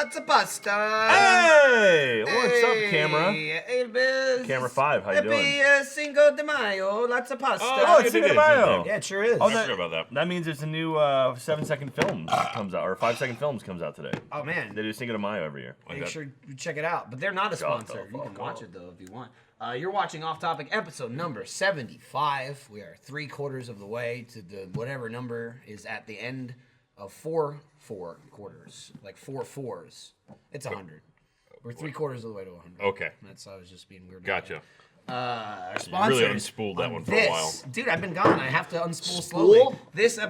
lots of pasta. Hey, what's up, camera? Hey, Camera 5, how you doing? Happy Cinco de Mayo, lots of pasta. Oh, it's Cinco de Mayo. Yeah, it sure is. Oh, I forgot about that. That means it's a new 7-second film comes out, or 5-second films comes out today. Oh, man. They do Cinco de Mayo every year. Make sure you check it out. But they're not a sponsor. You can watch it, though, if you want. You're watching Off Topic, episode number 75. We are 3/4 of the way to the whatever number is at the end of four quarters. Like 4 4s. It's 100. We're 3/4 of the way to 100. Okay. That's I was just being weird. Gotcha. Our You sponsors really unspooled that one for a while. Dude, I've been gone. I have to unspool slowly.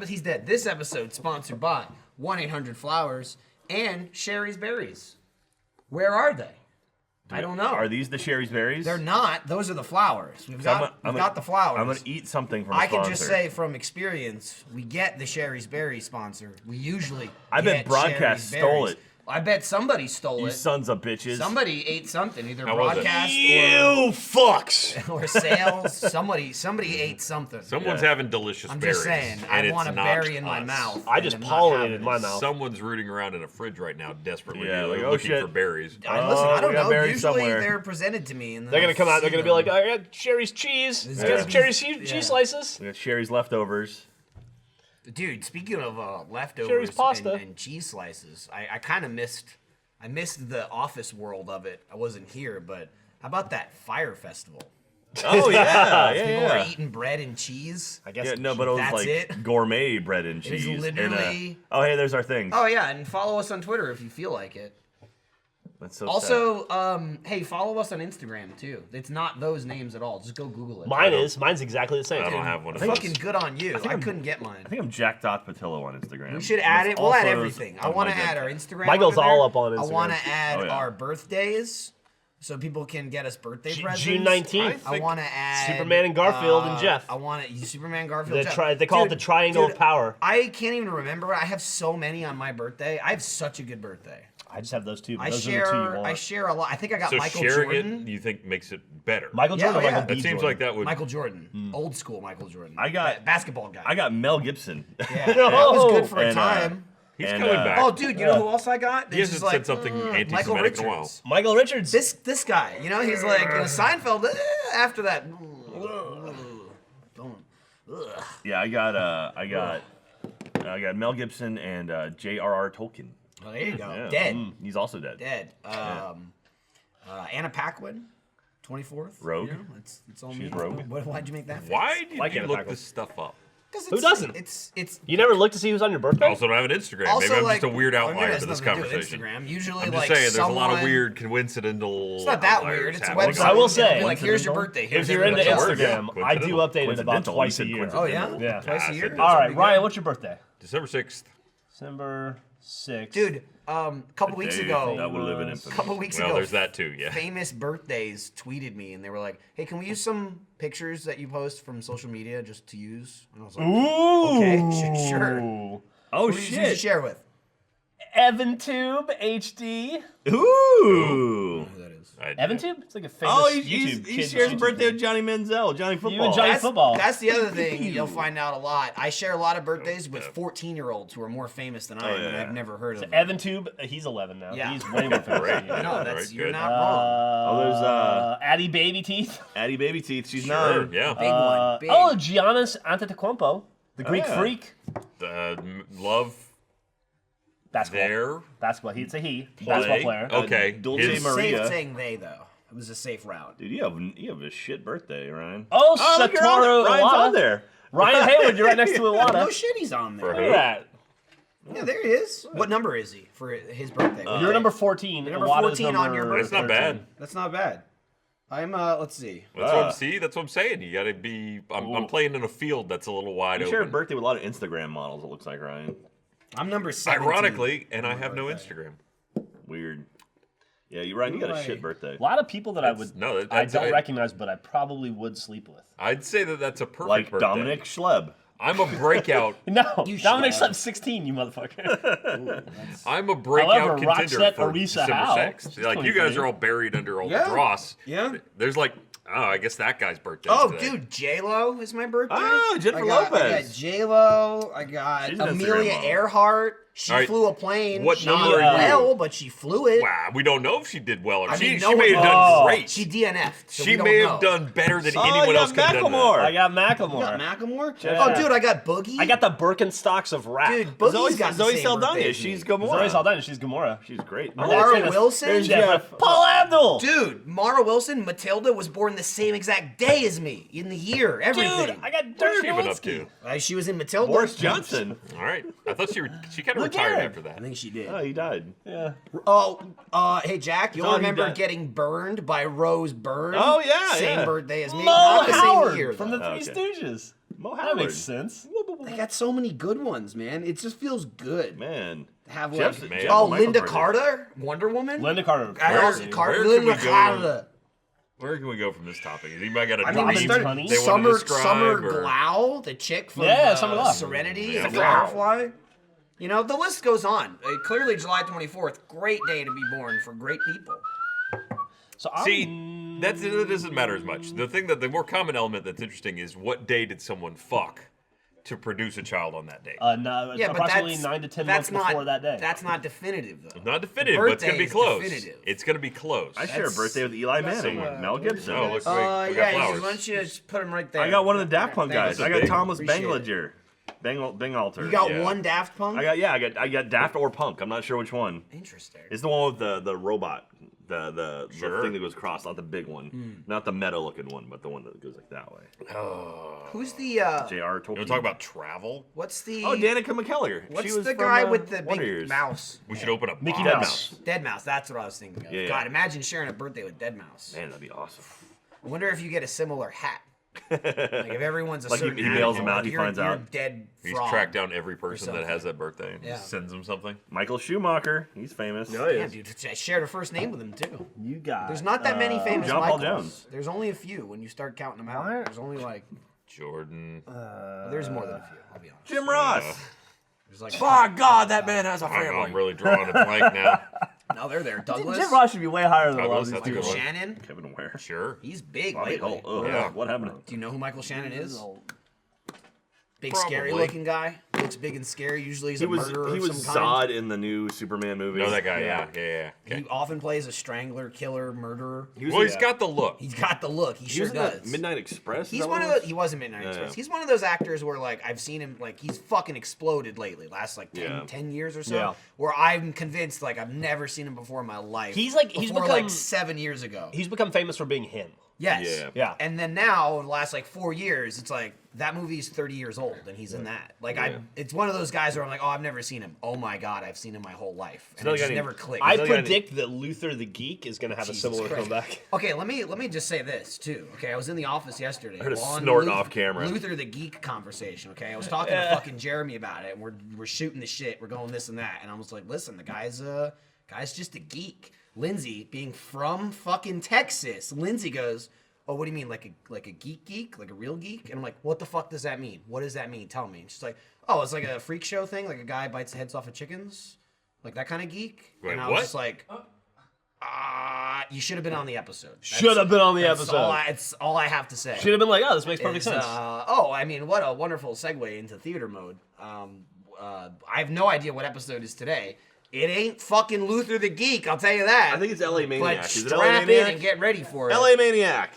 He's dead. This episode sponsored by 1-800-Flowers and Sherry's Berries. Where are they? I don't know. Are these the Sherry's Berries? They're not. Those are the flowers. We've got the flowers. I'm going to eat something from a I sponsor. can just say from experience, we get the Sherry's Berries sponsor. We usually I bet Broadcast Sherry's stole Berries. it. I bet somebody stole You it. sons of bitches. Somebody ate something, either How was it? Broadcast You fucks! or sales. Somebody ate something. Someone's having delicious I'm berries. just saying, and I it's want a not berry in my us. mouth. I and just I'm not pollinated having my this. mouth. Someone's rooting around in a fridge right now, desperately like, oh, looking shit. for berries. Listen, Oh, I don't we got know. berries Usually somewhere. they're presented to me. And They're gonna come out. They're gonna be like, "I got Sherry's cheese. It's I gonna got be- Sherry's yeah. cheese slices." We got Sherry's leftovers. Dude, speaking of leftovers Sherry's pasta. and cheese slices, I kind of missed the office world of it. I wasn't here, but how about that fire festival? Oh, yeah. People were eating bread and cheese. I guess. Yeah, no, but it was That's like it? gourmet bread and It was cheese. literally- oh, hey, there's our things. Oh yeah, and follow us on Twitter if you feel like it. That's so sad. Also, hey, follow us on Instagram too. It's not those names at all. Just go Google it. Mine's exactly the same. I don't have one of Fucking those. good on you. I I'm- couldn't get mine. I think I'm Jack.Patillo on Instagram. We should add it. We'll add Also everything. I on want to my add dead- our Instagram. Michael's over all there. up on I Instagram. want to add Oh, yeah. our birthdays, so people can get us birthday presents. June 19th. I want to add Superman and Garfield and Jeff. I want to Superman, Garfield, Jeff. They call it the Triangle dude, of Power. I can't even remember. I have so many on my birthday. I have such a good birthday. I just have those two. But I those are the two you share. want. I share a lot. I think I got So Michael sharing Jordan. it, you think makes it better? Michael Yeah, Jordan. Or yeah. Michael That B. seems Jordan? like that would. Michael Jordan, old school Michael Jordan. I got- basketball guy. I got Mel Gibson. Yeah, that was good for a And, time. He's and, coming back. Oh, dude, you know who else I got? He hasn't said something Michael anti-Semitic in a while. Richards. Michael Richards. This guy, you know, he's like Seinfeld. After that, Yeah, I got Mel Gibson and J.R.R. Tolkien. oh, there you go. Yeah. Dead, He's also dead. dead. Anna Paquin, 24th. Rogue. You know, it's all She's me. rogue. Why'd you make that? Why did Like you Anna look Paquin. this stuff up? Who doesn't? It's You never looked to see who's on your birthday? I also don't have an Instagram. also Maybe I'm like just a weird I mean, it outlier has to this nothing to do with conversation. Instagram. Usually, I'm just like saying, there's a lot of someone- weird coincidental. It's not that outliers weird. It's a happening. website. I will say- like, here's your birthday. if Here's you're into everybody else. Instagram, I do update it about Coincidental. twice You a said year. coincidental. Oh yeah, Yeah. twice a year. said All right, Something Ryan, good. what's your birthday? December 6th. December 6th. Dude, a couple weeks That ago, will live in infamy. couple weeks Well, ago, there's that too, yeah. famous birthdays tweeted me and they were like, "Hey, can we use some pictures that you post from social media just to use?" And I was like, Ooh. Okay, sure. Oh, "Who did you share with?" EvanTube HD. Ooh. Who that is? EvanTube? It's like a famous Oh, YouTube he kid shares YouTube birthday thing. with Johnny Manziel, Johnny Football. and Johnny That's, football. that's the other thing you'll find out a lot. I share a lot of birthdays with 14-year-olds who are more famous than I am, and yeah. I've never heard of them. EvanTube, he's 11 now. Yeah. He's way more famous than you. Right. No, that's Right, you're good. not wrong. Oh, there's Addie Baby Teeth. Addie Baby Teeth. She's Sure, 9. yeah. Big one. Big. Oh, Giannis Antetokounmpo, the Greek yeah. freak. Love Basketball. there. Basketball. He'd say he. Basketball player. Okay. Dulce His- Safe Maria. saying they though. It was a safe route. Dude, you have a shit birthday, Ryan. Oh, look, you're on Satoru it. Ryan's Iwata. on there. Ryan Hayward, you're right next to Iwata. No shit, he's on there. For Look at that. Yeah, there he is. What number is he for his birthday? You're number 14. Number Iwata's 14 on your number That's not bad. That's not bad. I'm let's see. That's what I'm saying. You gotta be. I'm playing in a field that's a little wide You share a open. birthday with a lot of Instagram models, it looks like, Ryan. I'm number 17. Ironically, and I have no Instagram. Weird. Yeah, you're right. You got a shit birthday. A lot of people that I would, no, I that's- don't I- recognize, but I probably would sleep with. I'd say that that's a perfect Like birthday. Dominic Schleb. I'm a breakout. No, You Dominic should. slept 16, you motherfucker. I'm a breakout However, contender Roxette for Arisa December Howe, 6th. she's Like you guys 23. are all buried under all Yeah. the dross. Yeah. There's like, oh, I guess that guy's birthday. Oh, today. dude, J-Lo is my birthday. Oh, Jennifer I got Lopez. J-Lo. I got She's an Instagram Amelia model. Earhart. She All right. flew a plane. What not number are you? well, but she flew it. Wow, we don't know if she did well or I mean, she no may have one done knows. great. She DNF'd. So she we don't may know. have done better than Oh, anyone you else got could have done. Macklemore. I got You Macklemore. got Macklemore? Yeah. Oh, dude, I got Boogie. I got the Birkenstocks of rap. Dude, Boogie's Zoe, got the Zoe same Saldana. birthday as She's me. Gamora. Zoe Saldana, she's Gamora. She's great. Mara Wilson? There's Jeff. Paul Abdul. Dude, Mara Wilson, Matilda was born the same exact day as me in the year. Everything. Dude, I got What's Dirk she been up to? She was in Matilda. Boris Johnson. All right, I thought she kind of Look retired at him. after that. I think she did. Oh, he died. Yeah. Oh, hey Jack, you'll Thought he remember died. getting burned by Rose Byrne. Oh, yeah, same yeah. birthday as me. Mo Not the Howard same year from the though. Three Okay. Stooges. Mo That Howard. makes sense. They got so many good ones, man. It just feels good. Man. To have Jeff's- like, man. oh, Michael Linda birthday. Carter, Wonder Woman. Linda Carter. I also Where Carter, can we Linda go? Carter. Where can we go from this topic? Has anybody got a I mean, we dream started Honey? they want to describe? Summer or- Glau, the chick from Yeah, Summer Glau. Serenity, Yeah, the wow. Firefly. You know, the list goes on. Clearly, July 24th, great day to be born for great people. So I'm, See, that doesn't matter as much. The more common element that's interesting is what day did someone fuck to produce a child on that day? no, Yeah, but approximately that's 9 to 10 that's months not, before that day. That's not definitive, though. Not definitive, but it's gonna be Birthday is close. definitive. It's gonna be close. I share a That's- birthday with Eli Manning. Mel Gibson. Oh, look, we got Yeah, he says, flowers. why don't you just put him right there? I got one of the Daft Punk Thanks. guys. I got Big. Thomas Appreciate it. Bangladeer. Bangalter. You got Yeah. one Daft Punk? I got Daft or Punk. I'm not sure which one. Interesting. It's the one with the robot. The Sure. thing that goes across, not the big one. Not the meta looking one, but the one that goes like that way. Who's the, J.R. Tolkien. You want to talk about travel? what's the... Oh, Danica McKellar. What's She was the from, guy with the Wonder big Years. mouse? We should open up Mickey box. Mouse. Dead Mouse, that's what I was thinking of. Yeah, yeah. God, imagine sharing a birthday with Dead Mouse. Man, that'd be awesome. I wonder if you get a similar hat. Like if everyone's a Like he certain emails hat, him out, like he you're- finds you're out. Dead He's frog. tracked down every person that something. has that birthday and Yeah. sends them something. Michael Schumacher. He's famous. No, he Damn, is. dude, I shared a first name with him too. You got. There's not that many famous John Paul Michaels. Jones. There's only a few when you start counting them out. What? There's only like Jordan. there's more than a few. I'll be honest. Jim Ross. There's like Oh, God, that man has a I'm really drawing a blank now. no, they're there. Douglas, Jim Ross should be way higher than a lot Douglas, of these that's a people. good one. Shannon. Kevin Ware. Sure. He's big Bobby lately. Holt. Oh, Yeah. what happened? Do you know who Michael Shannon is? Big, Probably. scary looking guy. Looks big and scary. Usually he's He a was murderer he of was some kind. Zod in the new Superman movie. Know that guy? Yeah. Okay. He often plays a strangler, killer, murderer. He was Well, in- he's got the look. He's got the look. He he sure was in that does. Midnight Express. Is He's that one what of it those. was? He was in Midnight Yeah, Express. yeah. He's one of those actors where like I've seen him like he's fucking exploded lately. Last like 10, Yeah. 10 years or so. Yeah. Where I'm convinced like I've never seen him before in my life. He's like- he's before become- like 7 years ago. He's become famous for being him. Yes. Yeah. Yeah. And then now, in the last like 4 years, it's like that movie's 30 years old and he's in that. Like it's one of those guys where I'm like, oh, I've never seen him. Oh my god, I've seen him my whole life, and not it just like never clicked. I really gotta- predict that Luther the Geek is going to have Jesus a similar Christ. comeback. Okay, let me just say this too. Okay, I was in the office yesterday. heard a on snort off camera. Luther the Geek conversation. Okay, I was talking to fucking Jeremy about it, and we're shooting the shit. We're going this and that, and I was like, listen, the guy's just a geek. Lindsay, being from fucking Texas, Lindsay goes, oh, what do you mean, like a geek, like a real geek? And I'm like, what the fuck does that mean? What does that mean? Tell me. And she's like, oh, it's like a freak show thing, like a guy bites the heads off of chickens, like that kind of geek. Wait, and I was what? just like, you should have been on the episode. Should have been on the That's episode. it's all I have to say. Should have been like, oh, this makes perfect Is, sense. I mean, what a wonderful segue into theater mode. I have no idea what episode is today. It ain't fucking Luther the Geek, I'll tell you that. I think it's L.A. Maniac. But Is it L.A. strap in Maniac? and get ready for it. L.A. Maniac.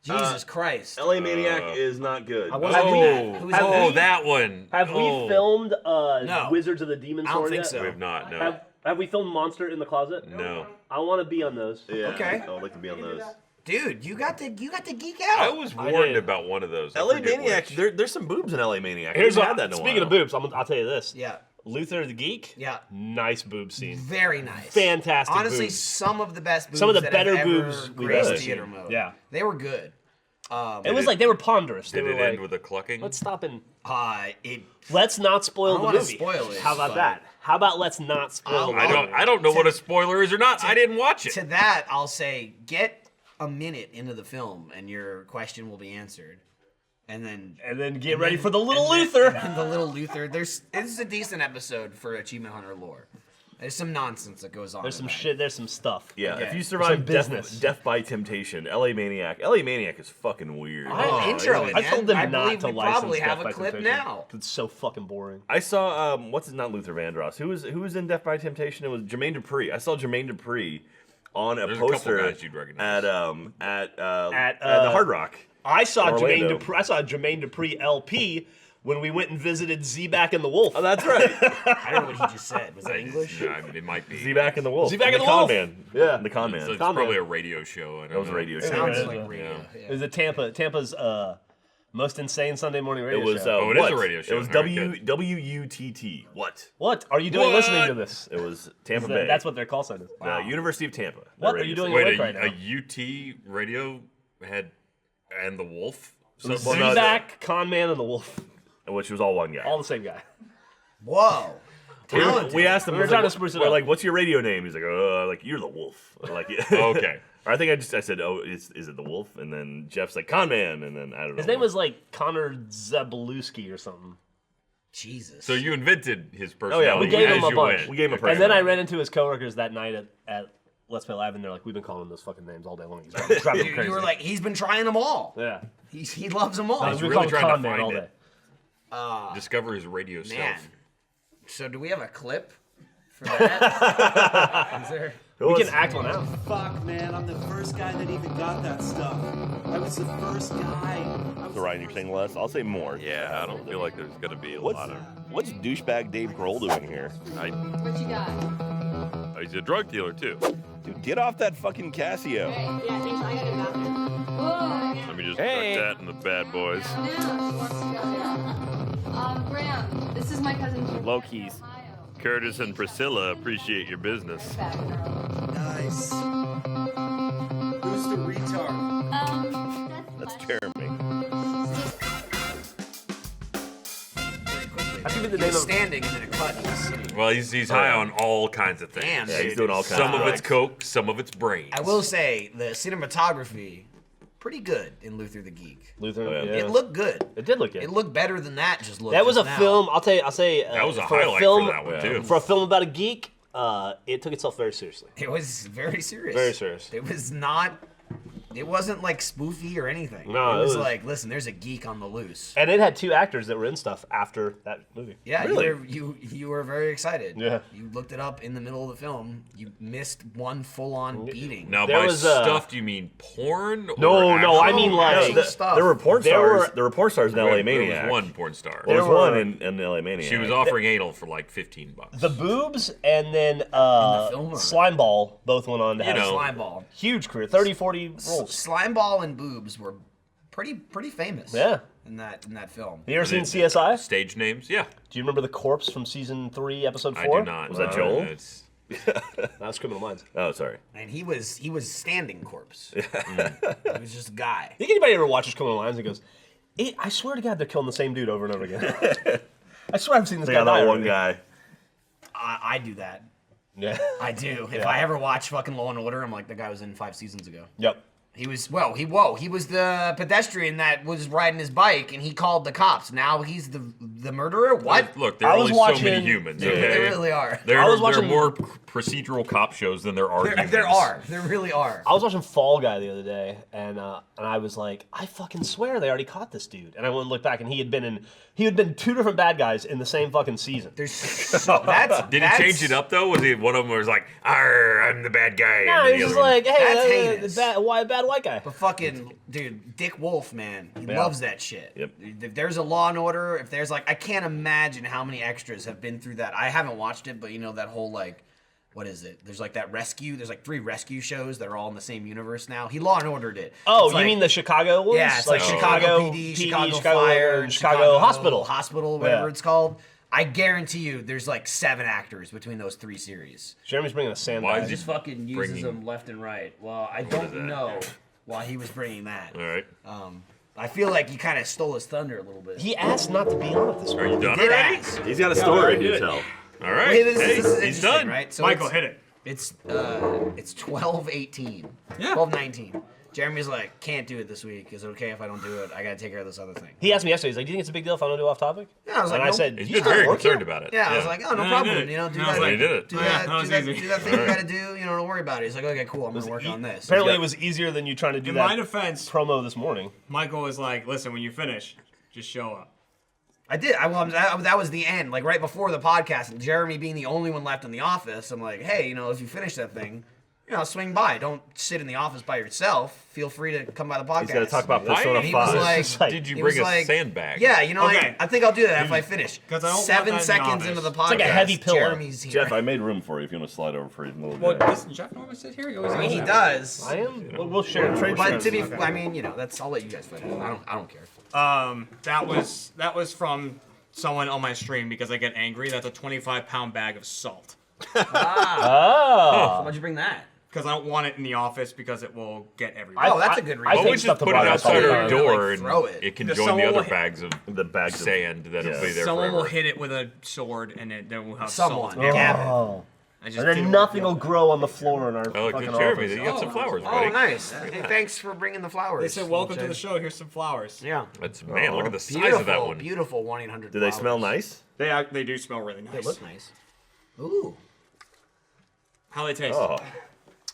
Jesus Christ. L.A. Maniac is not good. I wasn't in that. Who's in that? That one. Have we filmed No. Wizards of the Demon I Sword don't think yet? so. We have not. No. Have we filmed Monster in the Closet? No. I want to be on those. Yeah, Okay. I would like to be on those. Dude, you got to geek I out. was I warned did. about one of those. I L.A. forget Maniac. which. There's some boobs in L.A. Maniac. Here's we what, had that in a speaking of while. boobs, I'll tell you this. Yeah. Luther the Geek. Yeah. Nice boob scene. Very nice. Fantastic Honestly, boobs. some of the best boobs Some of the that better have boobs ever we've graced ever theater seen. mode. Yeah. They were good. It was like they were ponderous. They Did were it like, end with a clucking? let's stop and It let's not spoil I don't the wanna movie. spoil it, How about but- that? How about let's not spoil the I movie? don't know what a spoiler is or not. I didn't watch it. to that, I'll say get a minute into the film and your question will be answered. And then Get ready for the little and then- Luther. and the little Luther. This is a decent episode for Achievement Hunter lore. There's some nonsense that goes on. There's some in that. shit. There's some stuff. Yeah, Okay. if you Some survive business. death by temptation, LA Maniac is fucking weird. Intro it, I told them man. I not believe to we license probably have Death by a clip Temptation. now. It's so fucking boring. I saw not Luther Vandross. Who was in Death by Temptation? It was Jermaine Dupri. I saw Jermaine Dupri on a There's a couple poster guys you'd recognize. at the Hard Rock. I saw Orlando. Jermaine Dupri LP when we went and visited Z-Back and the Wolf. Oh, that's right. I don't know what he just said. Was that English? Yeah, I mean, it might be. Z-Back and the Wolf. Z-Back and the Con Wolf. Man. Yeah. The Con So Man. it's Con probably Man. a radio show. I don't That was a know. radio show. Sounds Yeah. like radio. Yeah. Yeah. It was a Tampa's most insane Sunday morning radio It was. show. Oh, it is What? a radio show. It was All right, good. WUTT. What? What are you doing What? listening to this? It was Tampa Bay. That's what their call sign is. University of Tampa. What Their are you radio doing station. Wait, awake right now. a UT radio had and the Wolf. So, well, no, Z-Back, Con Man, and the Wolf. Which was all one guy. All the same guy. Whoa. Talented. We asked him. We were trying to spruce it we're up. like, "What's your radio name?" He's like, like you're the Wolf." Like, Okay. Or I think I said, "Oh, is it the Wolf?" And then Jeff's like, "Con Man," and then I don't know. His name was like Connor Zabeluski or something. Jesus. So you invented his Oh personality yeah, we gave as him a you bunch. went. We gave him a And then I personality. ran into his coworkers that night at Let's Play Live, and they're like, "We've been calling him those fucking names all day long. He's driving me you, crazy." you were like, he's been trying them all. "Yeah." He loves them all. He's We've really been trying calling to Con Man find all it. day. Discover his radio Man. self. So do we have a clip for that? Is there? Who We was- can act one out. Fuck, man, I'm the first guy that even got that stuff. I was the first guy. So Ryan, you're saying less? I'll say more. Yeah, I don't feel like there's gonna be a What's lot of. what's douchebag Dave Grohl doing here? What you got? He's a drug dealer too. Dude, get off that fucking Casio. Hey, yeah, thanks. I gotta go bathroom. Whoa. Let me just Hey. tuck that in the bad boys. Graham, this is my cousin Jim. Low keys. Ohio. Curtis and Priscilla appreciate your business. Back in Ohio. Nice. Who's the retard? That's Jeremy. I should be the He name was of. standing and then a cut. He was sitting. Well, he's high on all kinds of things. Damn, Yeah, he's dude. doing all kinds Some of drugs. it's coke, some of it's brains. I will say the cinematography, pretty good in Luther the Geek. Luther. Oh, yeah. Yeah. It looked good. It did look good. It looked better than that just looked. That was a just now. film. I'll say. That was a for highlight film, for that one too. For a film about a geek, it took itself very seriously. It was very serious. Very serious. It was not. It wasn't like spoofy or anything. No, it was it was- like, listen, there's a geek on the loose. And it had two actors that were in stuff after that movie. Yeah, Really? you were very excited. Yeah. You looked it up in the middle of the film. You missed one full-on beating. Now, There by was, stuff, do you mean porn? Or No, I actual- mean, like- Actual The- stuff. There were porn There stars. were- There were porn stars in LA There Maniac. was one porn star. There was There one were- in LA Maniac. She was offering anal for like $15. The boobs and then film or- Slimeball both went on to have know. Slimeball. huge career, 30, 40 roles. Slimeball and boobs were pretty famous. Yeah. In that film. You ever Are seen they CSI? Stage names? Yeah. Do you remember the corpse from season 3, episode 4? I do not. Was that Joel? It's- That's Criminal Minds. Oh, sorry. And he was standing corpse. He was just a guy. Think anybody ever watches Criminal Minds and goes, I swear to God, they're killing the same dude over and over again. I swear I've seen this They guy got die that one already. guy. I do that. Yeah. I do. If Yeah. I ever watch fucking Law and Order, I'm like, the guy was in 5 seasons ago. Yep. He was he was the pedestrian that was riding his bike and he called the cops. Now he's the murderer? What? Look, there are I was only so many watching- humans. Yeah, Okay? They really are. There, I was there are watching- more procedural cop shows than there are humans. There are. There really are. I was watching Fall Guy the other day, and I was like, I fucking swear they already caught this dude. And I went and looked back, and he had been 2 different bad guys in the same fucking season. Did he change it up though? Was he one of them was like, "Arr, I'm the bad guy"? No, and he's the just other one- like, hey, That's heinous. bad white guy. But fucking, dude, Dick Wolf, man, he Yeah. loves that shit. Yep. If there's a Law and Order, if there's like, I can't imagine how many extras have been through that. I haven't watched it, but you know that whole like, what is it? There's like that rescue. There's like 3 rescue shows that are all in the same universe now. He Law and Ordered it. Oh, It's you like- mean the Chicago ones? Yeah, it's like Chicago PD, Chicago Fire, and Chicago Hospital. whatever Yeah. it's called. I guarantee you, there's like 7 actors between those 3 series. Jeremy's bringing a sandbag. Why He is just fucking uses Bringing- them left and right. Well, I is don't that? know why he was bringing that. All right. I feel like he kind of stole his thunder a little bit. He asked not to be on it this Are week. you done did already? ask. He's got a story do to it. tell. All right. Hey, this Hey, is he's interesting, done. right? So Michael, hit it. It's 12:18. Yeah. 12:19. Jeremy's like, can't do it this week. Is it okay if I don't do it? I gotta take care of this other thing. He asked me yesterday. He's like, "Do you think it's a big deal if I don't do off topic?" Yeah, I was like, and I no. said, He's "You been start very working?" concerned about it. Yeah, I was like, oh, no I problem. did it. You know, do No, I was that. like, he did it. Do Yeah, that. that was Do that. easy. Do that thing you gotta do. You know, don't worry about it. He's like, okay, cool. I'm gonna work on this. Apparently, it was easier than you trying to do In that my defense, promo this morning. Michael was like, "Listen, when you finish, just show up." I did. That was the end. Like right before the podcast, and Jeremy being the only one left in the office, I'm like, hey, you know, if you finish that thing, you know, swing by. Don't sit in the office by yourself. Feel free to come by the podcast. He's got to talk about Why? Persona And he was 5. like, Did you he bring was a like, sandbag? Yeah, you know, Okay. I think I'll do that if I finish. 'Cause I don't want 7 that in the seconds office. into the It's podcast, like a heavy pillow. Jeremy's here. Jeff, I made room for you if you want to slide over for a little Well, bit. doesn't Jeff normally sit here? He always I mean, he does. does. I am. We'll share trade. But to be, Okay. I mean, you know, that's. I'll let you guys finish. I don't care. That was from someone on my stream because I get angry. That's a 25-pound bag of salt. Oh. Why'd you bring that? Because I don't want it in the office because it will get everywhere. Oh, that's a good reason. I Why take would stuff just to put it Brian outside all the our time. door Like, throw and it. it can Because join the someone other will- bags of The bags of sand that'll yeah. be there Someone forever. will hit it with a sword and then we'll have Someone. salt. Gavin. Oh. I just And then didn't nothing want will grow on the floor in our Oh, fucking good, Jeremy. office. You got some flowers, buddy. Oh, nice. Hey, thanks for bringing the flowers. They said, "Welcome to the show. Here's some flowers." Yeah. That's man. Look at the size Beautiful, of that one. beautiful 1-800. Do they smell nice? They do smell really They nice. look nice. Ooh. How they taste? Oh,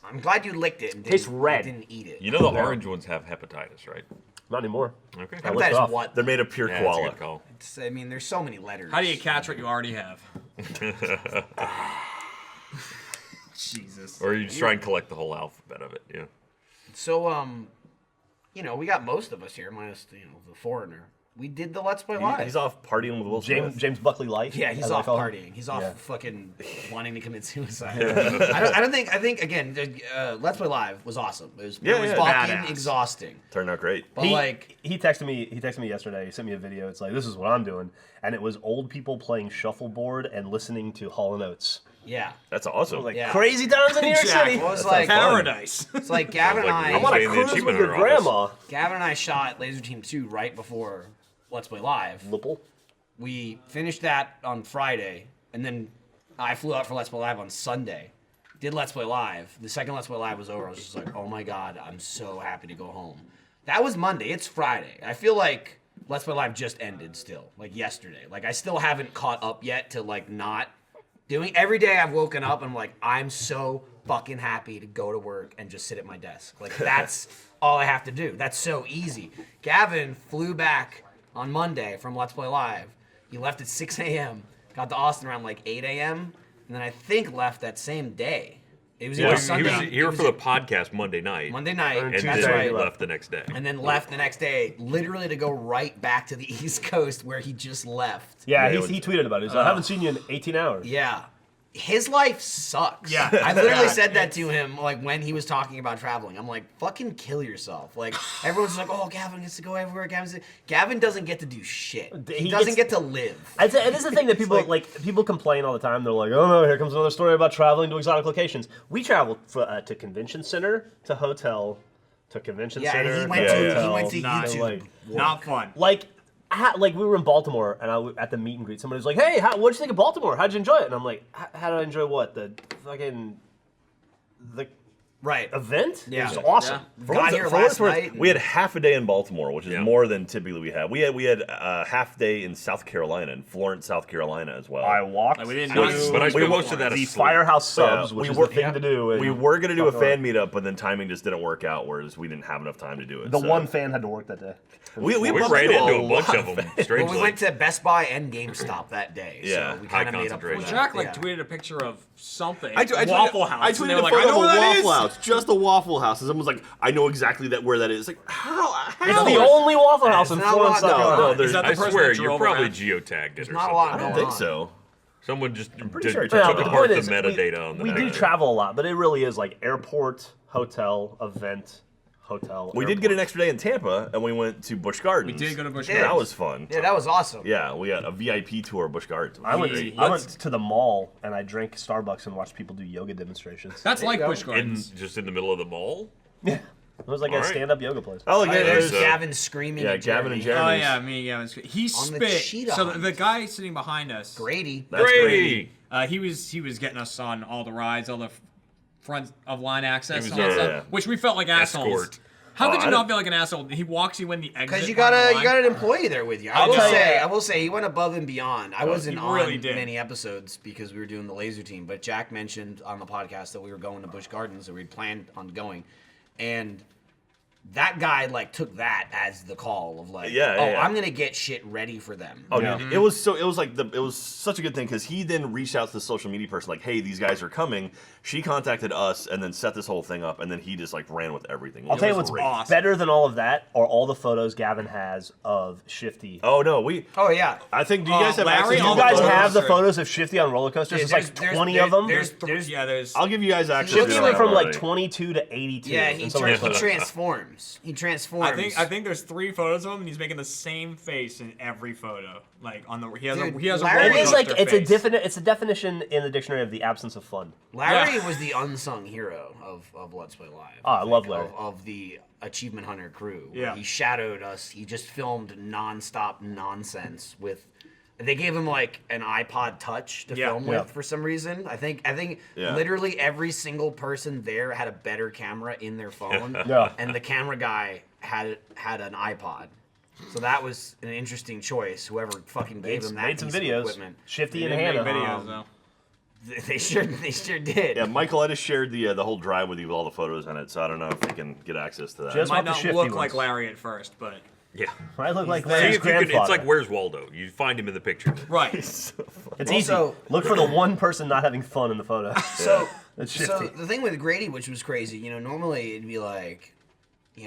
I'm glad you licked it and Tastes didn't, red. didn't eat it. You know the orange ones have hepatitis, right? Not anymore. Okay. I looked That it is off. what? they're made of pure Yeah, that's a koala. good call. I mean, there's so many letters. How do you catch what you already have? Jesus. Or you just try and collect the whole alphabet of it. Yeah. So, you know, we got most of us here, minus, you know, the foreigner. We did the Let's Play Live. He's off partying with Will Smith. James Buckley Life. Yeah, he's as I off call him. partying. He's off Yeah. fucking wanting to commit suicide. I think again, Let's Play Live was awesome. It was Yeah, fucking badass. exhausting. Turned out great. But like, He texted me yesterday. He sent me a video. It's like, this is what I'm doing, and it was old people playing shuffleboard and listening to Hall & Oates. yeah, That's awesome. Like Yeah. crazy times in New York Jack, City. it was That like sounds fun. Paradise. it's like Gavin and Sounds like I. we want Say to the cruise with achievement your hunter office. grandma. Gavin and I shot Laser Team 2 right before Let's Play Live. Lipple. We finished that on Friday, and then I flew out for Let's Play Live on Sunday. Did Let's Play Live. The second Let's Play Live was over. I was just like, oh my god, I'm so happy to go home. That was Monday. It's Friday. I feel like Let's Play Live just ended still, like yesterday. Like I still haven't caught up yet to like not doing. Every day I've woken up and I'm like, I'm so fucking happy to go to work and just sit at my desk. Like that's all I have to do. That's so easy. Gavin flew back on Monday from Let's Play Live. He left at 6 a.m., got to Austin around like 8 a.m., and then I think left that same day. It was either Well, he Sunday. was here for the podcast Monday night. Monday night. and That's then right. he left the next day. And then left the next day, literally to go right back to the East Coast where he just left. Yeah, Yeah, he tweeted about it. He's like, I haven't seen you in 18 hours. Yeah. His life sucks. Yeah. I literally Yeah, said that to him like when he was talking about traveling. I'm like, fucking kill yourself. Like everyone's like, oh, Gavin gets to go everywhere. Gavin doesn't get to do shit. He He doesn't gets- get to live. It is the thing that people people complain all the time. They're like, "Oh no, here comes another story about traveling to exotic locations." We traveled to convention center, to hotel, to convention Yeah, center. and he went to to hotel. he went to Nice. YouTube. Like, Not fun. like we were in Baltimore, and at the meet and greet, somebody was like, "Hey, what'd you think of Baltimore? How'd you enjoy it?" And I'm like, "How did I enjoy what? The Right. event? Yeah. It was awesome." Yeah. For Got what here it's- for what last it's worth, night. we had half a day in Baltimore, which is Yeah. more than typically we have. We had a half day in South Carolina, in Florence, South Carolina as well. I walked. Like, we didn't to know- But I we spent were- most of that the asleep. Firehouse Subs, Yeah, which we is were- the thing to do. We and were going to do a fuck fan meetup, but then timing just didn't work out, whereas we didn't have enough time to do it. The so. one fan had to work that day. we We bumped ran into a bunch lot of them, Well, strangely. we went to Best Buy and GameStop that day. Yeah, So we high kind of made up for concentration. that. Jack like Yeah. tweeted a picture of something. I tweeted- Waffle House. I and tweeted they a were like, photo I know of what a that is. Waffle House, just a Waffle House, and someone's like, "I know exactly where that is." It's like, how? It's the only Waffle House in It's not a Florence, lot South going Carolina. on. there's- Is that the I person swear, that you're drove probably around? geotagged it or not a lot I something. don't going think on. so. Someone just pretty sure it's took Yeah, but the apart point the is, metadata on the we do net. travel a lot, but it really is like airport, hotel, event, hotel. We did get an extra day in Tampa, and we went to Busch Gardens. We did go to Busch Yeah. That Gardens. was fun. Yeah, that was awesome. Yeah, we got a VIP tour of Busch Gardens. I went Let's- to the mall and I drank Starbucks and watched people do yoga demonstrations. That's like go. Busch In, Gardens. just in the middle of the mall? Yeah, it was like a All right. stand-up yoga place. Oh, yeah, There's there's Gavin screaming. yeah, at Gavin and Jeremy. Oh Jeremy's. yeah, me. Yeah, he On the spit. cheetah So hunt. the guy sitting behind us, Grady. That's Grady! he was getting us on all the rides, all the front of line access, He was and all that our, stuff, which we felt like assholes. Escort. How could I you not don't- feel like an asshole? He walks you in the exit. Because you parking got line. an employee there with you. I will say he went above and beyond. I wasn't he on really did. many episodes because we were doing the laser team, but Jack mentioned on the podcast that we were going to Busch Gardens, that we'd planned on going, and that guy like took that as the call of like, I'm gonna get shit ready for them. Oh, dude, it was such a good thing because he then reached out to the social media person like, hey, these guys are coming. She contacted us and then set this whole thing up, and then he just like ran with everything. I'll tell you what's awesome. better than all of that are all the photos Gavin has of Shifty. Oh no, Oh yeah. I think. Do you guys have Larry, access? Do to you the guys photos? have the photos of Shifty on roller coasters? Yeah, There's like 20 of them. There's I'll give you guys access. Shifty to went that from like already. 22 to 82. Yeah, in he some of those photos. transforms. He transforms. I think there's 3 photos of him, and he's making the same face in every photo. Like on the he has Dude, a he has a Larry- roller It is like coaster it's face. it's a definition in the dictionary of the absence of fun. Larry Yeah. was the unsung hero of Let's Play Live. Oh, I love think, Larry. of the Achievement Hunter crew. where Yeah. he shadowed us. He just filmed nonstop nonsense with. They gave him like an iPod Touch to film Yeah. with for some reason. I think Yeah. literally every single person there had a better camera in their phone. Yeah. And the camera guy had an iPod. So that was an interesting choice. Whoever fucking gave him that Made some piece of videos. equipment. Shifty and They didn't Hannah. make videos though. They sure did. Yeah, Michael, I just shared the whole drive with you with all the photos in it, so I don't know if we can get access to that. Just- Might want the not shifty look ones. like Larry at first, but Yeah. I look like See Larry's if you can, grandfather. it's like Where's Waldo? You find him in the picture. right. It's Also- easy. Look for the one person not having fun in the photo. So, That's so Shifty. the thing with Grady, which was crazy, normally it'd be like,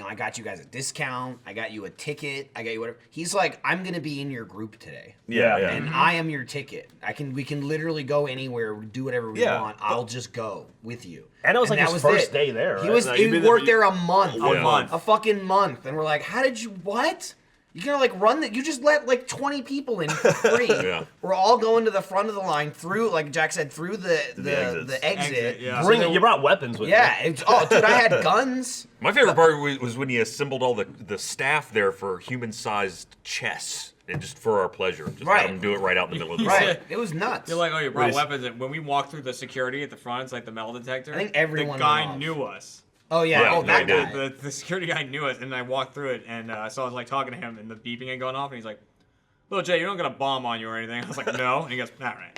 I got you guys a discount, I got you a ticket, I got you whatever. He's like, I'm gonna be in your group today, Yeah, yeah. and I am your ticket. We can literally go anywhere, do whatever we Yeah. want. I'll just go with you. And it was like that his first it. day there, He right? was No, he you've been there- worked there a month, Yeah. a fucking month, and we're like, how did you what? You're gonna like run you just let like 20 people in for free. Yeah. We're all going to the front of the line through, like Jack said, through the exits. exit. Yeah. Bring it. You brought weapons with you. Yeah. Dude, I had guns. My favorite part was when he assembled all the staff there for human-sized chess, and just for our pleasure. Just Right. let him do it right out in the middle of the Right. road. It was nuts. You're like, oh, you brought Wait, weapons. And when we walked through the security at the front, it's like the metal detector. I think everyone The guy went off. knew us. oh yeah. Yeah, Oh, that they guy. did. The security guy knew us, and I walked through it, and so I was like talking to him, and the beeping had gone off, and he's like, "Little Jay, you're not gonna bomb on you or anything." I was like, "No," and he goes, "All right."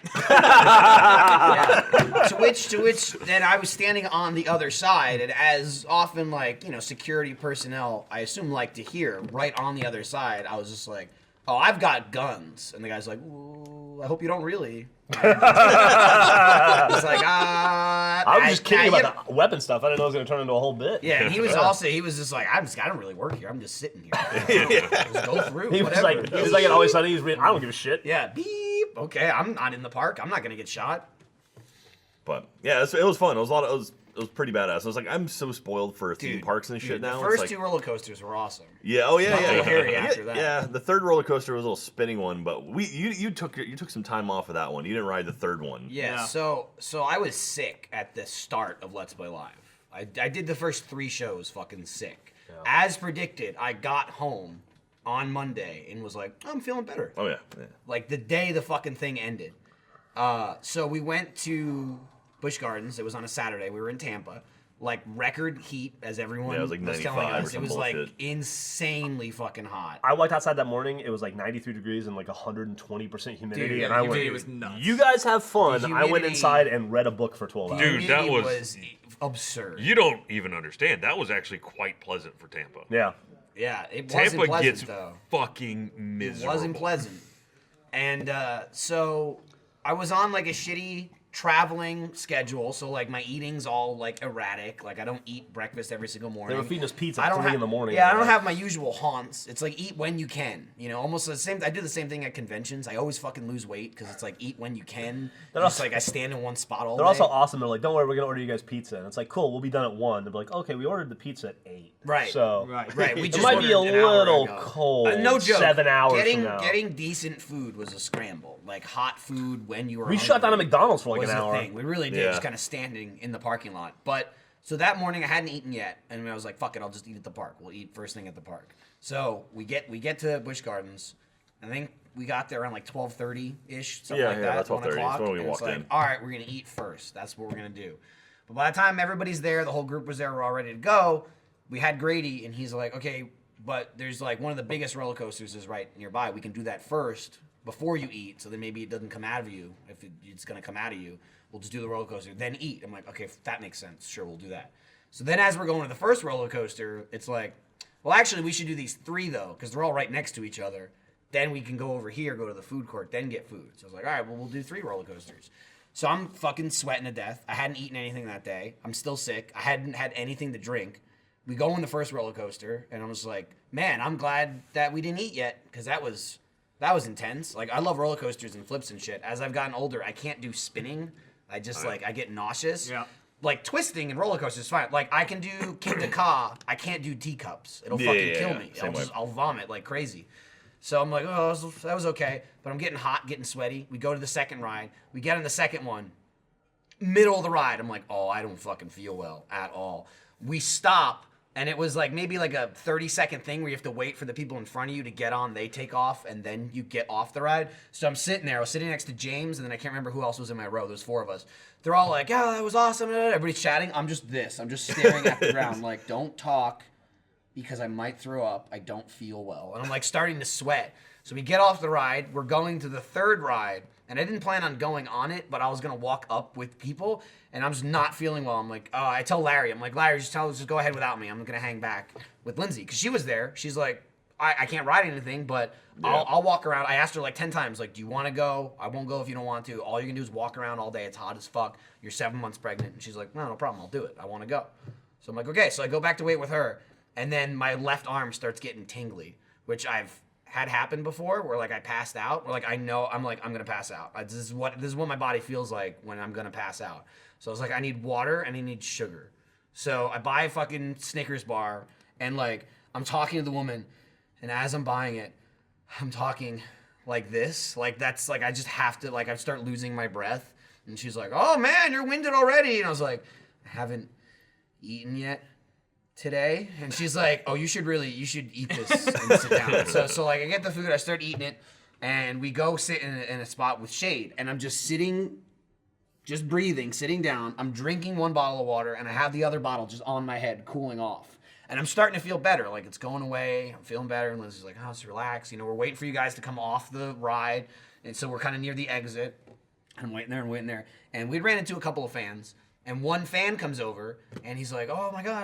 To which, then I was standing on the other side, and as often like security personnel, I assume like to hear right on the other side, I was just like, "Oh, I've got guns," and the guy's like, "Ooh, I hope you don't really." He's like, I was just kidding about the weapon stuff. I didn't know it was going to turn into a whole bit. Yeah, and he was just like, I don't really work here. I'm just sitting here. Just go through. He was whatever. like, it always sunny. He's reading, I don't give a shit. Yeah, beep. Okay, I'm not in the park. I'm not gonna get shot. But yeah, it was fun. It was pretty badass. I was like, I'm so spoiled for theme parks and shit The now. first It's like, two roller coasters were awesome. yeah, oh yeah, Got a yeah, little hairy yeah. after that. Yeah, the third roller coaster was a little spinning one, but you took some time off of that one. You didn't ride the third one. Yeah. So I was sick at the start of Let's Play Live. I did the first 3 shows fucking sick. As predicted, I got home on Monday and was like, I'm feeling better. Oh yeah, yeah. Like the day the fucking thing ended. So we went to Busch Gardens. It was on a Saturday. We were in Tampa. Like record heat, as everyone Yeah, it was like telling 95 or us. It some was like bullshit. insanely fucking hot. I walked outside that morning. It was like 93 degrees and like 120% humidity. Dude, and I Humidity went, was nuts. you guys have fun. The I went humidity- inside and read a book for 12 hours. Dude, that Humidity was- absurd. You don't even understand. That was actually quite pleasant for Tampa. Yeah. Yeah, it wasn't Tampa pleasant gets though. fucking It miserable. wasn't pleasant. And so I was on like a shitty traveling schedule, so like my eating's all like erratic. Like I don't eat breakfast every single morning. They were feeding us pizza I at don't 3 have, in the morning. Yeah, I don't have my usual haunts. It's like eat when you can. Almost the same. I do the same thing at conventions. I always fucking lose weight because it's like eat when you can. They're Just also- like I stand in one spot all They're day. also awesome. They're like, don't worry, we're going to order you guys pizza. And it's like, cool, we'll be done at 1. They're like, okay, we ordered the pizza at 8. Right. So Right. Right, we it just might be a ordered an hour little ago. cold. No joke. 7 hours Getting from now. getting decent food was a scramble. Like hot food when you were. We shut down a hungry McDonald's for like was an the hour. thing. We really did, Yeah. just kind of standing in the parking lot. But so that morning I hadn't eaten yet, and I was like, "Fuck it, I'll just eat at the park. We'll eat first thing at the park." So we get to Busch Gardens. I think we got there around like 12:30 ish, something Yeah, like yeah, that. about 12:30 is 1 o'clock, when we and it's walked like, in. all right, we're gonna eat first. That's what we're gonna do. But by the time everybody's there, the whole group was there, we're all ready to go. we had Grady, and he's like, okay, but there's like one of the biggest roller coasters is right nearby. We can do that first before you eat, so then maybe it doesn't come out of you. If it's gonna come out of you, we'll just do the roller coaster, then eat. I'm like, okay, that makes sense. Sure, we'll do that. So then as we're going to the first roller coaster, it's like, well, actually, we should do these 3 though, because they're all right next to each other. Then we can go over here, go to the food court, then get food. So I was like, all right, well, we'll do 3 roller coasters. So I'm fucking sweating to death. I hadn't eaten anything that day. I'm still sick. I hadn't had anything to drink. We go on the first roller coaster, and I was like, man, I'm glad that we didn't eat yet, because that was intense. Like, I love roller coasters and flips and shit. As I've gotten older, I can't do spinning. I just, I get nauseous. Yeah. Like, twisting and roller coasters is fine. Like, I can do kick the car. I can't do teacups. It'll fucking kill me. I'll vomit like crazy. So I'm like, oh, that was okay. But I'm getting hot, getting sweaty. We go to the second ride. We get on the second one. Middle of the ride, I'm like, oh, I don't fucking feel well at all. We stop, and it was like maybe like a 30-second thing where you have to wait for the people in front of you to get on. They take off, and then you get off the ride. So I'm sitting there. I was sitting next to James, and then I can't remember who else was in my row. There's 4 of us. They're all like, yeah, that was awesome. Everybody's chatting. I'm just staring at the ground like, don't talk because I might throw up. I don't feel well. And I'm like starting to sweat. So we get off the ride. We're going to the third ride. And I didn't plan on going on it, but I was going to walk up with people. And I'm just not feeling well. I'm like, I tell Larry, I'm like, Larry, just go ahead without me. I'm going to hang back with Lindsay. Because she was there. She's like, I can't ride anything, but I'll walk around. I asked her like 10 times, like, do you want to go? I won't go if you don't want to. All you can do is walk around all day. It's hot as fuck. You're 7 months pregnant. And she's like, no problem. I'll do it. I want to go. So I'm like, okay. So I go back to wait with her. And then my left arm starts getting tingly, which I've had happen before, where like I passed out. Where like I'm gonna pass out. This is what my body feels like when I'm gonna pass out. So I was like, I need water and I need sugar. So I buy a fucking Snickers bar, and like I'm talking to the woman, and as I'm buying it, I'm talking like this. Like that's like I just have to like I start losing my breath, and she's like, "Oh man, you're winded already," and I was like, "I haven't eaten yet today," and she's like, "Oh, you should eat this and sit down." So like I get the food, I start eating it, and we go sit in a spot with shade, and I'm just sitting, just breathing, sitting down. I'm drinking 1 bottle of water, and I have the other bottle just on my head, cooling off, and I'm starting to feel better. Like it's going away. I'm feeling better, and Lindsay's like, "Oh, just relax. You know, we're waiting for you guys to come off the ride," and so we're kind of near the exit. I'm waiting there, and we ran into a couple of fans. And one fan comes over, and he's like, "Oh my God,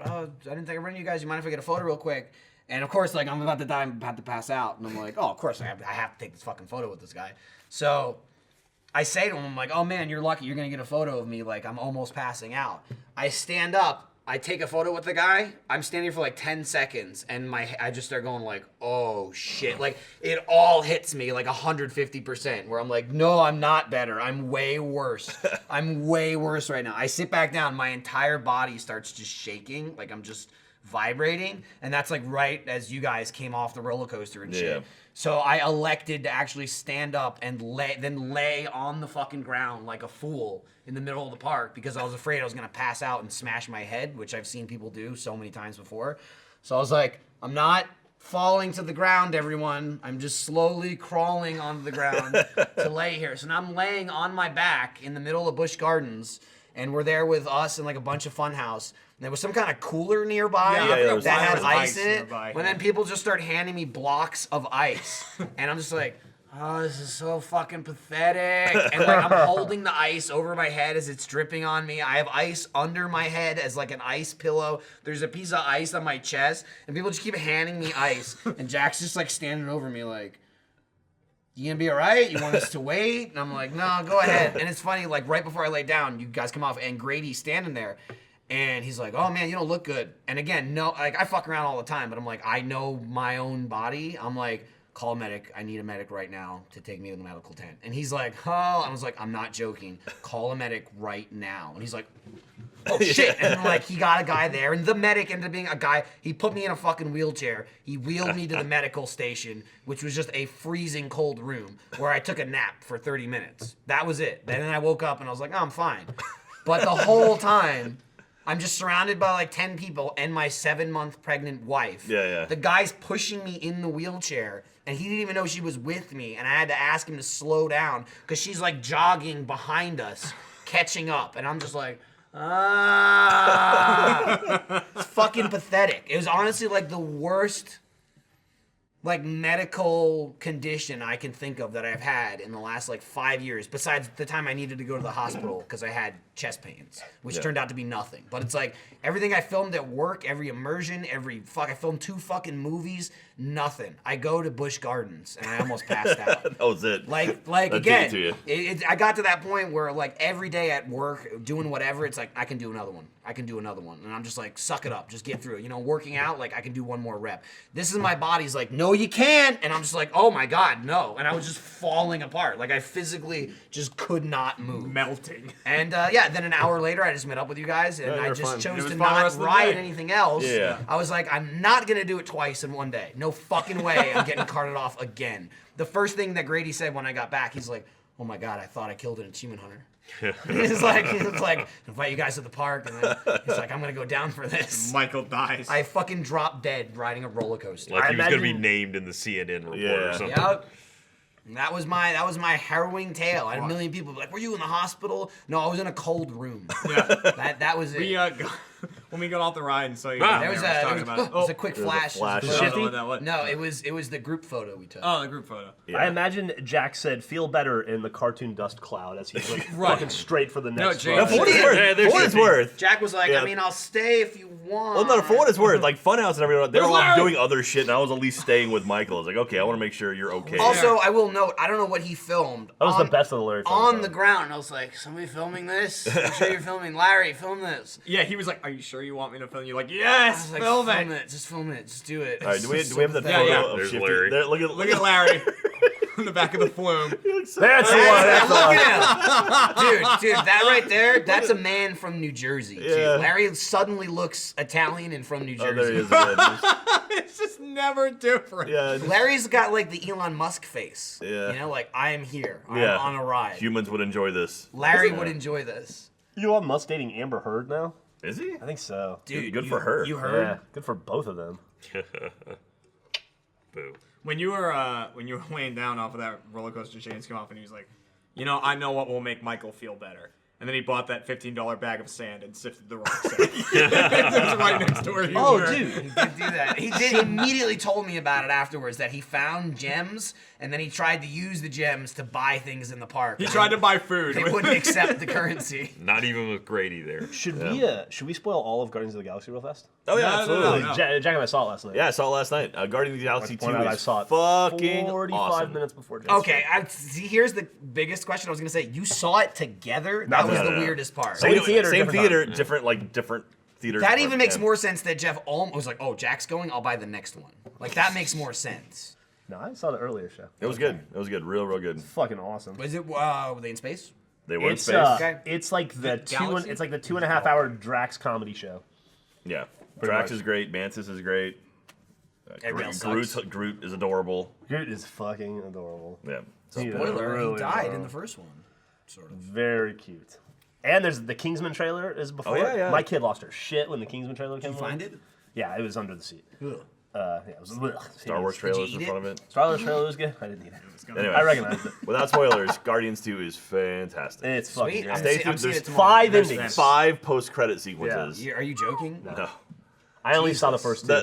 I didn't think I'd run into you guys. You mind if I get a photo real quick?" And of course, like I'm about to die, I'm about to pass out, and I'm like, "Oh, of course I have to take this fucking photo with this guy." So I say to him, I'm like, "Oh man, you're lucky. You're gonna get a photo of me. Like I'm almost passing out." I stand up. I take a photo with the guy. I'm standing for like 10 seconds, and I just start going like, oh shit. Like it all hits me like 150%, where I'm like, no, I'm not better. I'm way worse. I'm way worse right now. I sit back down. My entire body starts just shaking. Like I'm just vibrating. And that's like right as you guys came off the roller coaster and shit. So I elected to actually stand up and lay on the fucking ground like a fool in the middle of the park, because I was afraid I was going to pass out and smash my head, which I've seen people do so many times before. So I was like, I'm not falling to the ground, everyone. I'm just slowly crawling onto the ground to lay here. So now I'm laying on my back in the middle of Busch Gardens, and we're there with us and like a bunch of Funhouse. There was some kind of cooler nearby that had ice in it. Nearby, and then people just start handing me blocks of ice. And I'm just like, oh, this is so fucking pathetic. And like I'm holding the ice over my head as it's dripping on me. I have ice under my head as like an ice pillow. There's a piece of ice on my chest. And people just keep handing me ice. And Jack's just like standing over me like, you gonna be all right? You want us to wait? And I'm like, no, go ahead. And it's funny, like right before I lay down, you guys come off, and Grady's standing there. And he's like, oh man, you don't look good. And again, no, like I fuck around all the time, but I'm like, I know my own body. I'm like, call a medic. I need a medic right now to take me to the medical tent. And he's like, oh, I was like, I'm not joking. Call a medic right now. And he's like, oh shit. And like, he got a guy there, and the medic ended up being a guy. He put me in a fucking wheelchair. He wheeled me to the medical station, which was just a freezing cold room where I took a nap for 30 minutes. That was it. Then I woke up and I was like, oh, I'm fine. But the whole time, I'm just surrounded by like 10 people and my 7-month pregnant wife. Yeah. The guy's pushing me in the wheelchair, and he didn't even know she was with me, and I had to ask him to slow down because she's like jogging behind us, catching up, and I'm just like, it's fucking pathetic. It was honestly like the worst like medical condition I can think of that I've had in the last like 5 years, besides the time I needed to go to the hospital because I had chest pains, which turned out to be nothing. But it's like everything I filmed at work, every immersion, I filmed 2 fucking movies, nothing. I go to Busch Gardens and I almost passed out. That was it. Like That again, did it to you. I got to that point where like every day at work, doing whatever, it's like I can do another one. And I'm just like, suck it up, just get through it. You know, working out, like I can do one more rep. This is my body's like, no, you can't. And I'm just like, oh my God, no. And I was just falling apart. Like I physically just could not move. Melting. And then an hour later, I just met up with you guys, and I you're just fine. chose It was to fun the not rest of the ride day. anything else. Yeah. I was like, I'm not gonna do it twice in one day. No fucking way. I'm getting carted off again. The first thing that Grady said when I got back, he's like, "Oh my God, I thought I killed an achievement hunter." He's like, invite you guys to the park, and then he's like, I'm gonna go down for this. Michael dies. I fucking dropped dead riding a roller coaster. Like he was going to be imagine- named in the CNN report Yeah. or something. Yep. That was my harrowing tale. I had a million people be like, "Were you in the hospital?" No, I was in a cold room. Yeah. That was it. We when we got off the ride and saw you. Ah. down There was there, I a, was talking about. it was a quick flash. flash. I don't know Shifty? what that was. No, it was the group photo we took. Oh, the group photo. Yeah. I imagine Jack said, "Feel better" in the cartoon dust cloud as he's like Right. fucking straight for the next. Jake- run. For what it's worth. Yeah, there For what should it's be. worth. Jack was like, Yeah. I mean, I'll stay if you want. Well, no, for what it's worth, like Funhouse and everyone, they were all Larry? doing other shit, and I was at least staying with Michael. I was like, okay, I want to make sure you're okay. Also, I will note, I don't know what he filmed. That was on, the best of the Larry films, On though. the ground, I was like, somebody filming this? I'm sure you're filming. Larry, film this. Yeah, he was like, "Are you sure you want me to film?" You like, I "Yes, was like, film film it." it. Just film it. Just do it. All right, do we have the pathetic. photo Yeah, of There's Shifty? Larry. There, look Look at Larry in the back of the flume. That's the one. That's the Look one. at him. Dude, that right there, that's a man from New Jersey. Dude. Yeah. Larry suddenly looks Italian and from New Jersey. Oh, there he is again. It's just never different. Yeah, just- Larry's got like the Elon Musk face. Yeah. You know, like I am here. I'm yeah. on a ride. Humans would enjoy this. Larry would enjoy this. You know, Musk dating Amber Heard now. Is he? I think so. Dude, Good for her. You heard? Yeah, good for both of them. Boo. When you were laying down off of that roller coaster, James came off and he was like, "You know, I know what will make Michael feel better." And then he bought that $15 bag of sand and sifted the rock sand. It was right next to where you Oh, were. dude, he did do that. He did. He immediately told me about it afterwards. That he found gems and then he tried to use the gems to buy things in the park. He tried to buy food. They wouldn't accept the currency. Not even with Grady there. Should we spoil all of Guardians of the Galaxy real fast? Oh, yeah, No, no, absolutely. no. Jack and I saw it last night. Yeah, I saw it last night. Guardians of the Galaxy 2 Point out I is saw it fucking 45 awesome. minutes before. Jack. Okay, see, here's the biggest question I was gonna say. You saw it together? That was No, the no. weirdest part. Same theater, Same different theater, time. different theaters. That apart, even makes yeah. more sense that Jeff Olm was like, "Oh, Jack's going. I'll buy the next one." Like that makes more sense. No, I saw the earlier show. It was good. It was good. Real good. Fucking awesome. Was it? Were they in space? They were in It's space. Okay. it's like the Galaxy? it's like the 2.5 hour Drax comedy show. Yeah. Pretty Drax much. is great. Mantis is great. Everybody else sucks. Groot is adorable. Groot is fucking adorable. Yeah. He is Spoiler: really he died in adorable. the first one. Sort of. Very cute. And there's the Kingsman trailer is before. yeah, yeah. My kid lost her shit when the Kingsman trailer came. Did you on. find it? Yeah, it was under the seat. Ugh. Yeah, it was. Star Wars trailers eat in it? front of it. Star Wars trailer was good. I didn't need it. Anyway, I recognized it. Without spoilers, Guardians 2 is fantastic. It's fucking Sweet. great. I'm, Stay I'm tuned. seeing There's it tomorrow. 5 There's endings. 5 post-credit sequences. Are you joking? No. I only saw the first two.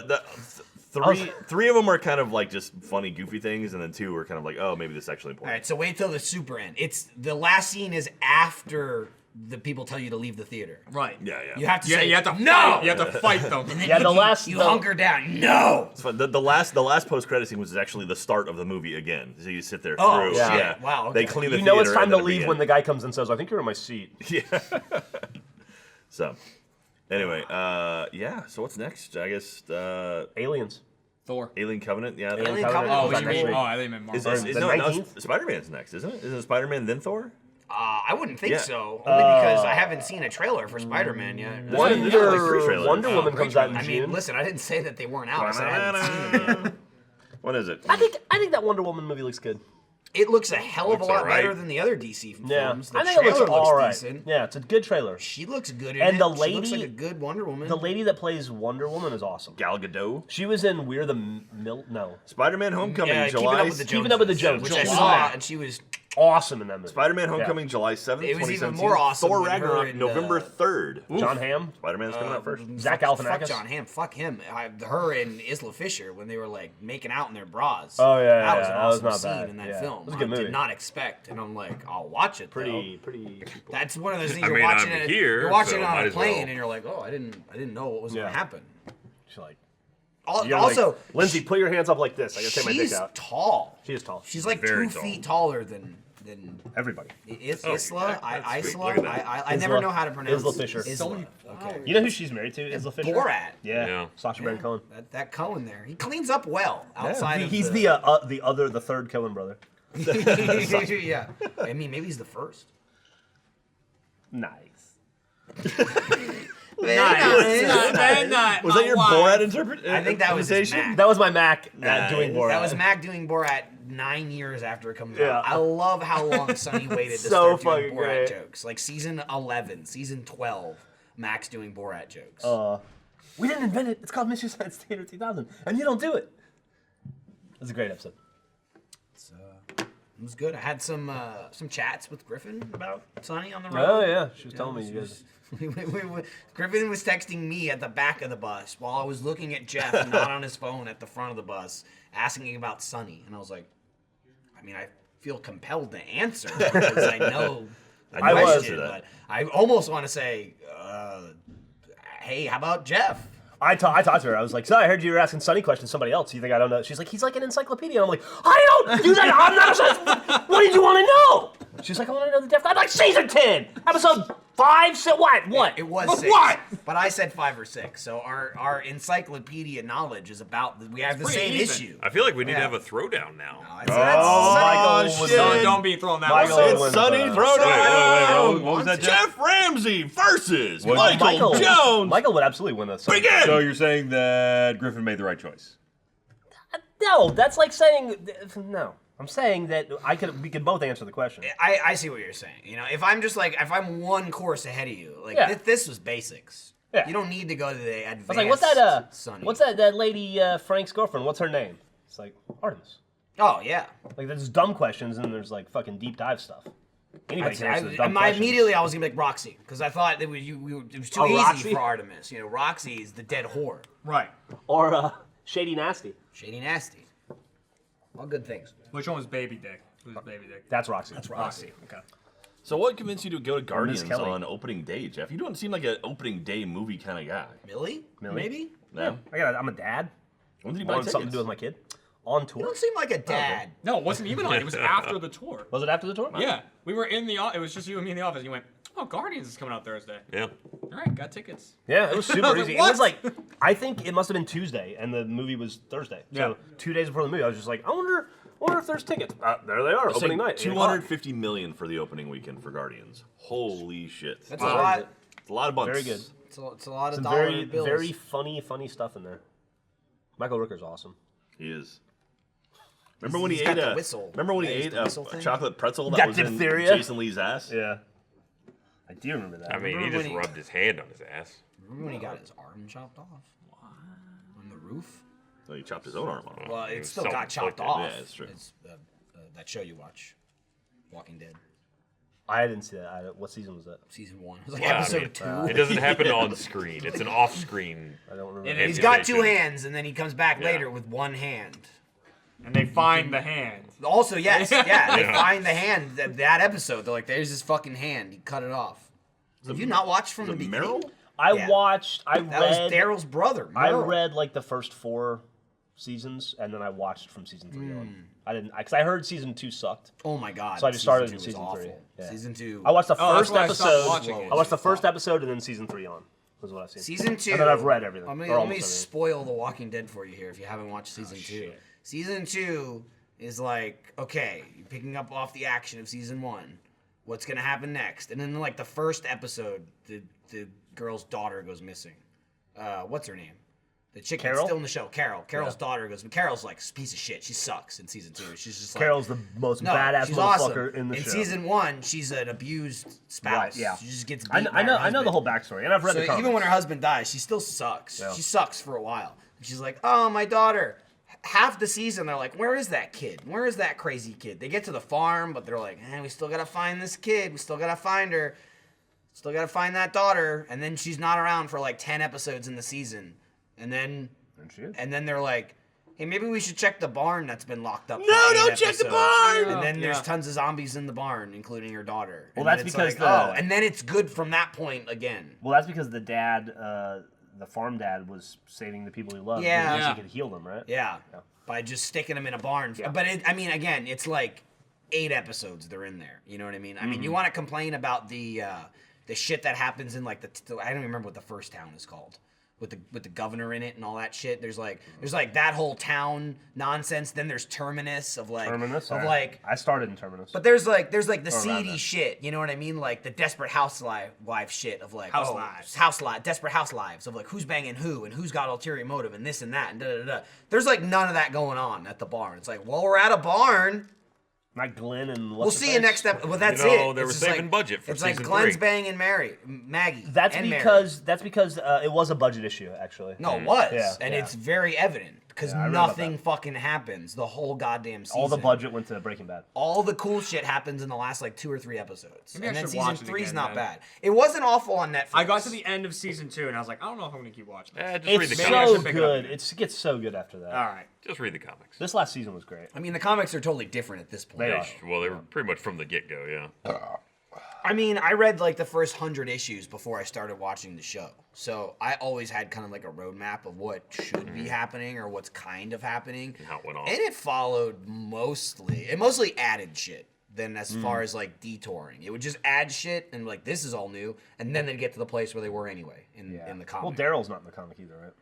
Three of them are kind of like just funny, goofy things, and then 2 are kind of like, oh, maybe this is actually All important. right, so wait till the super end. It's the last scene is after the people tell you to leave the theater. Right. Yeah. You have to Yeah, say you have to no. fight. You have to fight them. And then Yeah, the you, last- you the- hunker down. No. It's fun. The last post-credit sequence is actually the start of the movie again. So you sit there Oh, through. shit. Yeah. Wow, okay. They clean the You know it's theater time and to then it leave when the begins. guy comes and says, "I think you're in my seat." Yeah. So, anyway, yeah. So what's next? I guess Aliens. Thor. Alien Covenant. Yeah. Alien Covenant. Covenant Oh, was you next mean? week. Oh, I think you meant Is, Marvel. is, The no, 19th? Spider-Man's next, isn't it? Isn't it Spider-Man then Thor? I wouldn't think Yeah. so. Only because I haven't seen a trailer for Spider-Man yet. There's like 3 trailers. Wonder Woman comes out in I June. mean, listen, I didn't say that they weren't out. I said I hadn't seen them yet. What is it? I think that Wonder Woman movie looks good. It looks a hell of a Looks lot alright. better than the other DC Yeah, films. The I think it looks trailer all right. decent. Yeah, it's a good trailer. She looks good in And it. the She looks lady- like a good Wonder Woman. The lady that plays Wonder Woman is awesome. Gal Gadot. She was in We're the No. Spider-Man Homecoming, yeah, Keeping July. Up with the Joneses, Keeping Up with the Joneses. which I July. saw, and she was awesome in that movie. Spider-Man: Homecoming, July 7th, It was 2017. even more awesome Thor when her Ragnarok, and, November 3rd. John Hamm. Spider-Man's coming out first. Zach Fuck Galifianakis. John Hamm. Fuck him. Her and Isla Fisher when they were like making out in their bras. Oh, yeah, that was yeah, an that was awesome not scene bad. in that Yeah. film. It was a good I movie. did not expect, and I'm like, I'll watch it. Pretty. That's one of those things I you're mean, watching I'm it. here, You're watching so it on might a as well. plane, and you're like, oh, I didn't know what was Yeah. gonna happen. She's like, Also, like, Lindsay, put your hands up like this. I gotta take my dick she's out. tall. She is tall. She's like Very 2 tall. feet taller than Everybody. Isla. that's sweet. Isla. Look at that. I never know how to pronounce Isla Fisher. Isla. Okay. You know who she's married to? Isla Fisher. Borat. Yeah. Yeah. Sacha Baron Cohen. That Cohen there, he cleans up well outside of He's the third Cohen brother. yeah. I mean, maybe he's the first. Nice. Was that your Borat interpretation? I think that was his Mac. That was my Mac Nice. doing Borat. That was Mac doing Borat 9 years after it comes Yeah. out. I love how long Sonny waited to So start doing fucking Borat great. jokes. Like season 11, season 12, Mac's doing Borat jokes. We didn't invent it. It's called Mission Science Theater 2000, and you don't do it. It was a great episode. It was good. I had some chats with Griffin about Sonny on the road. Oh yeah, she was telling me you guys. Griffin was texting me at the back of the bus while I was looking at Jeff not on his phone at the front of the bus, asking about Sonny, and I was like, I mean, I feel compelled to answer because I know the I was. question, but I almost want to say, hey, how about Jeff? I talked to her. I was like, so I heard you were asking Sonny questions. Somebody else. You think I don't know? She's like, he's like an encyclopedia. I'm like, I don't do that. I'm not. What did you want to know? She's like, I want to know the depth. I'm like, season 10, episode 5. So what? It was But 6. what? But I said 5 or 6. So our encyclopedia knowledge is about. We have the pretty same even. issue. I feel like we need to Yeah. have a throwdown now. Michael was shit. Don't be throwing that Michael one. It's wins, Sunny Wait, what was that, Jeff? Jeff Ramsey versus What? Michael Jones. Michael would absolutely win this. Begin! So you're saying that Griffin made the right choice? No, that's like saying no. I'm saying that we could both answer the question. I see what you're saying. You know, if I'm one course ahead of you, like Yeah. this was basics. Yeah. You don't need to go to the advanced. I was like, what's Sonny. that lady Frank's girlfriend? What's her name? It's like Artemis. Oh yeah. Like there's dumb questions and there's like fucking deep dive stuff. Anybody can answer the dumb questions. Immediately I was gonna be like Roxy because I thought it was it was too easy Roxy? for Artemis. You know, Roxy is the dead whore. Right. Or Shady Nasty. Shady nasty. All good things. Which one was Baby Dick? Who's Baby Dick? That's Roxy. Roxy. Okay. So what convinced you to go to Guardians Kelly. on opening day, Jeff? You don't seem like an opening day movie kind of guy. Millie? Maybe? No? I'm a dad. When did you I buy want tickets? something to do with my kid. On You tour. don't seem like a dad. No, it wasn't even on. It was after the tour. Was it after the tour? Yeah, we were in the. It was just you and me in the office. And you went, "Oh, Guardians is coming out Thursday." Yeah. All right, got tickets. Yeah, it was super I was like, easy. It "What?" was like, I think it must have been Tuesday, and the movie was Thursday. So Yeah. 2 days before the movie, I was just like, I wonder if there's tickets. There they are, opening night. 8 o'clock. $250 million for the opening weekend for Guardians. Holy shit! That's a lot. It's a lot of bunts. Very good. It's a lot of Some dollar very, bills. very funny stuff in there. Michael Rooker's awesome. He is. Remember when he He's got ate the a whistle. Remember when he Yeah, he's ate the a whistle thing. chocolate pretzel that Got was in diphtheria? Jason Lee's ass? Yeah. I do remember that. I mean, he Remember just when he- rubbed his hand on his ass. Remember when he got his arm chopped off? On the roof? So he chopped his own arm off. Well, He it was still got chopped self-inflicted. off. Yeah, it's true. It's that show you watch, Walking Dead, I didn't see that. What season was that? season 1. It was like Yeah, I episode mean, 2. It doesn't happen on screen. It's an off-screen. I don't remember. And He's got 2 amputation. hands, and then he comes back Yeah. later with 1 hand. And they find the hand. Also, yes, yeah, they Yeah. find the hand. That episode, they're like, "There's his fucking hand. He cut it off." Have you not watched from the Was it beginning? Meryl? I Yeah. watched. I That was read. Daryl's brother. I Merle. read like the first 4 seasons, and then I watched from season 3 Hmm. on. I didn't, because I heard season 2 sucked. Oh my god! So I just started in was season awful. 3. Yeah. Season 2. I watched the Oh, that's first why I stopped episode. watching it. I watched the first episode and then season 3 on. Was what I've seen. Season 2. And then I've read everything. Let me or almost let me everything. spoil The Walking Dead for you here if you haven't watched season 2. shit. Season 2 is like, okay, you're picking up off the action of season 1. What's gonna happen next? And then like the first episode, the girl's daughter goes missing. What's her name? The chick that's Carol? still in the show. Carol's daughter goes. Carol's like a piece of shit. She sucks in season 2. She's just like, Carol's the most no, badass she's motherfucker awesome. in the show. season 1, she's an abused spouse. Right, yeah. She just gets beat I by her know the husband. whole backstory, and I've read So the comics. even when her husband dies, she still sucks. Yeah. She sucks for a while. And she's like, "Oh, my daughter, half the season, they're like, where is that kid? Where is that crazy kid? They get to the farm, but they're like, we still got to find this kid. We still got to find her. Still got to find that daughter. And then she's not around for like 10 episodes in the season. And then they're like, hey, maybe we should check the barn that's been locked up. No, don't check the barn! And then there's tons of zombies in the barn, including her daughter. Well, and that's it's because like, and then it's good from that point again. Well, that's because the dad, the farm dad, was saving the people he loved. Yeah. So he could heal them, right? Yeah. By just sticking them in a barn. Yeah. But again, it's like 8 episodes they're in there. You know what I mean? I mean, you want to complain about the shit that happens in like I don't even remember what the first town is called. With the governor in it and all that shit. There's like that whole town nonsense. Then there's Terminus of like I started in Terminus. But there's like the seedy shit, you know what I mean? Like the desperate housewife shit of like desperate house lives of like who's banging who and who's got ulterior motive and this and that and da da da. There's like none of that going on at the barn. It's like, well, we're at a barn. Not Glenn and we'll see you next episode. Well, that's it. They were saving budget for it's season like Glenn's 3. banging Maggie. That's and because it was a budget issue, actually. No, it was, and it's very evident because nothing fucking happens the whole goddamn season. All the budget went to Breaking Bad. All the cool shit happens in the last like 2 or 3 episodes, Maybe and I then should watch season it 3's again, not then. bad. It wasn't awful on Netflix. I got to the end of season 2 and I was like, I don't know if I'm gonna keep watching this. Just read It's the Maybe I comics. should so pick it up good. again. It gets so good after that. All right. Just read the comics. This last season was great. I mean, the comics are totally different at this point. They are. Well, they were pretty much from the get-go, yeah. I mean, I read like the first 100 issues before I started watching the show. So I always had kind of like a roadmap of what should be happening or what's kind of happening. And how it went on. And it followed it mostly added shit than as far as like detouring. It would just add shit and like, this is all new. And then they'd get to the place where they were anyway in the comic. Well, Daryl's not in the comic either, right?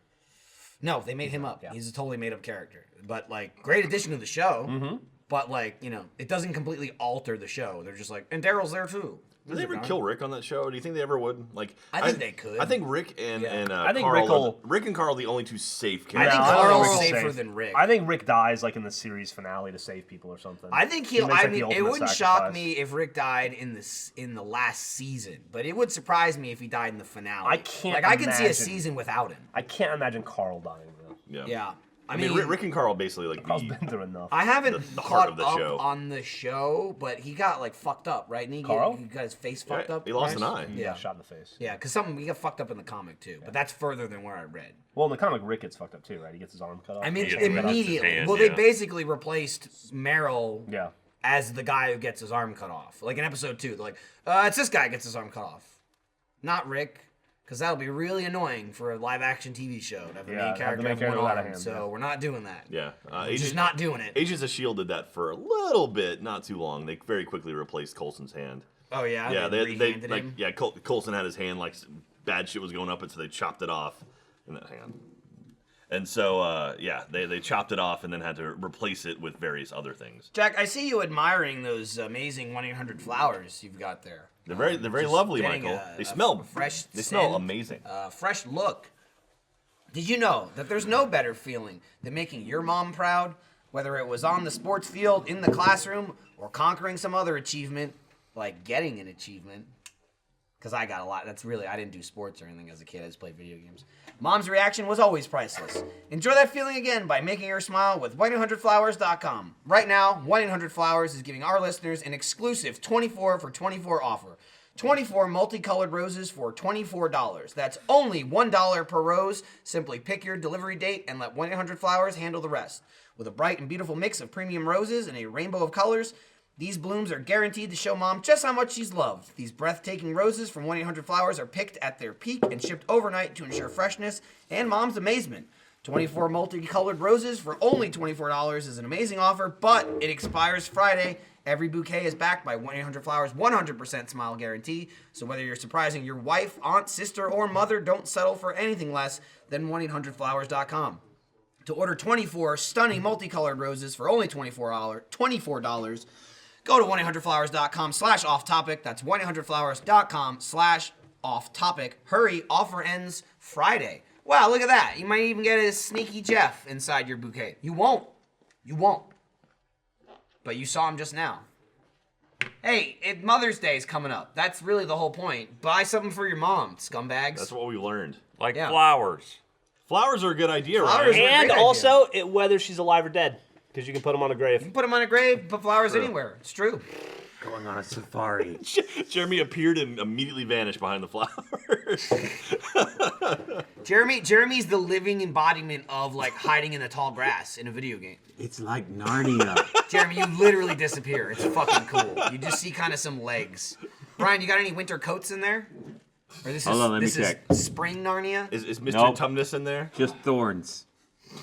No, they made him up. Yeah. He's a totally made up character. But like, great addition to the show. But like, it doesn't completely alter the show. They're just like, and Daryl's there too. Did they ever kill Rick on that show? Do you think they ever would? Like, I think they could. I think Rick and I think Carl Rick and Carl are the only 2 safe I characters. think No, I don't Carl's think Rick's safer safe. than Rick. I think Rick dies like in the series finale to save people or something. I think He makes, like, the it ultimate wouldn't shock sacrifice. me if Rick died in the last season, but it would surprise me if he died in the finale. I can't Like I can see a imagine. season without him. I can't imagine Carl dying though. Yeah. I mean, Rick and Carl basically like Carl's been through enough. I haven't the heart caught of the up show. on the show, but he got like fucked up, right? And he Carl? got his face fucked up. he lost right? an eye. He got shot in the face. Yeah, because he got fucked up in the comic too, but that's further than where I read. Well, in the comic, Rick gets fucked up too, right? He gets his arm cut off. I mean, He gets cut off his immediately. hand, Well, they yeah. basically replaced Meryl yeah. as the guy who gets his arm cut off. Like in episode 2, they're like, it's this guy who gets his arm cut off. Not Rick, because that'll be really annoying for a live-action TV show to have the main character have one without a arm. hand, So yeah. we're not doing that. Yeah. We're just not doing it. Agents of S.H.I.E.L.D. did that for a little bit, not too long. They very quickly replaced Coulson's hand. Oh, yeah? Yeah, they rehanded like, him? yeah, Coulson had his hand, like, bad shit was going up, and so they chopped it off in that hand. And so, they chopped it off and then had to replace it with various other things. Jack, I see you admiring those amazing 1-800-Flowers you've got there. They're very Just lovely, getting Michael. a They smell fresh They smell scent, amazing. Fresh look. Did you know that there's no better feeling than making your mom proud, whether it was on the sports field, in the classroom, or conquering some other achievement, like getting an achievement? Because I got a lot. I didn't do sports or anything as a kid. I just played video games. Mom's reaction was always priceless. Enjoy that feeling again by making her smile with 1-800-Flowers.com. Right now, 1-800-Flowers is giving our listeners an exclusive 24 for 24 offer. 24 multicolored roses for $24. That's only $1 per rose. Simply pick your delivery date and let 1-800-Flowers handle the rest. With a bright and beautiful mix of premium roses and a rainbow of colors, these blooms are guaranteed to show Mom just how much she's loved. These breathtaking roses from 1-800-Flowers are picked at their peak and shipped overnight to ensure freshness and Mom's amazement. 24 multicolored roses for only $24 is an amazing offer, but it expires Friday. Every bouquet is backed by 1-800-Flowers' 100% smile guarantee. So whether you're surprising your wife, aunt, sister, or mother, don't settle for anything less than 1-800-Flowers.com. To order 24 stunning multicolored roses for only $24, go to 1-800-Flowers.com/off-topic. That's 1-800-Flowers.com/off-topic. Hurry, offer ends Friday. Wow, look at that. You might even get a sneaky Jeff inside your bouquet. You won't. But you saw him just now. Hey, Mother's Day is coming up. That's really the whole point. Buy something for your mom, scumbags. That's what we learned. Like Yeah. flowers. Flowers are a good idea, Flowers right? are- And great also, whether she's alive or dead, because you can put them on a You grave. can put them on a grave, put flowers anywhere. It's true. Going on a safari. Jeremy appeared and immediately vanished behind the flowers. Jeremy's the living embodiment of like hiding in the tall grass in a video game. It's like Narnia. Jeremy, you literally disappear. It's fucking cool. You just see kind of some legs. Brian, you got any winter coats in there? Or this Hold on, let me this check. is spring Narnia? Is Mr. Nope. Tumnus in there? Just thorns.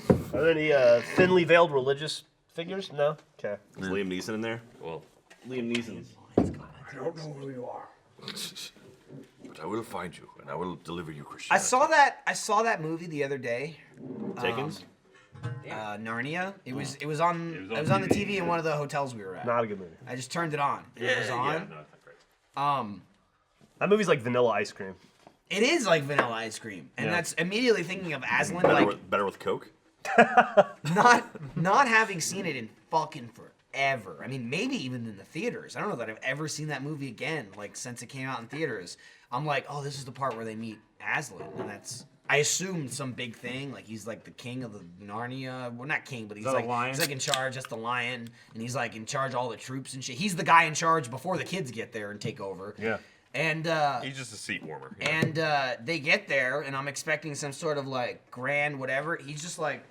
Are there any thinly veiled religious figures? No? Okay. Is Liam Neeson in there? Well, Liam Neeson. I don't know who you are. But I will find you, and I will deliver you Christian. I saw that movie the other day. Takens? Narnia. It was on the TV in one of the hotels we were at. Not a good movie. I just turned it on. It was on. no, it's not great. That movie's like vanilla ice cream. It is like vanilla ice cream, and Yeah. that's immediately thinking of Aslan. Better, Like better with Coke? not having seen it in fucking forever. I mean, maybe even in the theaters. I don't know that I've ever seen that movie again. Like since it came out in theaters, I'm like, oh, this is the part where they meet Aslan, and that's. I assumed some big thing, like he's like the king of the Narnia. Well, not king, but he's that a like lion? he's like in charge. That's the lion, and he's like in charge of all the troops and shit. He's the guy in charge before the kids get there and take over. Yeah. And He's just a seat warmer. and they get there, and I'm expecting some sort of like grand whatever. He's just like,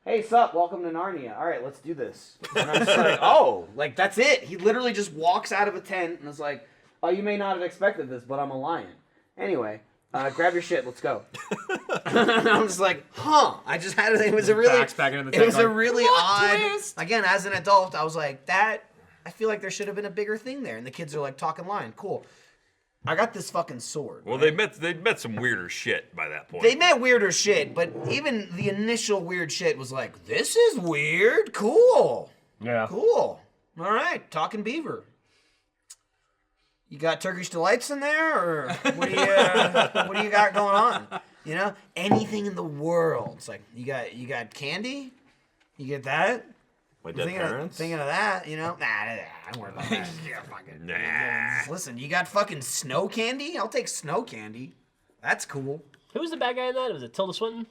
"Hey, sup? Welcome to Narnia. All right, let's do this." And I'm just like, "Oh, like that's it." He literally just walks out of a tent and is like, "Oh, you may not have expected this, but I'm a lion." Anyway, grab your shit. Let's go. And I'm just like, "Huh?" I just had it was a really Backs back into the it was tent, a like, really "Plot odd. twist!" Again, as an adult, I was like, that. I feel like there should have been a bigger thing there. And the kids are like talking line. Cool. I got this fucking sword. Well, right? they'd met some weirder shit by that point. They met weirder shit, but even the initial weird shit was like, this is weird. Cool. Yeah. Cool. All right. Talking beaver. You got Turkish delights in there, or what do you got going on? You know, anything in the world. It's like you got candy. You get that. My dead parents? Thinking of that, you know? Nah, don't worry about that. Nah. Listen, you got fucking snow candy? I'll take snow candy. That's cool. Who was the bad guy in that? Was it Tilda Swinton?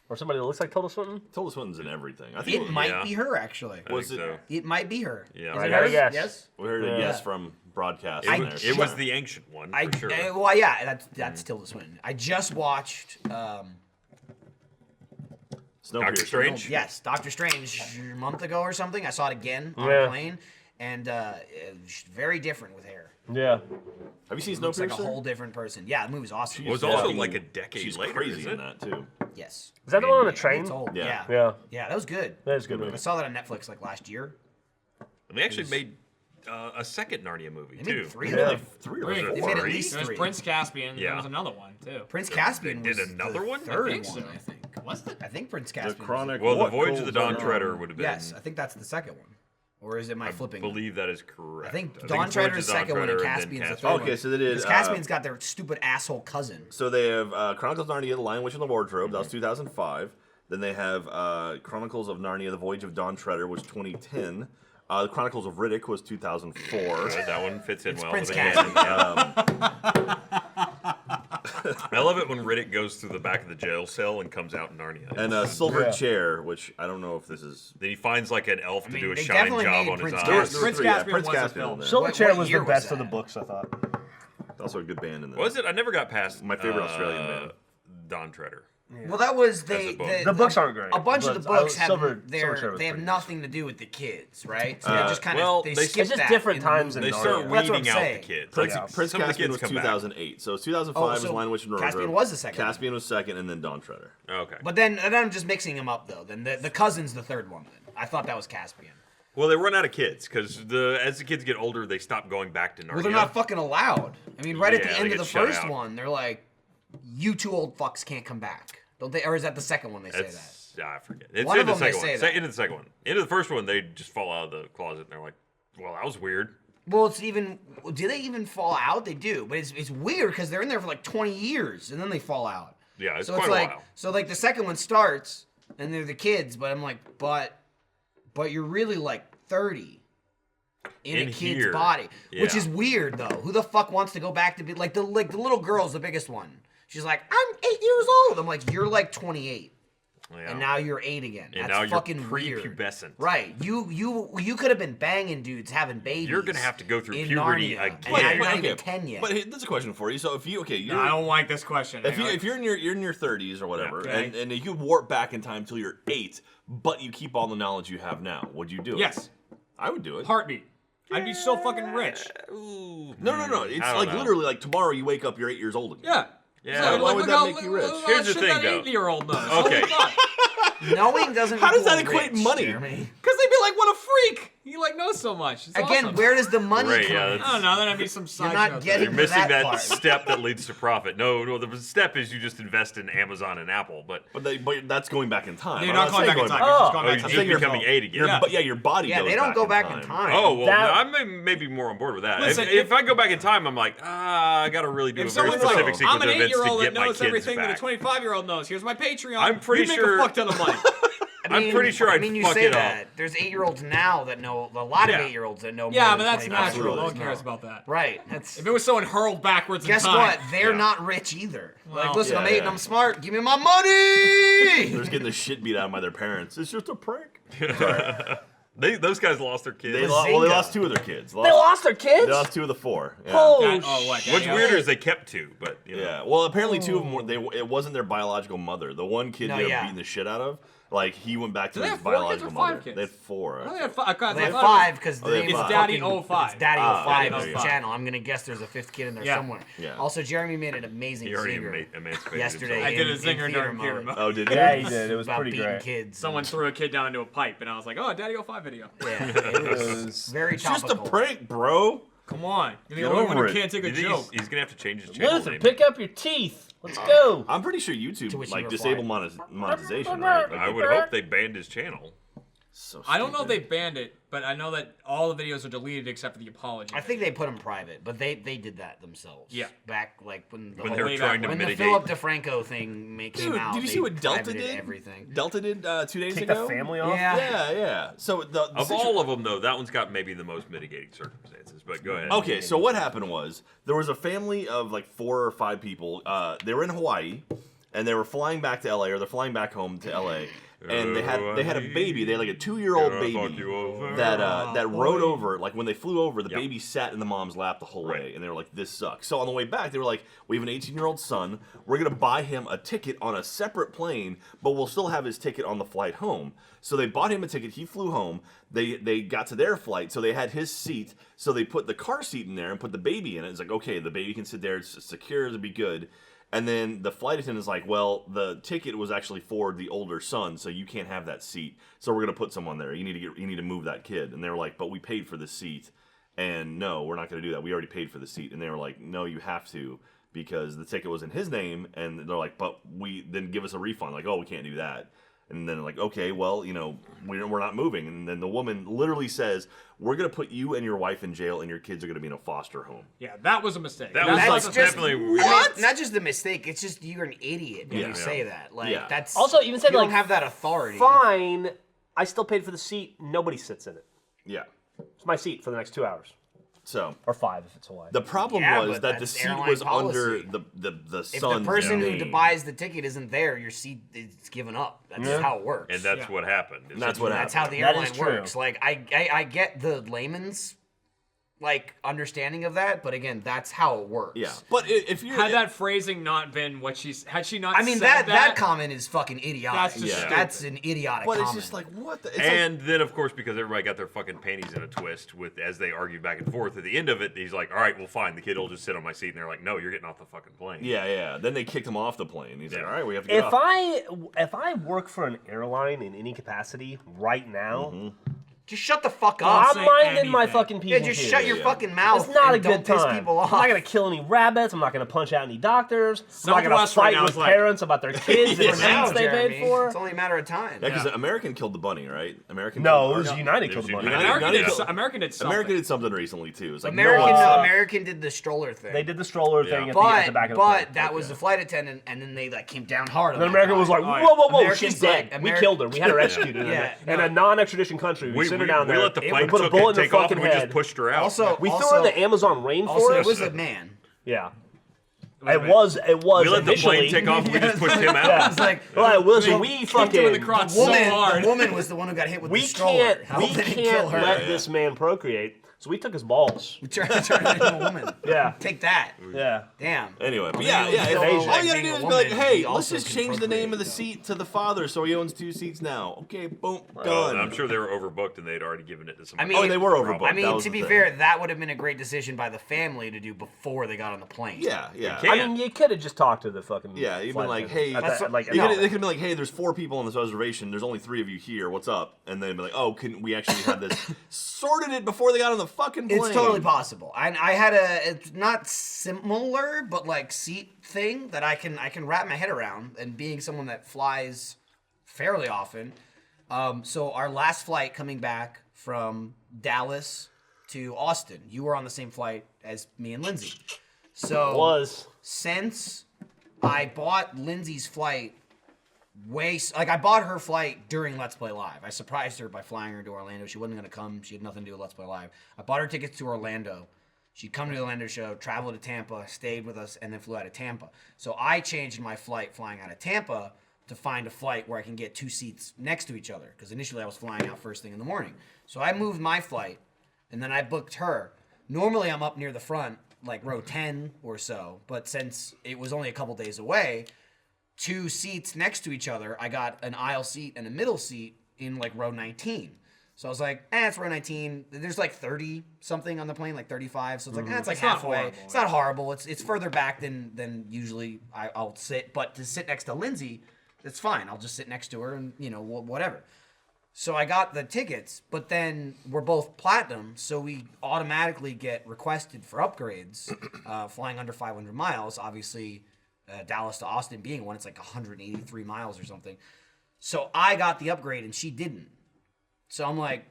Or somebody that looks like Tilda Swinton? Tilda Swinton's in everything. I think It might yeah. be her, actually. I Was think it- so. It might be her. Yeah, Is I it got her? a yes. Yes? we heard a yes from broadcast. I- in there. It was the ancient one, for sure. Well, yeah, that's Tilda Swinton. I just watched, Doctor Strange? yes, Doctor Strange a month ago or something. I saw it again on Yeah. a plane, and it was very different with hair. Yeah. Have you seen Looks like a Snowpiercer? whole different person. Yeah, the movie's awesome. It was Yeah. also Fucking- like a decade She's later, crazy isn't in it? that, too. Yes. Is that the one on the train? It's old. Yeah. Yeah. Yeah. Yeah, that was good. That is a good I movie. saw that on Netflix like last year. And they actually made a second Narnia movie, They too. made three Yeah. of them. Three or Was four. it They made at three? least There's three. Prince Caspian. Yeah. There was another one too. Prince Caspian They was did another the one? third I think so. one, I think. Was it? I think Prince The Caspian. Chronic. Well, The What Voyage of the Goes Dawn On? Treader would have been. Yes, I think that's the second one. Or is it my I flipping? believe that is correct. I think it's Dawn Voyage of Treader's the Dawn second one and Treader then Caspian's the Caspian. third one. Okay, so they did, Because Caspian's got their stupid asshole cousin. So they have Chronicles of Narnia, The Lion, Witch, and the Wardrobe. That was 2005. Then they have Chronicles of Narnia, The Voyage of Dawn Treader, was 2010. The Chronicles of Riddick was 2004. That one fits in It's well. Prince with Caspian. it. I love it when Riddick goes through the back of the jail cell and comes out in Narnia. And Silver Yeah. Chair, which I don't know if this is. Then he finds like an elf to mean, do a they shine definitely job made on his Prince eyes. There Caspian. were Prince three, yeah, Caspian Prince was a Caspian film. in there. Silver What Chair was year the was best of the that? books, I thought. Also a good band in there. Was it? I never got past My favorite Australian band. Dawn Treader. Well, that was As a book. The books aren't great, A bunch of the but I- books have Silver Chair was they have pretty nothing to do with the kids, right? So they just kind of well, they they- skip It's just that different in the times movie. They in start Narnia. That's what weeding I'm out saying. the kids. Prince, Like, Prince some of the Caspian kids was come back. 2008. So 2005 Oh, was so Lion, Witch, and the Caspian Wardrobe. was the second one. Caspian was second, and then Dawn Treader. Okay. But then I'm just mixing them up though. Then the cousin's the third one. Then I thought that was Caspian. Well, they run out of kids because as the kids get older, they stop going back to Narnia. Well, they're not fucking allowed. I mean, right at Yeah, the they end of get the shut first out. one, they're like, "You two old fucks can't come back." Don't they? Or is that the second one they say that? I forget. It's One in of the them they second say one. that. Into the second one. Into the first one, they just fall out of the closet and they're like, "Well, that was weird." Well, it's even. Do they even fall out? They do, but it's weird because they're in there for like 20 years and then they fall out. Yeah, it's so quite it's a like while. so like the second one starts and they're the kids, but I'm like, but you're really like 30. in a kid's here. body, which Yeah. is weird though. Who the fuck wants to go back to be like the little girl's the biggest one. She's like, I'm 8 years old. I'm like, you're like 28. Yeah. And now you're 8 again. And That's now you're fucking weird. prepubescent. Right. You could have been banging dudes, having babies. You're gonna have to go through in puberty Narnia, again. And now you're not okay, even 10 yet. But there's a question for you. So if you No, I don't like this question. if you're in your 30s or whatever, Okay. and you warp back in time till you're 8, but you keep all the knowledge you have now, would you do it? Yes. I would do it. Heartbeat. I'd be so fucking rich. No. It's I don't like know. literally like tomorrow you wake up, you're 8 years old again. Yeah. Yeah. So, Why like, would look that how- make you rich? Here's the shit thing, that though. 8-year-old knows. Okay. Knowing doesn't How does equal that equate rich, money? Jeremy. Because they'd be like, what a freak. He like knows so much. It's Again, awesome. where does the money Right, come yeah, in? that's- I don't know. Then I'd be some side not show getting You're thing. missing that that part. step that leads to profit. No, the step is you just invest in Amazon and Apple, but But that's going back in time. You're I'm not going saying back in time. back- You're just oh, going you're back in just time. your becoming phone. 8 again. Your, But yeah, your body Yeah, goes they don't go back in time. Oh, well, That- I'm maybe more on board with that. Listen, if I go back in time, I'm like, I got to really do a If very someone's like, specific I'm sequence an of events to 8-year-old get that my knows kids everything back. that a 25-year-old knows. Here's my Patreon. I'm pretty you make sure- a fuck ton of money. I'm pretty sure I'd you fuck say it that. up. There's 8-year-olds now that know a lot of Yeah. 8-year-olds that know. Yeah, more but than that's 25 natural. No one years cares now. about that. Right. That's. If it was someone hurled backwards Guess in time. what? They're Yeah. not rich either. Like, Well, listen, I'm yeah, 8 yeah. and I'm smart. Give me my money. They're just getting the shit beat out of them by their parents. It's just a prank. Those guys lost their kids. They lost 2 of their kids. They lost their kids? They lost 2 of the 4. Yeah. Oh, God, oh, what? What's Yeah. weirder is they kept 2, but you know. Yeah. Well, apparently 2 of them it wasn't their biological mother. The one kid No, they were yeah. beating the shit out of, like he went back to Do they his have 4 kids biological or 5 mother. kids? They had 4. I thought they had 5. They have 5 because Oh, they have it's five. Daddy 05. It's Daddy Ah, 05 there is you the go. channel. I'm gonna guess there's a 5th kid in there Yeah. somewhere. Yeah. Also, Jeremy made an amazing He already zinger emancipated yesterday. himself. I did a in zinger theater during theater mode. mode. Oh, did you? Yeah, he did. It was About pretty beating great. kids. Someone threw a kid down into a pipe, and I was like, oh, a Daddy 05 video. Yeah, it was was- very It's just a topical. prank, bro. Come on. You're the Get only one who over it. can't take a You think joke. he's gonna have to change his channel Luther, name. pick up your teeth. Let's go. I'm pretty sure YouTube To which he like replied. disable monetization, right? Like, I would hope they banned his channel. So I don't know if they stupid. banned it, but I know that all the videos are deleted except for the apology. I think they put them private, but they did that themselves. Yeah. Back like when the When whole- they were way trying back to when the mitigate. Philip DeFranco thing came Dude, out. did you they see what Delta privated did? Everything. Delta did 2 days Take ago. the family off? Yeah. Yeah. So Of all of them, though, that one's got maybe the most mitigating circumstances. But go ahead. Okay, so what happened was there was a family of like 4 or 5 people. They were in Hawaii, and they were flying back to LA, or they're flying back home to LA, and they had a baby. They had like a 2-year-old Fuck baby you over. that rode over. Like when they flew over, the Yep. baby sat in the mom's lap the whole way, Right. and they were like, "This sucks." So on the way back, they were like, "We have an 18-year-old son. We're gonna buy him a ticket on a separate plane, but we'll still have his ticket on the flight home." So they bought him a ticket. He flew home. They got to their flight, so they had his seat. So they put the car seat in there and put the baby in it. It's like, okay, the baby can sit there. It's secure. It'll be good. And then the flight attendant's like, well, the ticket was actually for the older son, so you can't have that seat. So we're gonna put someone there. You need to move that kid. And they were like, but we paid for the seat, and no, we're not gonna do that. We already paid for the seat. And they were like, no, you have to, because the ticket was in his name. And they're like, but then give us a refund. Like, oh, we can't do that. And then like, okay, well, we're not moving. And then the woman literally says, we're gonna put you and your wife in jail, and your kids are gonna be in a foster home. Yeah, that was a mistake. That That's was That's like just definitely what? Not just the mistake. It's just you're an idiot when Yeah. you say that. Like Yeah. that's Also, even said you like don't have that authority. Fine, I still paid for the seat. Nobody sits in it. Yeah. It's my seat for the next 2 hours. So Or 5 if it's Hawaii. the problem Yeah, was but that the that's seat airline was policy. under the If son's the person name. who buys the ticket isn't there, your seat is given up. That's just how it works. And that's what happened. And that's what That's happened. how the That airline is true. works. Like I get the layman's like understanding of that, but again, that's how it works. Yeah, but if you're Had that phrasing not been what had she not I mean said that comment is fucking idiotic. That's just stupid. That's an idiotic but comment. it's just like what the. It's And then, of course, because everybody got their fucking panties in a twist with as they argued back and forth, at the end of it, he's like, all right, well, fine. The kid will just sit on my seat. And they're like, no, you're getting off the fucking plane. yeah. Then they kicked him off the plane. He's like, Yeah. all right, we have to get If off. I work for an airline in any capacity right now, just shut the fuck up. I'm say minding my anything. fucking Yeah, people. just shut your fucking mouth. It's not and a good don't time. piss people off. I'm not gonna kill any rabbits. I'm not gonna punch out any doctors. I'm not gonna Southwest right fight now with is like- parents about their kids and For now, seats they Jeremy. paid for. It's only a matter of time. Yeah, because American killed the bunny, right? American. No, killed it was the bunny. United It killed was the bunny. United. American United- did, American did something. American did something recently too. It's like American, no, American did the stroller thing. They did the stroller thing at, but the back of the plane. that was the flight attendant, and then they like came down hard on Then that America guy. was like, Oh, yeah. whoa, American's she's dead. like- we killed her. We had her executed Yeah, in a non-extradition country. We We sit her down we there. let the we plane put a bullet in her take off fucking and we just head. pushed her out. Also, We threw her in the Amazon rainforest. Also, it was a man. Yeah. It was we let the initially. plane take off and we just pushed him out. Yeah. It's like Well, it was They we kicked fucking. him in the crotch the woman, so hard. the woman was the one who got hit with We the stroller. can't. We Helped can't kill her. let this man procreate. So we took his balls. We tried to turn it into a woman. Yeah. Take that. Yeah. Damn. Anyway, but Well, yeah, you yeah. know, All like you gotta being do a is be like, woman, hey, he let's also just can change the name of the procreate, seat to the father, so he owns 2 seats now. Okay, boom, Oh, done. I'm sure they were overbooked and they'd already given it to somebody. I mean- Oh, they were overbooked. I That mean, was to the be thing. fair, that would have been a great decision by the family to do before they got on the plane. Yeah, yeah. can't. I mean, you could have just talked to the fucking. Yeah, you've been flight like, attendant hey, at That's that- like, They no. could have been like, hey, there's 4 people on this reservation. There's only 3 of you here. What's up? And they'd be like, oh, couldn't we actually have this sorted it before they got on the fucking plane? It's totally possible. I had it's not similar, but like seat thing that I can wrap my head around. And being someone that flies fairly often, so our last flight coming back from Dallas to Austin, you were on the same flight as me and Lindsay. So Was. since I bought Lindsay's flight I bought her flight during Let's Play Live. I surprised her by flying her to Orlando. She wasn't going to come. She had nothing to do with Let's Play Live. I bought her tickets to Orlando. She'd come to the Orlando show, traveled to Tampa, stayed with us, and then flew out of Tampa. So I changed my flight flying out of Tampa to find a flight where I can get 2 seats next to each other. Because initially I was flying out first thing in the morning. So I moved my flight, and then I booked her. Normally I'm up near the front, like row 10 or so. But since it was only a couple days away, 2 seats next to each other, I got an aisle seat and a middle seat in like row 19. So I was like, it's row 19. There's like 30 something on the plane, like 35. So it's like, it's like It's not halfway. horrible, It's not horrible. It's further back than usually I'll sit. But to sit next to Lindsay, it's fine. I'll just sit next to her and, whatever. So I got the tickets, but then we're both platinum, so we automatically get requested for upgrades, flying under 500 miles. Obviously, Dallas to Austin being one, it's like 183 miles or something. So I got the upgrade and she didn't. So I'm like,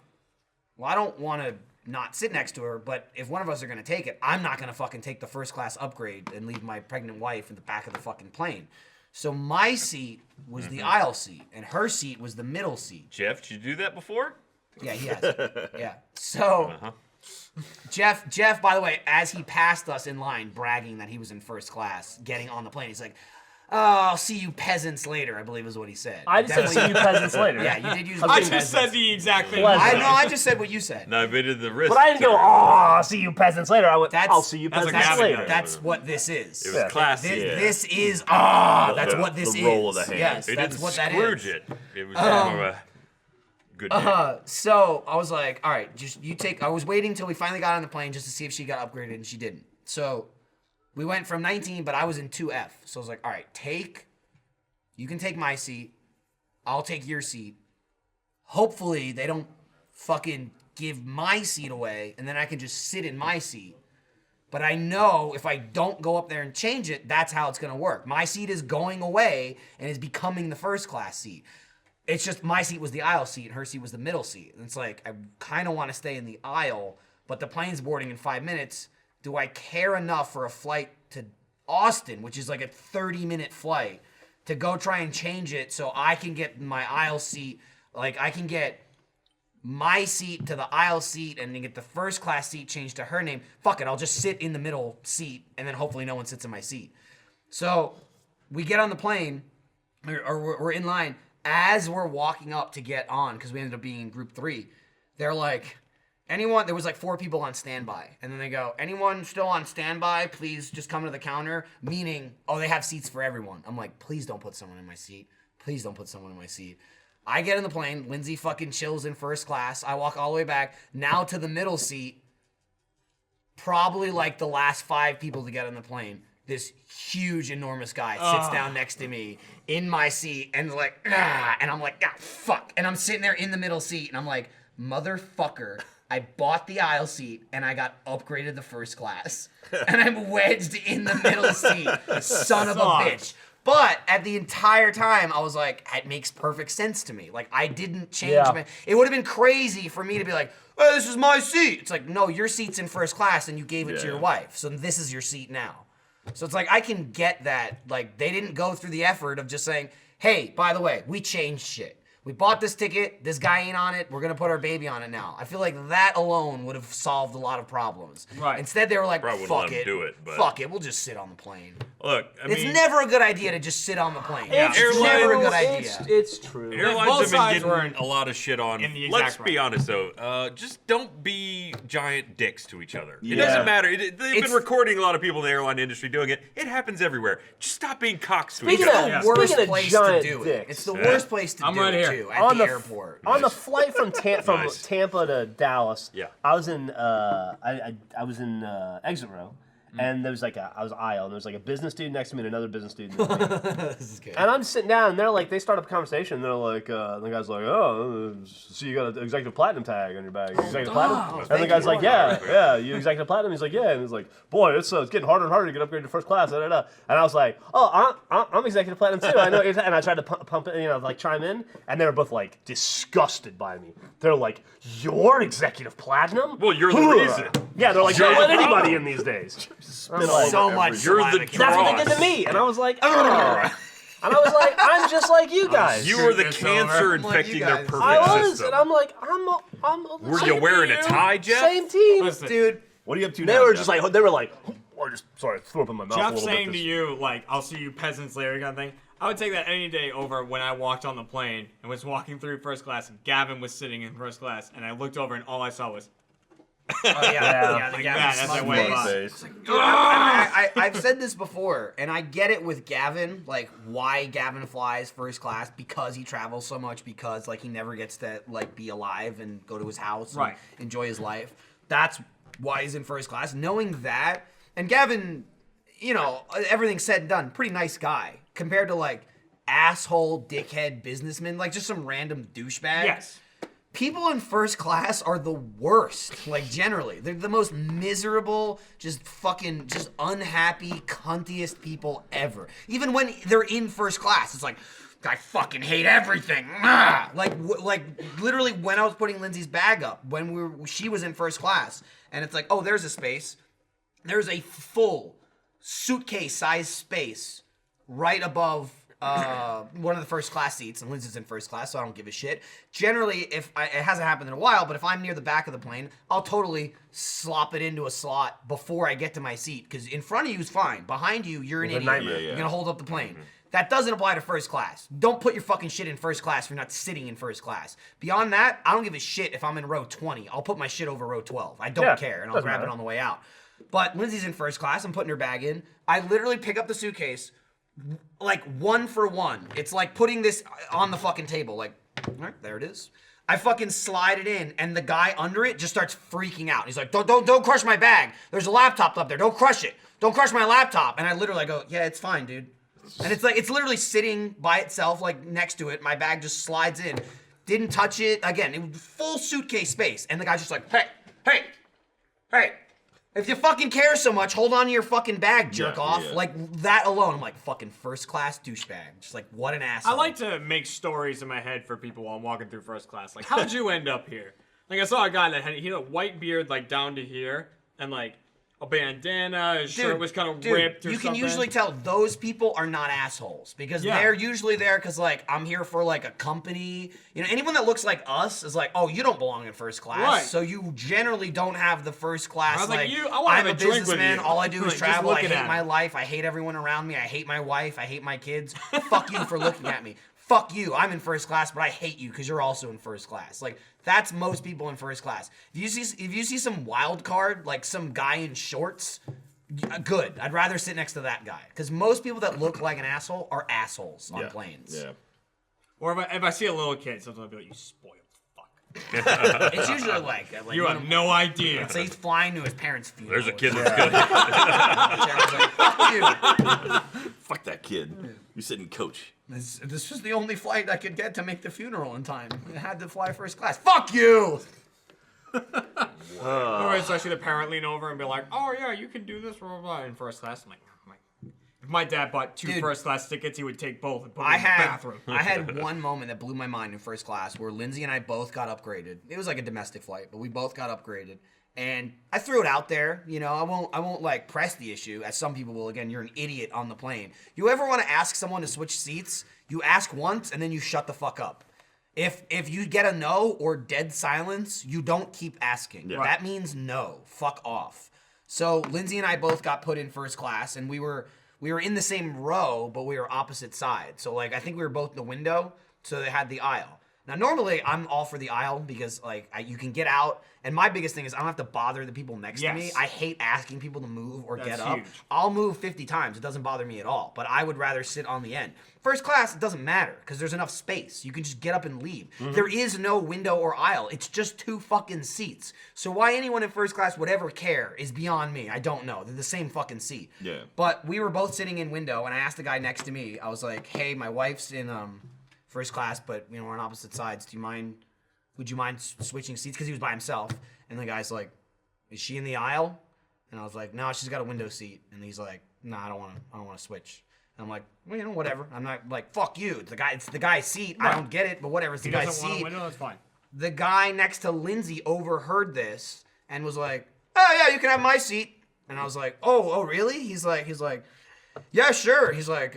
well, I don't want to not sit next to her, but if one of us are going to take it, I'm not going to fucking take the first class upgrade and leave my pregnant wife in the back of the fucking plane. So my seat was the aisle seat and her seat was the middle seat. Jeff, did you do that before? Yeah, he has. Yeah. So Jeff, by the way, as he passed us in line, bragging that he was in first class, getting on the plane, he's like, "Oh, I'll see you peasants later," I believe is what he said. I just said see you peasants later. Yeah, you did use. I peasants. just said the exact thing. Pleasure. I know. I just said what you said. No, but did the wrist. But I didn't go, I'll see you peasants later. I went, I'll see you that's peasants a later. Gavin That's what this is. It was Yeah. classy. This is that's what this the is. roll of the hand. Yes, It that's didn't what that Scrooge is. it. It was more of a good day. So I was like, all right, just you take. I was waiting till we finally got on the plane just to see if she got upgraded, and she didn't. So we went from 19, but I was in 2F. So I was like, all right, you can take my seat. I'll take your seat. Hopefully they don't fucking give my seat away, and then I can just sit in my seat. But I know if I don't go up there and change it, that's how it's gonna work. My seat is going away and is becoming the first class seat. It's just my seat was the aisle seat and her seat was the middle seat. And it's like, I kind of want to stay in the aisle, but the plane's boarding in 5 minutes. Do I care enough for a flight to Austin, which is like a 30-minute flight, to go try and change it so I can get my aisle seat, like I can get my seat to the aisle seat and then get the first class seat changed to her name? Fuck it, I'll just sit in the middle seat and then hopefully no one sits in my seat. So we get on the plane, or we're in line. As we're walking up to get on, because we ended up being in group 3, they're like, there was like 4 people on standby. And then they go, anyone still on standby, please just come to the counter. Meaning, they have seats for everyone. I'm like, please don't put someone in my seat. Please don't put someone in my seat. I get in the plane. Lindsay fucking chills in first class. I walk all the way back, now to the middle seat. Probably like the last 5 people to get on the plane. This huge, enormous guy sits down next to me in my seat and like, and I'm like, fuck. And I'm sitting there in the middle seat and I'm like, motherfucker, I bought the aisle seat and I got upgraded to first class. And I'm wedged in the middle seat, son of a bitch. But at the entire time, I was like, it makes perfect sense to me. Like, I didn't change my... It would have been crazy for me to be like, oh, this is my seat. It's like, no, your seat's in first class and you gave it to your wife. So this is your seat now. So it's like, I can get that. Like, they didn't go through the effort of just saying, hey, by the way, we changed shit. We bought this ticket. This guy ain't on it. We're gonna put our baby on it now. I feel like that alone would have solved a lot of problems. Right. Instead, they were like, Probably wouldn't "Fuck let 'em it, do it, but- fuck it. We'll just sit on the plane." Look, I mean, It's never a good idea to just sit on the plane. It's It's never a good idea. It's true. airlines Both have been sides were getting a lot of shit on. in the exact Let's be right. honest though, just don't be giant dicks to each other. It Yeah. doesn't matter. They've It's- been recording a lot of people in the airline industry doing it. It happens everywhere. Just stop being cocks to each Speaking other. of- The worst Speaking of place to giant do it. dicks. It's the Yeah. worst place to I'm do right it here. too, at the airport. On the flight from Nice. Tampa to Dallas, Yeah. I was in I was in exit row, and there was like I was aisle, and there was like a business dude next to me and another business dude. Next to me. This is good. And I'm sitting down, and they're like, they start up a conversation. And they're like, the guy's like, oh, so you got an executive platinum tag on your bag? Executive platinum? And the thank guy's you. like, yeah, you executive platinum? He's like, yeah. And he's like, boy, it's getting harder and harder to get upgraded to first class. Da, da, da. And I was like, oh, I'm executive platinum too. I know. And I tried to pump it, like chime in, and they were both like disgusted by me. They're like, you're executive platinum? Well, you're the reason. Yeah, they're like, You're don't let the problem. anybody in these days. I'm all like, So over much. everything. You're saliva the came that's out. what they did to me, and I was like, oh. And I was like, I'm just like you guys. You were the this cancer over. infecting you their guys. perfect I was, system. and I'm like, I'm. Were you wearing a tie, Jeff? Same team, Listen, Dude, What are you up to They now? were Jeff? just like, they were like, or just sorry, threw up in my mouth a Jeff little saying bit. to you, like, I'll see you peasants later kind of thing. I would take that any day over when I walked on the plane and was walking through first class and Gavin was sitting in first class and I looked over and all I saw was oh yeah, the like Gavin that as I smug went face. by. Face. Dude, I've said this before, and I get it with Gavin, like why Gavin flies first class, because he travels so much, because like he never gets to like be alive and go to his house Right. and enjoy his life. That's why he's in first class. Knowing that, and Gavin, everything said and done, pretty nice guy compared to like asshole dickhead businessman, like just some random douchebag. Yes. People in first class are the worst, like generally. They're the most miserable, just unhappy, cuntiest people ever. Even when they're in first class, it's like, I fucking hate everything. Ah! Like literally when I was putting Lindsay's bag up, when she was in first class, and it's like, oh, there's a space. There's a full suitcase-sized space right above one of the first class seats, and Lindsay's in first class, so I don't give a shit. Generally, it hasn't happened in a while, but if I'm near the back of the plane, I'll totally slop it into a slot before I get to my seat, because in front of you is fine. Behind you, you're an It's a idiot. nightmare. Yeah. You're gonna hold up the plane. That doesn't apply to first class. Don't put your fucking shit in first class if you're not sitting in first class. Beyond that, I don't give a shit if I'm in row 20. I'll put my shit over row 12. I don't Yeah, care, and I'll doesn't grab it matter. on the way out. But Lindsay's in first class. I'm putting her bag in. I literally pick up the suitcase, like one for one. It's like putting this on the fucking table. Like, all right, there it is. I fucking slide it in, and the guy under it just starts freaking out. He's like, don't crush my bag. There's a laptop up there. Don't crush it. Don't crush my laptop. And I literally go, yeah, it's fine, dude. And it's like, it's literally sitting by itself, like next to it. My bag just slides in. Didn't touch it. Again, it was full suitcase space. And the guy's just like, hey. If you fucking care so much, hold on to your fucking bag, jerk off. yeah. Like, that alone, I'm like, fucking first class douchebag. Just like, what an asshole. I like to make stories in my head for people while I'm walking through first class. Like, how'd you end up here? Like, I saw a guy that had a white beard, like, down to here, and, like, a bandana, his shirt was kind of ripped or you something. can usually tell those people are not assholes, because Yeah. they're usually there because, like, I'm here for, like, a company. Anyone that looks like us is like, oh, you don't belong in first class. Right. So you generally don't have the first class, I was like, I wanna I'm have a a drink with businessman, you. all I do Like, is just travel, I looking hate at my it. life, I hate everyone around me, I hate my wife, I hate my kids. Fuck you for looking at me. Fuck you, I'm in first class, but I hate you because you're also in first class. Like, that's most people in first class. If you see some wild card, like some guy in shorts, good. I'd rather sit next to that guy, because most people that look like an asshole are assholes on planes. Yeah. Or if I see a little kid, sometimes I'll be like, you spoiled fuck. It's usually like You have no idea. So he's flying to his parents' funeral. There's a kid that's good. Like, fuck you. Fuck that kid. You sitting coach. This was the only flight I could get to make the funeral in time. I had to fly first class. Fuck you. Or it's actually the parent lean over and be like, oh yeah, you can do this, blah, blah, blah, in first class. I'm like, if my dad bought two Dude. first class tickets, he would take both and put them I in the bathroom. had one moment that blew my mind in first class where Lindsay and I both got upgraded. It was like a domestic flight, but we both got upgraded. And I threw it out there, I won't like press the issue, as some people will. Again, you're an idiot on the plane. You ever want to ask someone to switch seats? You ask once and then you shut the fuck up. If you get a no or dead silence, you don't keep asking. Yeah. That means no. Fuck off. So Lindsay and I both got put in first class, and we were in the same row, but we were opposite sides. So like I think we were both in the window, so they had the aisle. Now normally I'm all for the aisle because like you can get out, and my biggest thing is I don't have to bother the people next to me. I hate asking people to move or get up. Huge. I'll move 50 times. It doesn't bother me at all, but I would rather sit on the end. First class, it doesn't matter because there's enough space. You can just get up and leave. There is no window or aisle. It's just 2 fucking seats. So why anyone in first class would ever care is beyond me. I don't know. They're the same fucking seat. Yeah. But we were both sitting in window, and I asked the guy next to me, I was like, hey, my wife's in first class, but we're on opposite sides. Would you mind switching seats? Because he was by himself. And the guy's like, is she in the aisle? And I was like, no, she's got a window seat. And he's like, no, I don't want to switch. And I'm like, well, whatever. I'm not like, fuck you. It's the guy's seat. I don't get it, but whatever. It's the guy's seat. Window, that's fine. The guy next to Lindsay overheard this and was like, oh yeah, you can have my seat. And I was like, oh really? He's like, yeah, sure. He's like,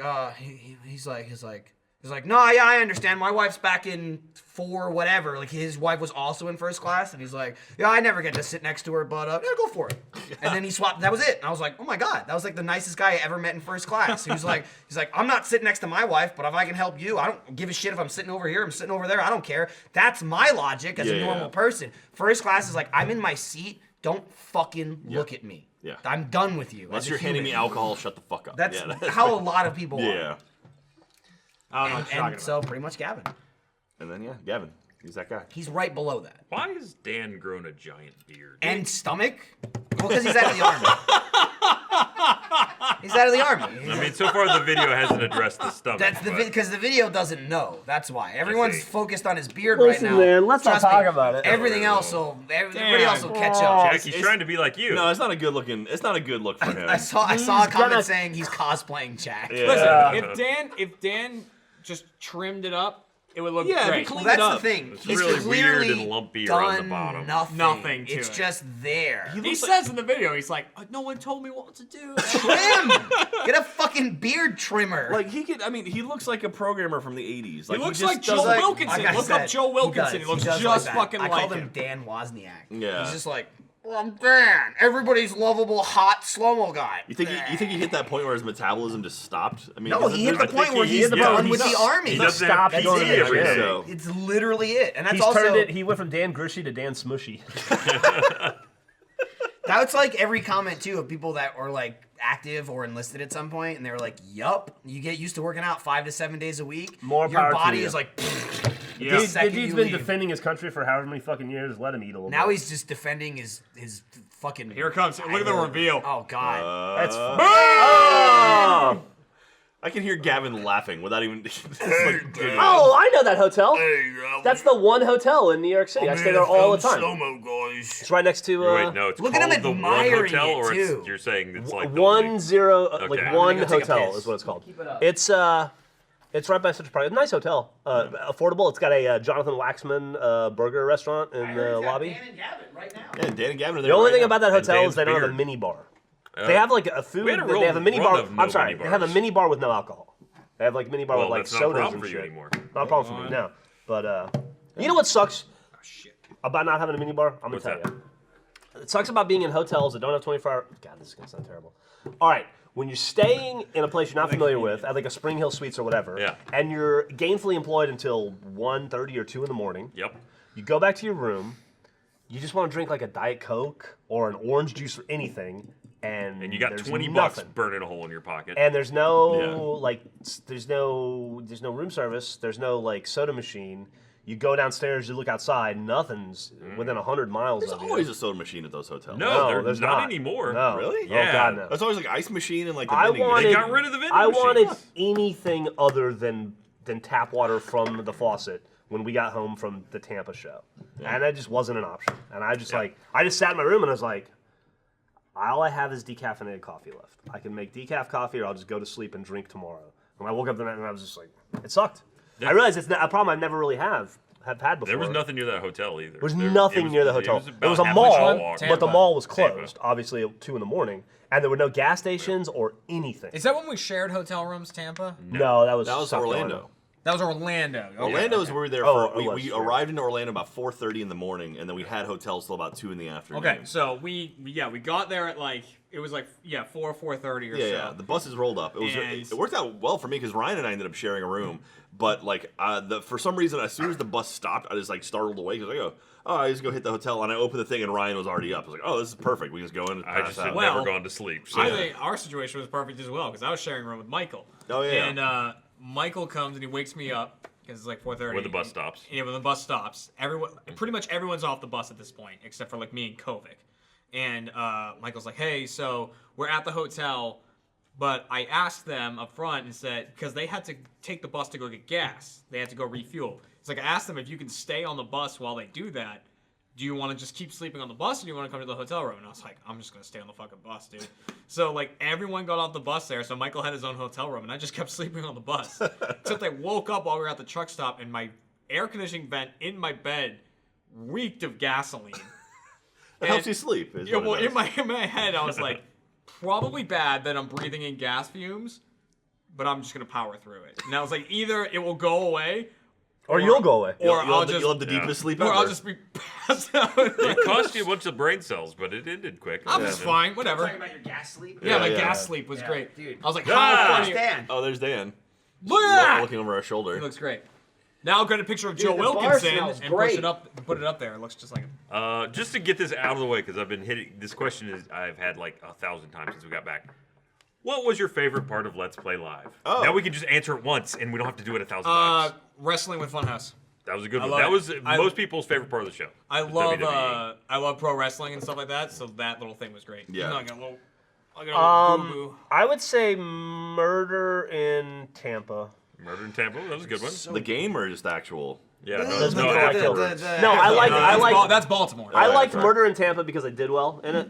he's like, no, yeah, I understand. My wife's back in 4 whatever. Like his wife was also in first class, and he's like, yeah, I never get to sit next to her, but yeah, go for it. And then he swapped. That was it. And I was like, oh my god, that was like the nicest guy I ever met in first class. He's like, I'm not sitting next to my wife, but if I can help you, I don't give a shit if I'm sitting over here, I'm sitting over there. I don't care. That's my logic as a normal person. First class is like, I'm in my seat. Don't fucking look at me. Yeah. I'm done with you. Unless you're handing me alcohol, shut the fuck up. That's how a lot of people are. Yeah. I don't know what you're talking And about. so pretty much Gavin. And then Gavin, he's that guy. He's right below that. Why has Dan grown a giant beard? And stomach? Well, because he's out of the army. He's out of the army. I mean, so far the video hasn't addressed the stomach. That's the but- because the video doesn't know. That's why everyone's see. focused on his beard Listen, right now. man, let's not Trust me, talk about it. Everything else will. Everybody else will catch up. Jack, he's trying to be like you. No, it's not a good looking. It's not a good look for him. I saw a He's comment gonna- saying he's cosplaying Jack. Yeah. Listen, if Dan just trimmed it up, it would look Yeah, if he great. cleaned Well, it that's up. the thing. It's He's really weird clearly and lumpy around the done bottom. Nothing. to It's it. just there. He says in the video, he's like, no one told me what to do. Trim. Get a fucking beard trimmer. Like he could. I mean, he looks like a programmer from the '80s. Like He looks just like Joe doesn't- Wilkinson. Like I Look said, up Joe Wilkinson. He looks does just that. fucking I like called him him. Dan Wozniak. Yeah. He's just like, well, I'm Dan, everybody's lovable, hot slow-mo guy. You think he hit that point where his metabolism just stopped? I mean, No, he hit the I think point where he he's hit the done point. with the army. He He's doesn't stopped have going to PC the every gym. day. So It's literally it, and that's He's also turned it. He went from Dan Grishy to Dan Smushy. that's like every comment too of people that are like active or enlisted at some point, and they were like, "Yup, you get used to working out 5 to 7 days a week. More Your power to body you. is like." Yeah. the second The dude's you been leave. defending his country for however many fucking years. Let him eat a little Now bit. he's just defending his fucking. Here it comes. Look at the reveal. Oh God. That's Oh! I can hear Gavin laughing without even. It's like, Oh, I know that hotel. That's the one hotel in New York City. I stay there all the time. Slow-mo guys. It's right next to Wait, no, it's Look at called him the One admiring Hotel, it, or too. you're saying it's like the 1-0, Okay. like I'm one gonna go take a hotel piss. is what it's called. Keep it up. It's right by Central Park. Nice hotel, affordable. It's got a Jonathan Waxman burger restaurant in the lobby. Dan and Gavin right now. yeah, Dan and Gavin are there. The only right thing now. about that And hotel Dave's is they don't have a beard. mini bar. They have like a food. we had a They have a mini run bar. of no I'm sorry. mini They have a bars. mini bar with no alcohol. They have like mini bar Well, with like that's not a sodas problem and for you shit. anymore. Not a problem for me now. But you know what sucks about not having a mini bar? I'm gonna What's tell that? you. It sucks about being in hotels that don't have 24-hour. God, this is gonna sound terrible. All right, when you're staying in a place you're not familiar with, at like a Spring Hill Suites or whatever, Yeah. and you're gainfully employed until 1:30 or 2 in the morning, Yep. you go back to your room, you just want to drink like a Diet Coke or an orange juice or anything, and And you got there's 20 nothing. bucks burning a hole in your pocket. And there's no Yeah. like, there's no room service. There's no like soda machine. You go downstairs, you look outside, nothing's within 100 miles There's of you. always a soda machine at those hotels. No, they're there's not anymore. No. Really? Oh Yeah. God, no. That's always like ice machine and like the I vending wanted. They machine. got rid of the vending I machine. wanted anything other than tap water from the faucet when we got home from the Tampa show, and that just wasn't an option. And I just I just sat in my room and I was like, all I have is decaffeinated coffee left. I can make decaf coffee, or I'll just go to sleep and drink tomorrow. And I woke up the night and I was just like, it sucked. Yeah. I realized it's a problem I never really have had before. There was nothing near that hotel either. There was There- nothing it was- near the it hotel. was There about was a half mall, mile walk. but the mall was Tampa. closed, obviously at 2 in the morning, and there were no gas stations or anything. Is that when we shared hotel rooms, Tampa? No, that was That was South Orlando. Carolina. That was Orlando. Okay, Orlando is where we were there Oh, for. it was, We yeah. arrived in Orlando about 4:30 in the morning, and then we had hotels till about 2 in the afternoon. Okay, so we got there at like 4:30 or so. Yeah, the buses rolled up. It worked out well for me because Ryan and I ended up sharing a room. But like, for some reason, as soon as the bus stopped, I just like startled awake because I go, I just go hit the hotel, and I opened the thing, and Ryan was already up. I was like, oh, this is perfect. We just go in and I pass just out. had Well, never gone to sleep. So. I think our situation was perfect as well because I was sharing a room with Michael. Oh, yeah. And Michael comes and he wakes me up because it's like 4:30. When the bus stops. Yeah, when the bus stops, pretty much everyone's off the bus at this point except for like me and Kovic. And Michael's like, hey, so we're at the hotel, but I asked them up front and said, because they had to take the bus to go get gas. They had to go refuel. It's like I asked them if you can stay on the bus while they do that. Do you want to just keep sleeping on the bus or do you want to come to the hotel room? And I was like, I'm just going to stay on the fucking bus, dude. So, like, everyone got off the bus there, so Michael had his own hotel room, and I just kept sleeping on the bus. Except I woke up while we were at the truck stop, and my air conditioning vent in my bed reeked of gasoline. It helps you sleep. Is Yeah, what it well, does. in my head, I was like, probably bad that I'm breathing in gas fumes, but I'm just going to power through it. And I was like, either it will go away, Or you'll go away. or You'll I'll have the deepest sleep or ever. I'll just be passed out. It cost you a bunch of brain cells, but it ended quick. I'm just fine, whatever. Talking about your gas sleep? Yeah, my Yeah. gas sleep was great. dude. I was like, Ah! how funny. Dan. Oh, there's Dan. Look at that! Looking over our He shoulder. looks great. Now I'll get a picture of Joe the bar Wilkinson smells and great. put it up there. It looks just like him. Just to get this out of the way, because I've been hitting this question is I've had like 1,000 times since we got back. What was your favorite part of Let's Play Live? Oh. Now we can just answer it once, and we don't have to do it 1,000 times. Wrestling with Funhouse. That was a good one. love That it. was I- most people's favorite part of the show. I was love WWE. I love pro wrestling and stuff like that, so that little thing was great. Yeah. I got a little boo-boo. I would say Murder in Tampa. Murder in Tampa. That was a good one. The game or just actual? Yeah, Doesn't no, feel like afterwards. No, I like That's Baltimore. I liked right. Murder in Tampa because I did well in it,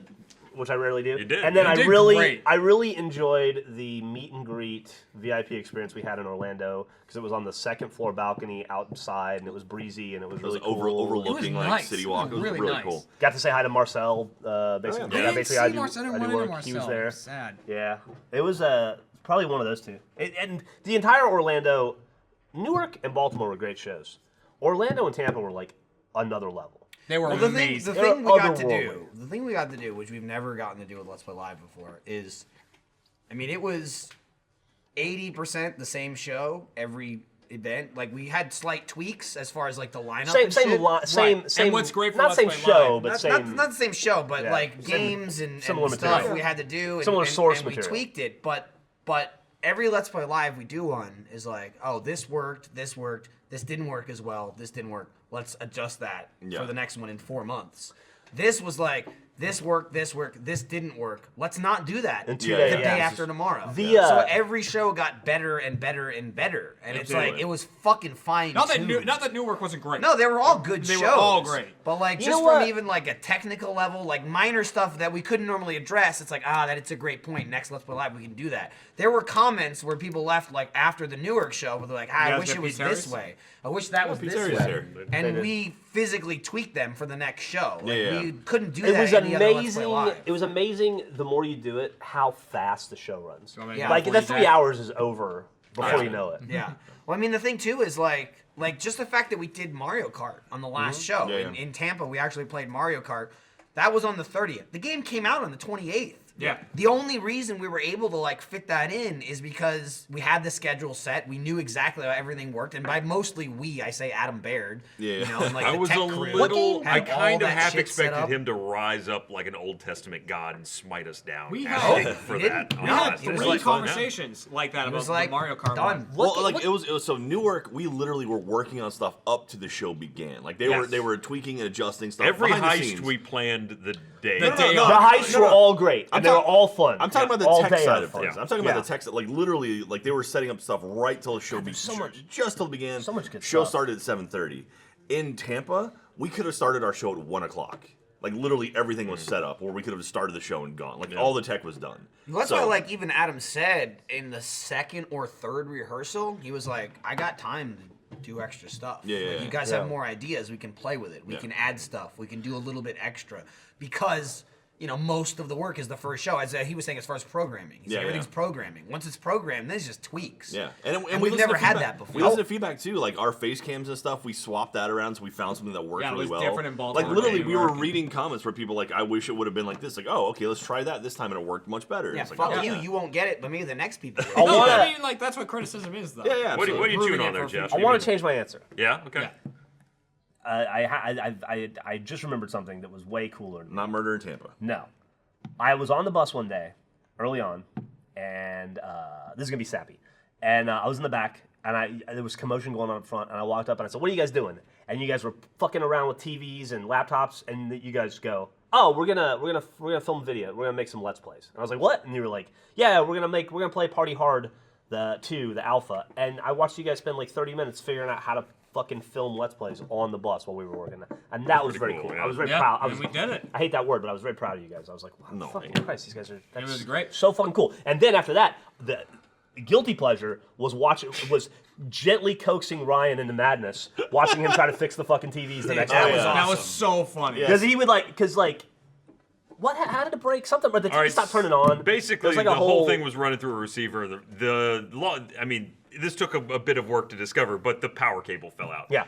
which I rarely do. You did. And then You I did really, great. I really enjoyed the meet and greet VIP experience we had in Orlando because it was on the second floor balcony outside and it was breezy and it was It was really cool. overlooking It was like nice. City It Walk. was It was really really nice. cool. Got to say hi to Marcel. Basically, yeah. yeah, I basically I do work. He was there. Sad. Yeah, it was probably one of those two. And the entire Orlando, Newark and Baltimore were great shows. Orlando and Tampa were like another level. They were Well, the amazing. thing we got to otherworldly. do, the thing we got to do, which we've never gotten to do with Let's Play Live before, is, I mean, it was 80% the same show every event. Like we had slight tweaks as far as like the lineup. Same, and same, shit. same, And same. what's great for not Let's same Play show, Live- but Not, same. not the same show, but Yeah. like Same- games and similar stuff material. we had to do. And, Similar and, source and material. we tweaked it, but every Let's Play Live we do one is like, oh, this worked, this didn't work as well, this didn't work. Let's adjust that Yeah. for the next one in 4 months. This was like, this worked, this didn't work. Let's not do that In 2 Yeah, days. the yeah. day after tomorrow. The, So every show got better and better and better, and it's like did. it was fucking fine. Not that Newark wasn't great. No, they were all good They shows. were all great. But like You just know from what? even like a technical level, like minor stuff that we couldn't normally address, it's like, that it's a great point. Next Let's Play Live, we can do that. There were comments where people left like after the Newark show where they're like, I guys wish get it was Pete Terry's? this way. I wish that was Pete this Terry's way. here. They And did. we physically tweaked them for the next show. Like, Yeah. we couldn't do It that was any other Let's Play amazing. Live. It was amazing. The more you do it, how fast the show runs. Yeah. Like Before that you 3 die. hours is over before you know it. Yeah. Well, I mean, the thing too is like just the fact that we did Mario Kart on the last show Yeah, in, yeah. in Tampa. We actually played Mario Kart. That was on the 30th. The game came out on the 28th. Yeah. The only reason we were able to like fit that in is because we had the schedule set. We knew exactly how everything worked, and by mostly we, I say Adam Baird. Yeah. You know, and, like I the was tech a crew little. had I all kind of that half shit set expected up. him to rise up like an Old Testament God and smite us down. We I had- think, for he that. didn't. on No, the We had last it was three like- conversations like that It about was like the Mario Kart done. one. Well, like it was so Newark. We literally were working on stuff up to the show began. Like they Yes. were tweaking and adjusting stuff. Every behind the heist scenes. we planned the day. The day no, of. The heists no, were no. all great, I'm and they were talking- all fun. I'm talking about the All tech day side are of fun. things. I'm talking Yeah. about the tech side. Like literally, like they were setting up stuff right till the show began. so much- just till it began. so much good Show stuff. started at 7:30. In Tampa, we could have started our show at 1 o'clock. Like literally everything was set up, or we could have started the show and gone. Like all the tech was done. That's So- why, like, even Adam said in the second or third rehearsal, he was like, I got time to do extra stuff. Yeah, yeah, Like, yeah. you guys Yeah. have more ideas, we can play with it. We Yeah. can add stuff. We can do a little bit extra. Because most of the work is the first show. As he was saying, as far as programming, he's like, everything's programming. Once it's programmed, then it's just tweaks. Yeah, and we've never had that before. We listened to feedback too, like our face cams and stuff. We swapped that around, so we found something that worked really well. Different in Baltimore. Like literally, we were reading comments where people like, I wish it would have been like this. Like, oh, okay, let's try that this time, and it worked much better. Yeah, it's like, fuck you. You won't get it, but maybe the next people will. No, I mean, like that's what criticism is, though. Yeah. What are you chewing on there, Jeff? I want to change my answer. Yeah. Okay. Yeah. I just remembered something that was way cooler. Not Murder in Tampa. No. I was on the bus one day, early on, and this is going to be sappy. And I was in the back, and there was commotion going on up front, and I walked up and I said, "What are you guys doing?" And you guys were fucking around with TVs and laptops, and you guys go, "Oh, we're gonna film video. We're gonna make some Let's Plays." And I was like, "What?" And you were like, "Yeah, we're gonna play Party Hard, the alpha." And I watched you guys spend like 30 minutes figuring out how to fucking film Let's Plays on the bus while we were working, and that was very cool. Yeah. I was very proud. And we did it. I hate that word, but I was very proud of you guys. I was like, wow, No, fucking man. Christ, these guys are. It was great. So fucking cool. And then after that, the guilty pleasure was gently coaxing Ryan into madness, watching him try to fix the fucking TVs the next day. That was so funny. Because he would what? How did it break? Something, or the TV All right, stopped turning on. Basically, There's like the a whole thing was running through a receiver. I mean, this took a bit of work to discover, but the power cable fell out. Yeah.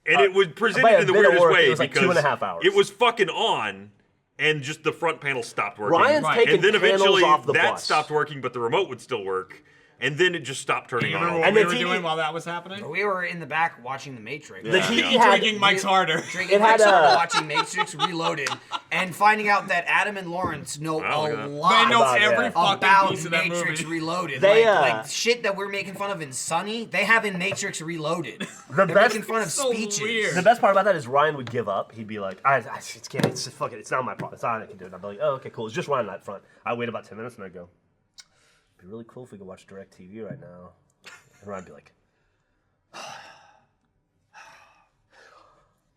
And it was by presented a in the bit of weirdest work, way it was like because 2.5 hours. it was fucking on, and just the front panel stopped working. Ryan's taking and then panels eventually off the that bus. stopped working, but the remote would still work. And then it just stopped turning You on. remember what And we the were TV doing while that was happening? We were in the back watching The Matrix. The Yeah. TV had Drinking Mike's Harder. Drinking It had Mike's Harder, a- watching Matrix Reloaded, and finding out that Adam and Lawrence know Oh, a God. They lot know about every that. fucking about piece of that Matrix movie. Reloaded. They, like shit that we're making fun of in Sunny, they have in Matrix Reloaded. The They're best- making fun of so speeches. weird. The best part about that is Ryan would give up. He'd be like, fuck it. It's not my problem. It's not I can do it. I'd be like, oh, okay, cool. It's just Ryan out front. I'd wait about 10 minutes and I'd go, it'd be really cool if we could watch DirecTV right now. And Ryan'd be like,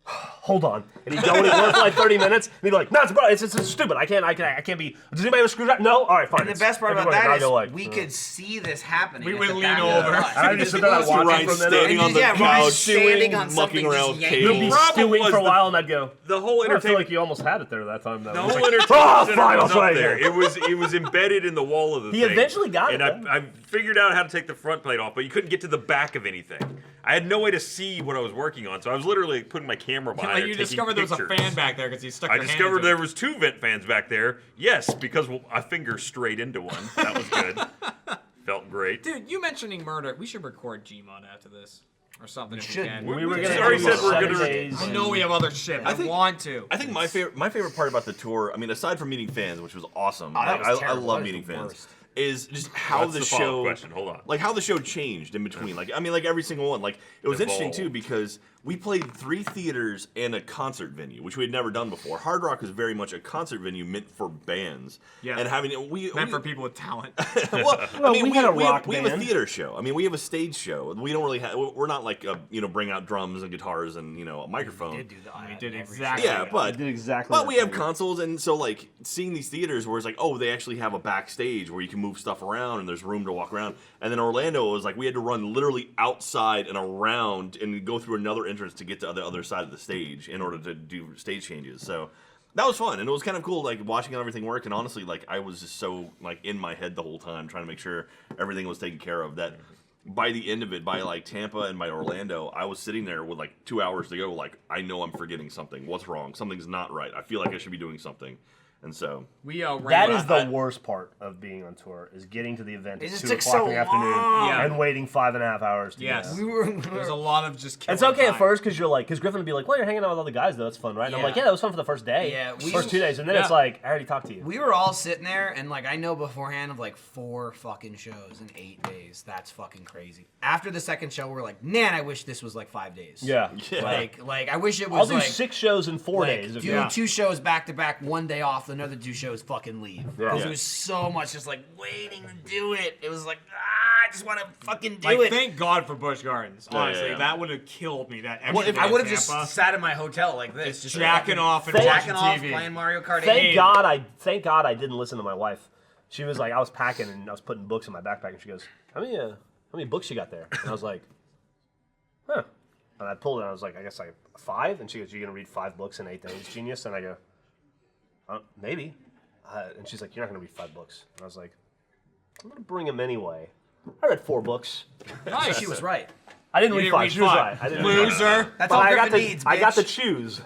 hold on. And he'd go and he'd work for like 30 minutes. And he'd be like, no, it's stupid. I can't be. Does anybody have a screwdriver? No? All right, fine. And the best part about And that I'd is go like, we could see this happening. We at would the lean back of the over. bus. I would just sit there and See watch Ryan it for a minute. standing on the Yeah, Ryan's couch, standing on mucking something, around just with yanking. He'd be cables. problem stewing was for a the- while, and I'd go, The whole I feel entertainment. like you almost had it there that time, though. The It was whole like, entertainment center fine, was I'll up try there. again. It was embedded in the wall of the He thing. eventually got it, And I figured out how to take the front plate off, but you couldn't get to the back of anything. I had no way to see what I was working on, so I was literally putting my camera behind Like it, you taking discovered there was a pictures. fan back there because he stuck I your hand discovered into there it. was 2 vent fans back there. Yes, because I fingered straight into one. That was good. Felt great. Dude, you mentioning murder, we should record Gmod after this. Or something if we should. can. We were We going to already do said we're gonna- 7 days. I know we have other shit. I want to. I think my favorite part about the tour, I mean, aside from meeting fans, which was awesome, that was I terrible. love That was meeting the fans, worst. is just how What's the the follow-up show, question? Hold on. like how the show changed in between. Like I mean, like every single one. Like it was interesting Evolved. too because we played 3 theaters and a concert venue, which we had never done before. Hard Rock is very much a concert venue meant for bands. Yeah. And having Meant for people with talent. well, I mean, we had a rock we have a band. theater show. I mean, we have a stage show. We don't really have. We're not like bring out drums and guitars and a microphone. Did do that. We did every exactly show. Yeah, but did exactly But that we have thing. consoles, and so like seeing these theaters where it's like, oh, they actually have a backstage where you can move stuff around and there's room to walk around. And then Orlando was like, we had to run literally outside and around and go through another entrance to get to the other side of the stage in order to do stage changes. So that was fun, and it was kind of cool, like watching everything work. And honestly, like I was just so like in my head the whole time, trying to make sure everything was taken care of. That by the end of it, by like Tampa and by Orlando, I was sitting there with like 2 hours to go. Like I know I'm forgetting something. What's wrong? Something's not right. I feel like I should be doing something. And so We ran That is the worst part of being on tour, is getting to the event It at just 2 took o'clock so in the afternoon long. Yeah. and waiting 5.5 hours to Yes. get We were. There's a lot of just killing It's okay at time. first because Griffin would be like, well, you're hanging out with all the guys, though. It's fun, right? And I'm like, Yeah. yeah, that was fun for the first day. Yeah, first 2 days. And then Yeah. it's like, I already talked to you. We were all sitting there, and like I know beforehand of like 4 fucking shows in 8 days. That's fucking crazy. After the second show, we're like, man, I wish this was like 5 days. Yeah. Like I wish it was I'll do like 6 shows in 4 like, days. If do you 2 shows back to back, 1 day off, another 2 shows fucking leave. Because Yeah. it was so much just like waiting to do it. It was like, I just want to fucking do Like, it. thank God for Busch Gardens. Honestly, yeah. that would have killed me. That Well, if I would have just Tampa. sat in my hotel like this, just jacking off and jacking watching off, TV. playing Mario Kart 8. Thank God I didn't listen to my wife. She was like, I was packing and I was putting books in my backpack, and she goes, how many books you got there? And I was like, huh. And I pulled it, and I was like, I guess like 5. And she goes, you're gonna read 5 books in 8 days, genius? And I go, maybe. And she's like, you're not going to read 5 books. And I was like, I'm going to bring them anyway. I read 4 books. Nice. She was right. I didn't read 5. She was right. I didn't read 5. Loser. That's But all I got Griffin to, needs, I got to bitch. choose.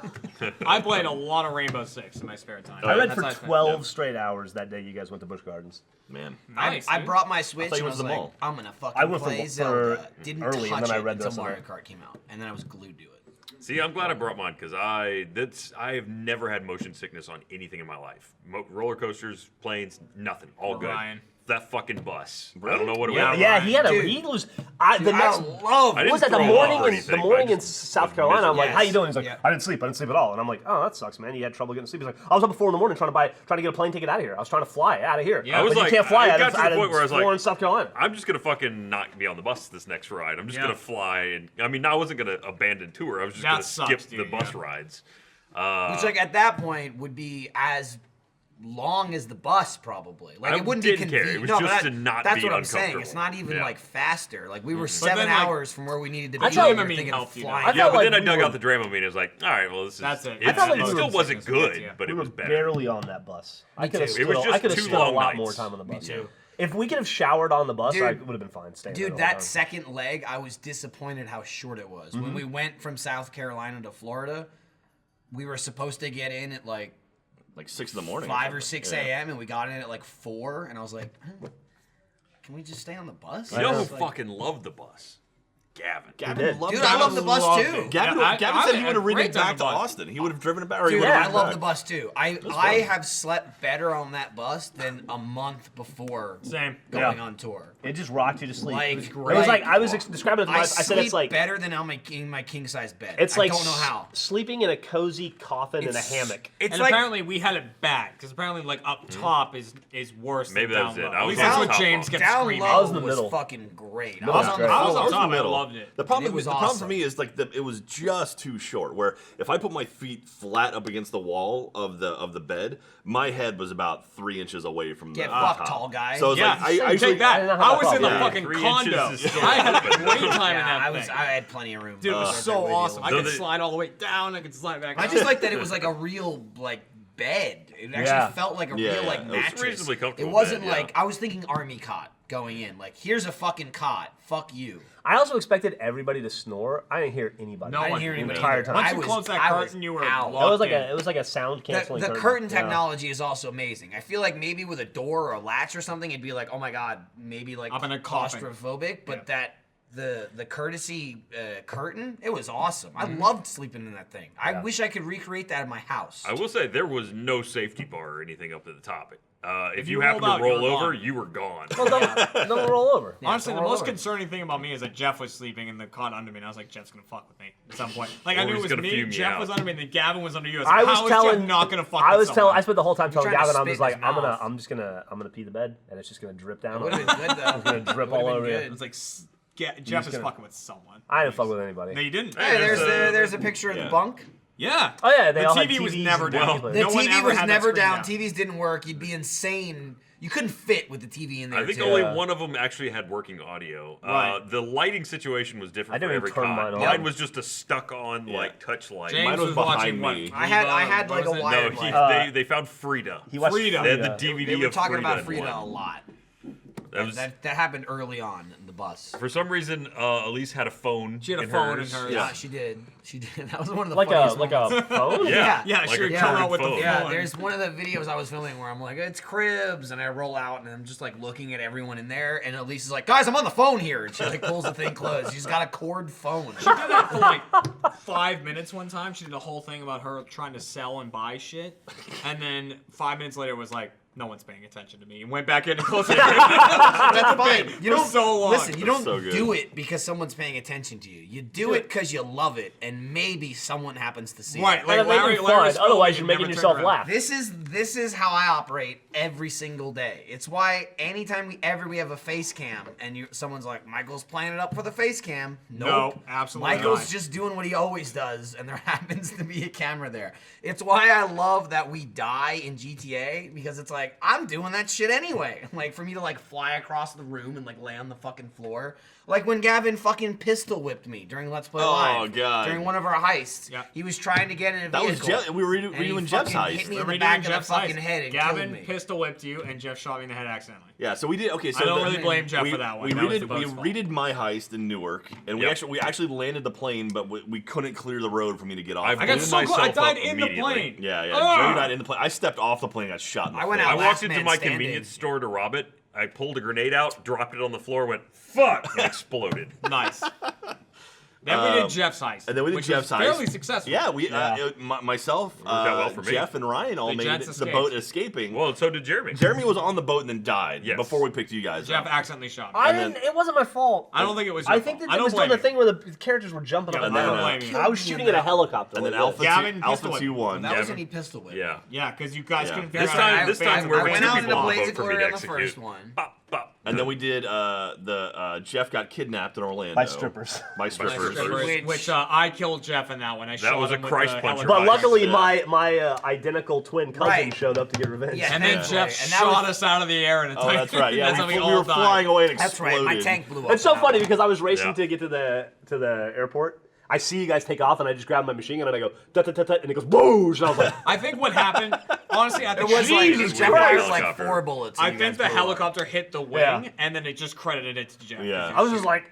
I played a lot of Rainbow Six in my spare time. I read That's for how I spent 12 straight hours that day you guys went to Busch Gardens. Man. Nice, I dude. brought my Switch thought you and I went was to the like, mall. I'm gonna fucking I went play for Zelda. Didn't early, touch and then I it read the until rest of Mario it. Kart came out, and then I was glued to it. See, I'm glad I brought mine because I've never had motion sickness on anything in my life. Roller coasters, planes, nothing, all good. Ryan. That fucking bus. I don't know what it Yeah, was. Yeah, he had a. Dude. He was. the I next. love. I What was didn't that the throw up morning? or In, anything, the but morning I in just South was Carolina. I'm like, Yes. how you doing? He's like, Yeah. I didn't sleep at all. And I'm like, oh, that sucks, man. You had trouble getting to sleep. He's like, I was up at 4 in the morning trying to get a plane ticket out of here. I was trying to fly out of here. Yeah. I was But like- you can't fly I out got of, to the out of point where I was like, Florence, South Carolina. I'm just gonna fucking not be on the bus this next ride. I'm just Yeah. gonna fly, and I mean, I wasn't gonna abandon tour. I was just That gonna sucks, skip dude, the bus yeah. rides. Which, like, at that point would be as long as the bus, probably. Like, I it wouldn't be didn't care. convenient. It was No, just but to not that's be what I'm saying. It's uncomfortable. not even Yeah. like faster. Like, we were But 7 then, like, hours from where we needed to be. I thought and we were Dramamine thinking of helped you, though. flying. I Yeah, felt but like then I we dug were- out the Dramamine. and I was like, all right, well, this is. That's it. It, I felt like it we still were wasn't sick as good, yeah. but We it were was better. barely on that bus. I could have too. It was still, just I could have two spent a long lot more nights. time on the bus. too. If we could have showered on the bus, Dude. I would have been fine staying there Dude, the whole that time. second leg, I was disappointed how short it was. When we went from South Carolina to Florida, we were supposed to get in at like 6 in the morning. 5 or 6 Yeah. a.m. and we got in at like 4, and I was like, can we just stay on the bus? You know who It's like- fucking loved the bus? Gavin. did. Gavin loved Dude, it. I love the bus loved too. it. Gavin, Yeah, Gavin I said he had would have a ridden great it time back on to the bus. Austin. He would have driven it back, or he Dude, would have I ridden love back. the bus too. I fun. have slept better on that bus than a month before Same. going Yeah. on tour. It just rocked you to sleep. Like, it was great. like I was describing it to my I I said it's sleep like better than on my king size bed. it's I like don't know how. sleeping in a cozy coffin in a It's- hammock. It's And like apparently we had it bad because apparently like up top is worse Maybe than that was down it. low. I At was least on that's the what top James one. kept down screaming. low I was in the was middle. fucking great. I No, was it's on great. the I was floor. on top. I middle. loved it. The problem, It was the problem for awesome. me is like it was just too short. Where if I put my feet flat up against the wall of the bed, my head was about 3 inches away from Get the fucked, top. tall guy. So I was Yeah, like, I usually take that. I didn't have I that was in the problem. fucking 3 condo. inches is still I had a open. great time in Yeah, that thing. I had plenty of room. Dude, it was I was so there with you. awesome. I So could they- slide all the way down. I could slide back up. I just like that it was like a real like bed. It actually Yeah. felt like a Yeah, real yeah. like It was mattress. reasonably comfortable It wasn't bed, yeah. like I was thinking army cot going in. Like here's a fucking cot. Fuck you. I also expected everybody to snore. I didn't hear anybody. No I didn't one- hear the anybody entire either. time. Once I you was- closed that I was curtain, you were out. locked It in. was like a sound canceling The curtain Yeah. technology is also amazing. I feel like maybe with a door or a latch or something, it'd be like, oh my god, maybe like I'm in a coffin. claustrophobic. But that the courtesy curtain, it was awesome. Mm-hmm. I loved sleeping in that thing. I wish I could recreate that in my house. I will say there was no safety bar or anything up to the top. If you you happened rolled to out, you roll were over, gone. you were gone. Well, don't roll over. Honestly, the roll most over. concerning thing about me is that Jeff was sleeping in the cot under me, and I was like, Jeff's gonna fuck with me at some point. Like I Or knew it he's was gonna me, fume you Jeff out. was under me, and then Gavin was under you. I was, I like, was how is telling. Jeff not gonna fuck I with was someone? I spent the whole time telling trying to Gavin, I spit was in like, his mouth. I'm gonna pee the bed, and it's just gonna drip down. Would have been good though. gonna drip Would've all been over you. good. It was like, Jeff is gonna- fucking with someone. I didn't fuck with anybody. No, you didn't. Hey, There's there's a picture of yeah. the bunk. Yeah. Oh yeah, they The all had TV was TVs never and down. gameplay. The No one TV ever was had that never screen down. down. TVs didn't work. You'd be insane. You couldn't fit with the TV in there. I think too. only one of them actually had working audio. Right. The lighting situation was I different didn't for even every turn cot. mine on. was just a stuck-on like touch light. James Mine was behind watching what? me. I had like a What was it? wired No, light. they found Frida. He watched Freedom. They had the Frida. DVD They were of talking Frida about in Frida one. a lot. That was, That happened early on in the bus. for some reason, Elise had a phone. She had a in phone in hers. hers. Yeah, she did. She did. That was one of the like funniest a moments. phone. Yeah, Yeah, like she a would Yeah. come curved out with the phone. Yeah, phone. there's one of the videos I was filming where I'm like, it's Cribs, and I roll out and I'm just like looking at everyone in there, and Elise is like, guys, I'm on the phone here, and she like pulls the thing closed. She's got a cord phone. She did that for like 5 minutes one time. She did a whole thing about her trying to sell and buy shit, and then 5 minutes later was like, no one's paying attention to me, and went back in and closed it. That's fine. You for don't so long. listen. You don't so good. do it because someone's paying attention to you. You do it because you love it, and maybe someone happens to see Right, it. like And it made Larry, them Larry's fun. Otherwise, filming you're and making never yourself turned around. laugh. This is how I operate every single day. It's why anytime we have a face cam and someone's like, Michael's playing it up for the face cam. Nope. No, absolutely Michael's not. just doing what he always does, and there happens to be a camera there. It's why I love that we die in GTA, because it's like, like, I'm doing that shit anyway. Like, for me to, like, fly across the room and, like, lay on the fucking floor. Like, when Gavin fucking pistol whipped me during Let's Play Live. Oh, God. During one of our heists. Yeah. He was trying to get in a That was vehicle. Jeff. We were and he doing Jeff's fucking heist. hit me in We're the back redoing of the Jeff's fucking heist. head and Gavin killed me. pistol whipped you, and Jeff shot me in the head accidentally. Yeah, so we did. Okay, so I don't the- really blame Jeff we, for that one. We That was redid, the we boat's fault. redid my heist in Newark, and we actually landed the plane, but we couldn't clear the road for me to get off. I I of got it. blew so close. I myself died up in the immediately. plane. Yeah, yeah. Ah! Jerry died in the plane. I stepped off the plane, got shot in the I went foot. out I last walked into man my standing. convenience store to rob it. I pulled a grenade out, dropped it on the floor, went fuck, and exploded. Nice. Then we did Jeff's heist. And then we did which Jeff's was heist. fairly successful. Yeah, we myself, out well for me. Jeff, and Ryan all The made gents the escaped. boat escaping. Well, so did Jeremy. Jeremy was on the boat and then died Yes. before we picked you guys Jeff up. accidentally shot me. I And then- didn't. It wasn't my fault. I don't think it was I your think fault. that I they don't was doing blame the thing where the characters were jumping Yeah, on and the then, I don't uh, blame you. I was shooting at a helicopter. And then like Alpha this. Gavin 2, pistol Alpha whip. 2 won. That was Gavin. when he pistol whipped. Yeah. Yeah, because you guys Yeah. couldn't figure This out time, how this to time phase we're the I way went too out people into on the Blaze boat for me Glory to on the execute. first one. Bop, bop. And then we did Jeff got kidnapped in Orlando. By strippers. By strippers. strippers. Which I killed Jeff in that one. I shot was a him with Christ the puncher. But helicopter. luckily, Yeah. my identical twin cousin Right. showed up to get revenge. Yeah. And then Yeah. Jeff And that shot was- us out of the air in a Oh, tank. that's right. Yeah, That's how we all were died. flying away and That's exploded. right. My tank blew up. It's so on funny that because I was racing Yeah. to get to the airport. I see you guys take off, and I just grab my machine gun and I go tut tut tut tut, and it goes whoosh, and I was like, I think what happened, honestly, I think one. It was like Jesus Jeff Christ. fired like Helicopter. 4 bullets. and I you think guys the blew up. helicopter hit the wing, Yeah. and then it just credited it to Jeff. Yeah. I was just like,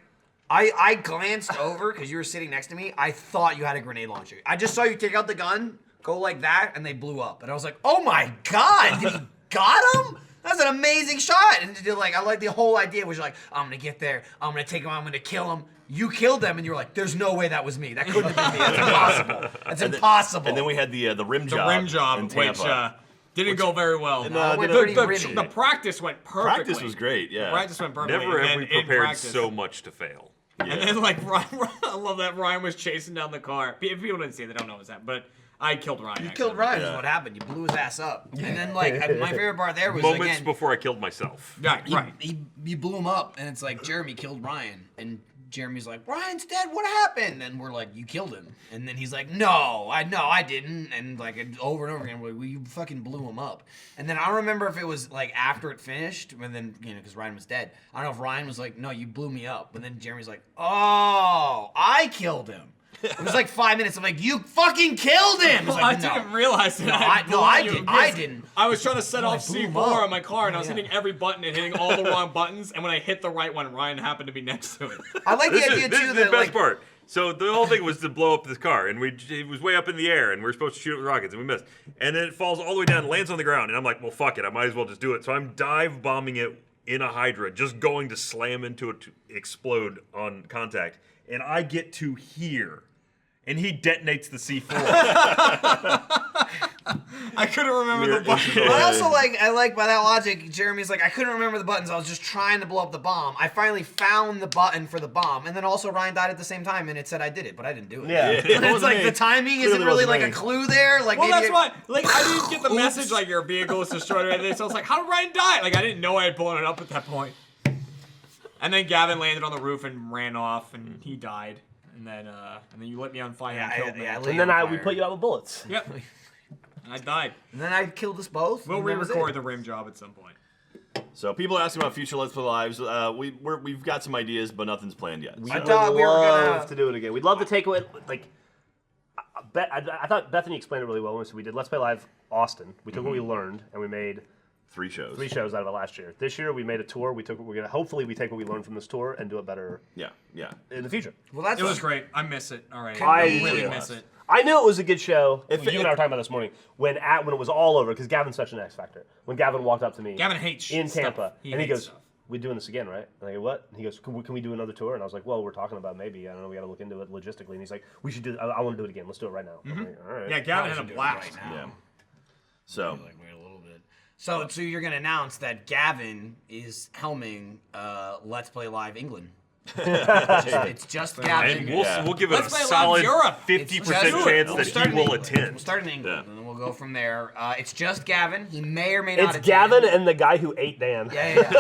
I glanced over because you were sitting next to me. I thought you had a grenade launcher. I just saw you take out the gun, go like that, and they blew up. And I was like, oh my god, did he got him? That was an amazing shot. And like, I like the whole idea was like, I'm gonna get there, I'm gonna take him, I'm gonna kill him. You killed them, and you were like, there's no way that was me. That couldn't have been me. That's impossible. That's impossible. And then we had the rim The job. rim job, in which Tampa. didn't go very well. it No, went the- pretty the, ritty. the practice went perfectly. Practice was great, yeah. The practice went perfectly. Never and have then we in prepared practice- so much to fail. And then like Ryan, I love that Ryan was chasing down the car. If people didn't see it, they don't know what's that. But I killed Ryan. You killed Ryan, is Yeah. what happened. You blew his ass up. And then, like, my favorite part there was, Moments again, before I killed myself. Right, right. you blew him up, and it's like, Jeremy killed Ryan. And Jeremy's like, Ryan's dead, what happened? And we're like, you killed him. And then he's like, no, I didn't. And like, over and over again, we're like, well, you fucking blew him up. And then I don't remember if it was like after it finished, and then, you know, because Ryan was dead. I don't know if Ryan was like, no, you blew me up. But then Jeremy's like, oh, I killed him. It was like 5 minutes. I'm like, you fucking killed him. He's I like, no. didn't realize that. No, I didn't. I was trying to set No, I off blew him C4 up. on my car, and I was Yeah. hitting every button and hitting all the wrong buttons. And when I hit the right one, Ryan happened to be next to it. I like the This idea is too the that best like, part. So the whole thing was to blow up this car, and it was way up in the air, and we were supposed to shoot it with rockets, and we missed. And then it falls all the way down, and lands on the ground, and I'm like, well, fuck it, I might as well just do it. So I'm dive bombing it in a Hydra, just going to slam into it to explode on contact, and I get to here, and he detonates the C4. I couldn't remember the buttons. But I also like by that logic, Jeremy's like, I couldn't remember the buttons. I was just trying to blow up the bomb. I finally found the button for the bomb, and then also Ryan died at the same time, and it said I did it, but I didn't do it. yeah. It And it's wasn't like me. the timing Clearly isn't really wasn't like me. a clue there. Like Well, maybe that's why. Like, I didn't get the Oops. message like your vehicle was destroyed or anything. So I was like, how did Ryan die? Like, I didn't know I had blown it up at that point. And then Gavin landed on the roof and ran off, and he died. And then you lit me on fire and killed me. I lit And you then on we fire. put you out with bullets. Yep. And I died. And then I killed us both. We'll and that was re-record it. the rim job at some point. So people are asking about future Let's Play Lives. We've got some ideas, but nothing's planned yet. We So- would thought we were love gonna- to do it again. We'd love to take it like. I thought Bethany explained it really well. So we did Let's Play Live Austin. We took what we learned and we made 3 shows. 3 shows out of it last year. This year we made a tour. We're gonna hopefully we take what we learned from this tour and do it better Yeah, yeah. in the future. Well, that's It was great. I miss it already. I really do. miss it. I knew it was a good show. If You it- and I were talking about this morning when it was all over because Gavin's such an X factor. When Gavin walked up to me, Gavin hates in stuff. Tampa, He and he hates goes, stuff. "We're doing this again, right?" And I go, "What?" And he goes, "Can we do another tour?" And I was like, "Well, we're talking about maybe. I don't know. We got to look into it logistically." And he's like, "We should do. I want to do it again. Let's do it right now." I'm like, all right. Yeah, Gavin had a blast. right now. Yeah. So Like, wait a little bit. So you're gonna announce that Gavin is helming Let's Play Live England. It's just Gavin. And we'll give it Let's a play Live solid Europe. 50% It's just- chance we'll that start he in will England. attend. We'll start in England, Yeah. and then we'll go from there. It's just Gavin. He may or may not It's attend. Gavin and the guy who ate Dan. Yeah.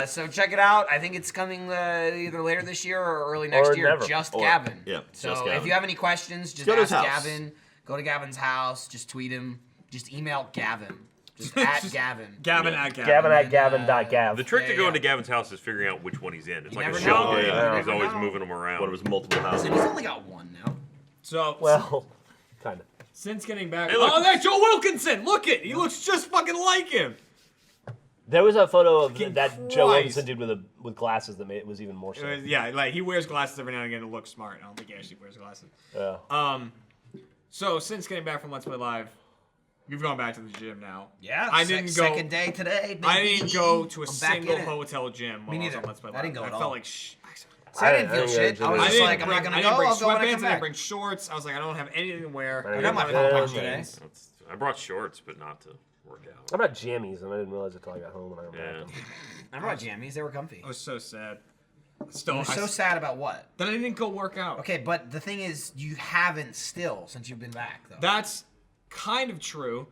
So check it out. I think it's coming either later this year or early next Or year. never. Just Or- Gavin. yeah, So just if Gavin. you have any questions, just Go to his ask house. Gavin. Go to Gavin's house. Just tweet him. Just email Gavin. Just at Gavin. Gavin at Gavin. Gavin at Gavin.gav. The trick Yeah, to going yeah. to Gavin's house is figuring out which one he's in. It's like never a know. show Oh, game. yeah. He's You always never moving them around. What, it was multiple houses? He's only got one now. So Well, kind of. since getting back, Hey, look. oh, that's Joe Wilkinson. Look it, he looks just fucking like him. There was a photo of Fucking that Joe Christ. Wilkinson dude with glasses that made it was even more so. Yeah, like he wears glasses every now and again to look smart. I don't think he actually wears glasses. Yeah. So since getting back from Let's Play Live, we've gone back to the gym now. Yeah, I didn't go. Second day today. I baby. didn't go to a I'm back single in it. hotel gym while I was neither. on Let's Play I Live. didn't go I at felt all. like So I didn't I feel didn't shit. go I to was the just gym. like, I'm not gonna I go. didn't bring I'll go when I sweatpants. come I didn't back. bring shorts. I was like, I don't have anything to wear. I I got my Yeah. pom pom today. That's- I brought shorts, but not to work out. I brought jammies and I didn't realize it until I got home and I Yeah. unwrapped them. I brought jammies. They were comfy. I was so sad. Still, You're so sad about what? that I didn't go work out. Okay, but the thing is, you haven't still since you've been back, though. That's kind of true.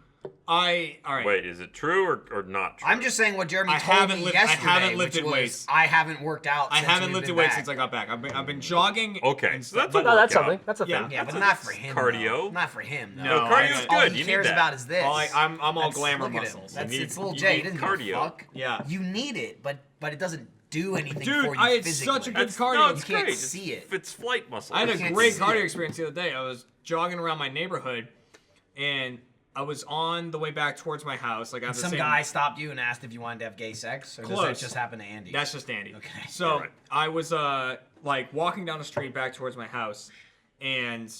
All right. Wait, is it true or not true? I'm just saying what Jeremy I told haven't me lift- I yesterday, haven't which lifted was, weights. I haven't worked out. I since haven't we've lifted been weights back. since I got back. I've been jogging. Okay, and so that's stuff, a No, that's workout. something. That's a Yeah. thing. Yeah, but That's not for him. cardio. Though. Not for him. No, No, cardio's all good. he You cares need that. about is this. I'm all That's- glamour look at him. muscles. That's You it's need- little you Jay. He need doesn't cardio. give a fuck. Yeah. You need it, but it doesn't do anything Dude, for you I had physically. such a good That's, cardio. no, You it's can't great. see it. It's flight muscle. I had You a can't great see cardio it. experience the other day. I was jogging around my neighborhood, and I was on the way back towards my house. Like I Some guy stopped you and asked if you wanted to have gay sex, or does that Close. just happen to Andy? That's just Andy. Okay. So Alright. I was like walking down the street back towards my house, and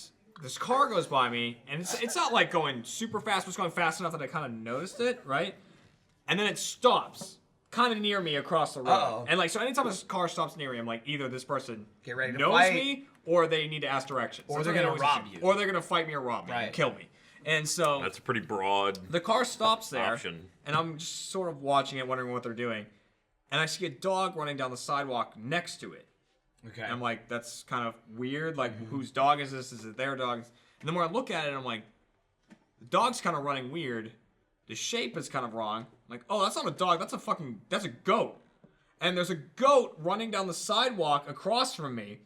this car goes by me, and it's not like going super fast, but it's going fast enough that I kind of noticed it, right? And then it stops, kind of near me across the road. Uh-oh. And like so, anytime a car stops near me, I'm like, either this person Get ready to knows fight. me, or they need to ask directions. Or That's they're what I gonna always rob assume. you. Or they're gonna fight me or rob me Right. and kill me. And so That's a pretty broad. the car stops there, Option. and I'm just sort of watching it, wondering what they're doing. And I see a dog running down the sidewalk next to it. Okay. And I'm like, that's kind of weird. Like, whose dog is this? Is it their dog? And the more I look at it, I'm like, the dog's kind of running weird. The shape is kind of wrong. I'm like, oh, that's not a dog. That's a goat. And there's a goat running down the sidewalk across from me.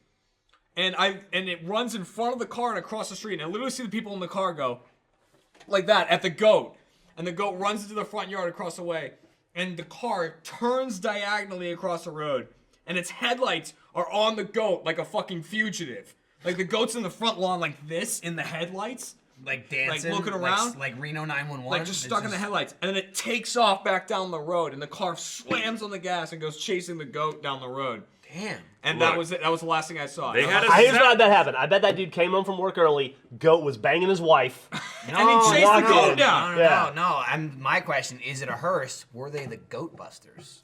And it runs in front of the car and across the street. And I literally see the people in the car go like that at the goat. And the goat runs into the front yard across the way. And the car turns diagonally across the road. And its headlights are on the goat like a fucking fugitive. Like the goat's in the front lawn like this in the headlights. like dancing, looking around? like Reno 911, Like just stuck in the headlights. And then it takes off back down the road. And the car slams on the gas and goes chasing the goat down the road. Damn. And Look, that was it. That was the last thing I saw. they And had I'm a- like, Here's what I bet happened. I bet that dude came home from work early. Goat was banging his wife. and he chased the walked goat in. down. Yeah. No. My question is: it a hearse? Were they the Goatbusters?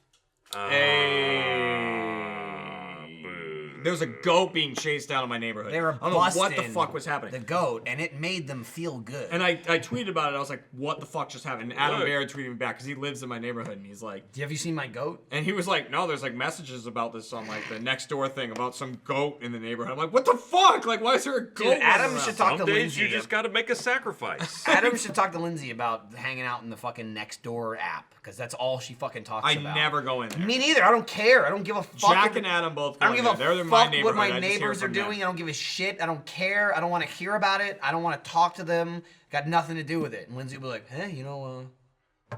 There's a goat being chased down in my neighborhood. They were I don't know what the busting fuck was happening. The goat, and it made them feel good. And I tweeted about it. I was like, what the fuck just happened? And Adam Look. Baird tweeted me back because he lives in my neighborhood. And he's like, have you seen my goat? and he was like, no, there's like messages about this on like the next door thing about some goat in the neighborhood. I'm like, what the fuck? Like, why is there a goat? Dude, Adam running should around? talk Some to days Lindsay. you just got to make a sacrifice. Adam should talk to Lindsay about hanging out in the fucking next door app because that's all she fucking talks I about. never go in there. Me neither. I don't care. I don't give a fuck. Jack if- and Adam both go I don't in give a there. They're in my fuck neighborhood. what I my just hear neighbors are from them. doing. I don't give a shit. I don't care. I don't want to hear about it. I don't want to talk to them. Got nothing to do with it. And Lindsay will be like, hey,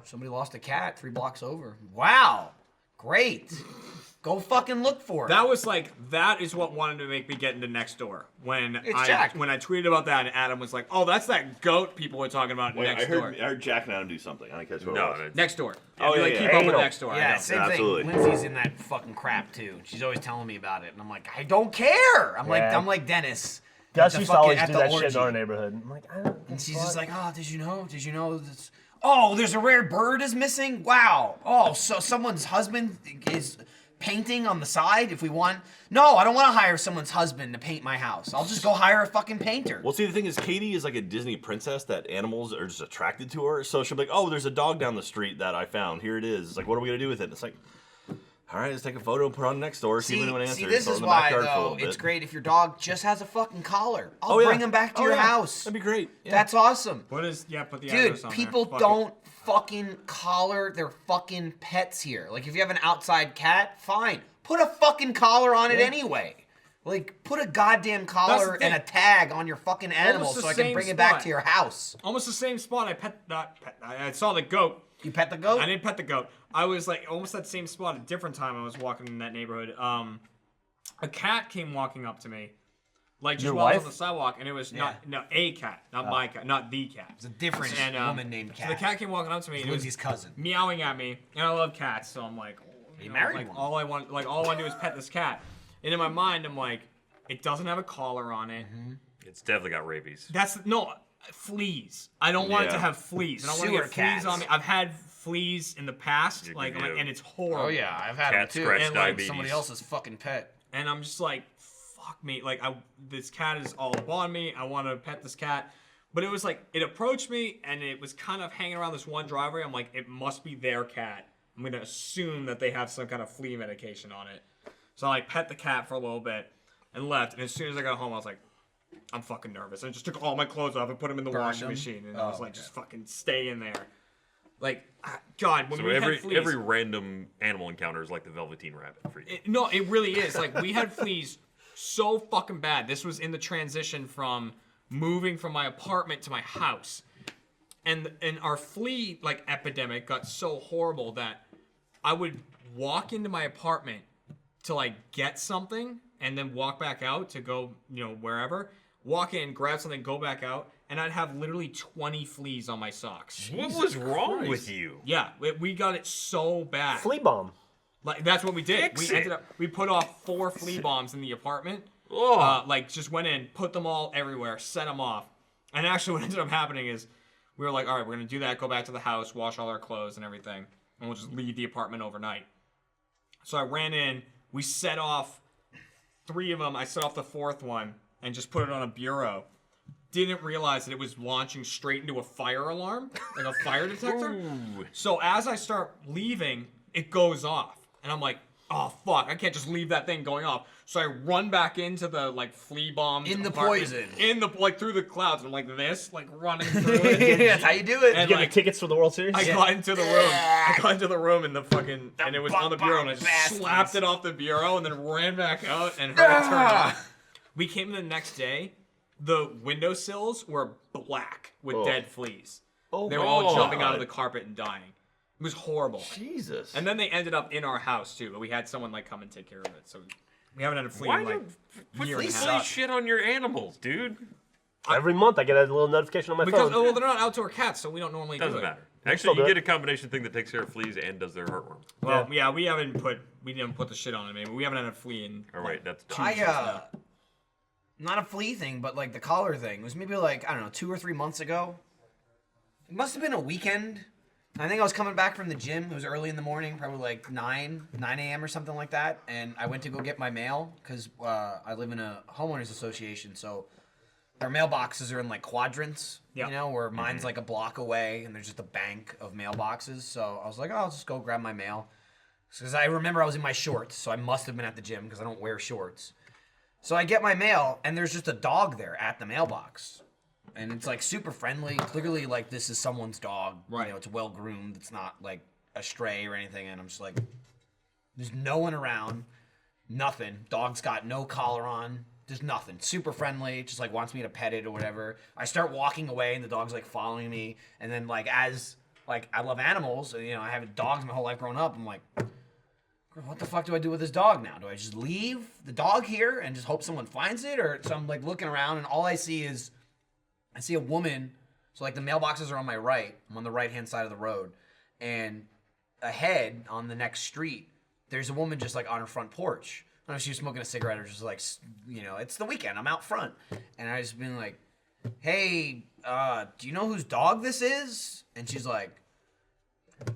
somebody lost a cat 3 blocks over. Wow. Great. Go fucking look for it. That is what wanted to make me get into Nextdoor. When It's Jack. when I tweeted about that, and Adam was like, "Oh, that's that goat people were talking about Wait, I Nextdoor." heard Jack and Adam do something. I didn't catch what it No, was. Nextdoor. Oh, yeah, like yeah. keep up with Anal. Nextdoor. I Yeah, know. same Absolutely. thing. Lindsay's in that fucking crap too. She's always telling me about it, and I'm like, I don't care. I'm Yeah. like Dennis. Gus at the used to always fucking- do at the that shit in orgy. our neighborhood. I'm like, I don't. And she's just like, oh, did you know this? Oh, there's a rare bird is missing. Wow. Oh, so someone's husband is painting on the side. If we want, no, I don't want to hire someone's husband to paint my house. I'll just go hire a fucking painter. Well, see, the thing is, Katie is like a Disney princess that animals are just attracted to her. So she'll be like, oh, there's a dog down the street that I found. Here it is. It's like, what are we going to do with it? And it's like, all right, let's take a photo and put it on next door, see if anyone answers. this throw it is in the why backyard for a though little bit. it's great if your dog just has a fucking collar. I'll Oh, yeah. bring him back to Oh, your yeah. house. That'd be great. Yeah. That's awesome. Put the Dude, address on people there. Fuck don't fucking collar their fucking pets here. Like, if you have an outside cat, fine. Put a fucking collar on it anyway. Like, put a goddamn collar thing. and a tag on your fucking animal Almost the so I can same bring it back spot. to your house. Almost the same spot I saw the goat, You pet the goat? I didn't pet the goat. I was like almost that same spot, a different time I was walking in that neighborhood. A cat came walking up to me. Like just Your while I was wife? on the sidewalk, and it was not a cat, not my cat, not the cat. It's a different woman named Cat. So the cat came walking up to me. And it was Lindsay's cousin. meowing at me, and I love cats, so I'm like, You married like one. all I want to do is pet this cat. And in my mind, I'm like, it doesn't have a collar on it. It's definitely got rabies. That's no fleas. I don't want it to Yeah. have fleas. I don't want to Sewer get fleas cats. on me. I've had fleas in the past, You like, can do. and it's horrible. Oh yeah, I've had Cat them too. scratch And like diabetes. somebody else's fucking pet. And I'm just like, fuck me. Like, this cat is all up on me. I want to pet this cat. But it was like, it approached me, and it was kind of hanging around this one driveway. I'm like, it must be their cat. I'm going to assume that they have some kind of flea medication on it. So I like pet the cat for a little bit and left. And as soon as I got home, I was like, I'm fucking nervous. I just took all my clothes off and put them in the Burned washing them? machine. And I was like, okay. just fucking stay in there. Like, God, when So we every had fleas... every random animal encounter is like the Velveteen Rabbit for you. No, it really is. Like, we had fleas so fucking bad. This was in the transition from moving from my apartment to my house. And our flea, like, epidemic got so horrible that I would walk into my apartment to, like, get something and then walk back out to go, wherever. Walk in, grab something, go back out, and I'd have literally 20 fleas on my socks. What was wrong with you? Yeah, we got it so bad. Flea bomb. Like, that's what we did. Fix it. We put off 4 flea bombs in the apartment. Oh. Like, just went in, put them all everywhere, set them off. And actually what ended up happening is we were like, all right, we're going to do that, go back to the house, wash all our clothes and everything, and we'll just leave the apartment overnight. So I ran in, we set off 3 of them, I set off the 4th one, and just put it on a bureau. Didn't realize that it was launching straight into a fire alarm, like a fire detector. Ooh. So as I start leaving, it goes off. And I'm like, oh, fuck, I can't just leave that thing going off. So I run back into the, like, flea bomb. In the apartment, poison. like, through the clouds. I'm like this, like, running through it. That's how you do it. And, Get like, the tickets for the World Series? I got into the room. I got into the room and and it was on the bureau, and I just bastards. slapped it off the bureau and then ran back out and heard it turn off. We came in the next day. The windowsills were black with dead fleas. Oh They were my all jumping God. out of the carpet and dying. It was horrible. Jesus. And then they ended up in our house too, but we had someone like come and take care of it. So we haven't had a flea Why in like put year and a flea half. shit on your animals, dude? Every month I get a little notification on my Because phone. well, they're not outdoor cats, so we don't normally do Doesn't it. matter. still Actually, you do get it. a combination thing that takes care of fleas and does their heartworm. Well, yeah, we didn't put the shit on it, maybe. We haven't had a flea in. All right, that's Not a flea thing, but like the collar thing. It was maybe like, I don't know, 2 or 3 months ago. It must have been a weekend. I think I was coming back from the gym. It was early in the morning, probably like 9 a.m. or something like that. And I went to go get my mail because I live in a homeowners association. So their mailboxes are in like quadrants, Yeah. you know, where mine's like a block away and there's just a bank of mailboxes. So I was like, oh, I'll just go grab my mail. Because I remember I was in my shorts, so I must have been at the gym because I don't wear shorts. So I get my mail, and there's just a dog there at the mailbox. And it's like super friendly. Clearly, like, this is someone's dog. Right. You know, it's well groomed. It's not like a stray or anything. And I'm just like, there's no one around. Nothing. Dog's got no collar on. There's nothing. Super friendly. Just like wants me to pet it or whatever. I start walking away, and the dog's like following me. And then, like, as like I love animals, you know, I have dogs my whole life growing up. I'm like, what the fuck do I do with this dog now? Do I just leave the dog here and just hope someone finds it? Or so I'm like looking around and all I see is, I see a woman. So like the mailboxes are on my right. I'm on the right-hand side of the road. And ahead on the next street, there's a woman just like on her front porch. I don't know if she was smoking a cigarette or just like, you know, it's the weekend. I'm out front. And I just been like, hey, do you know whose dog this is? And she's like,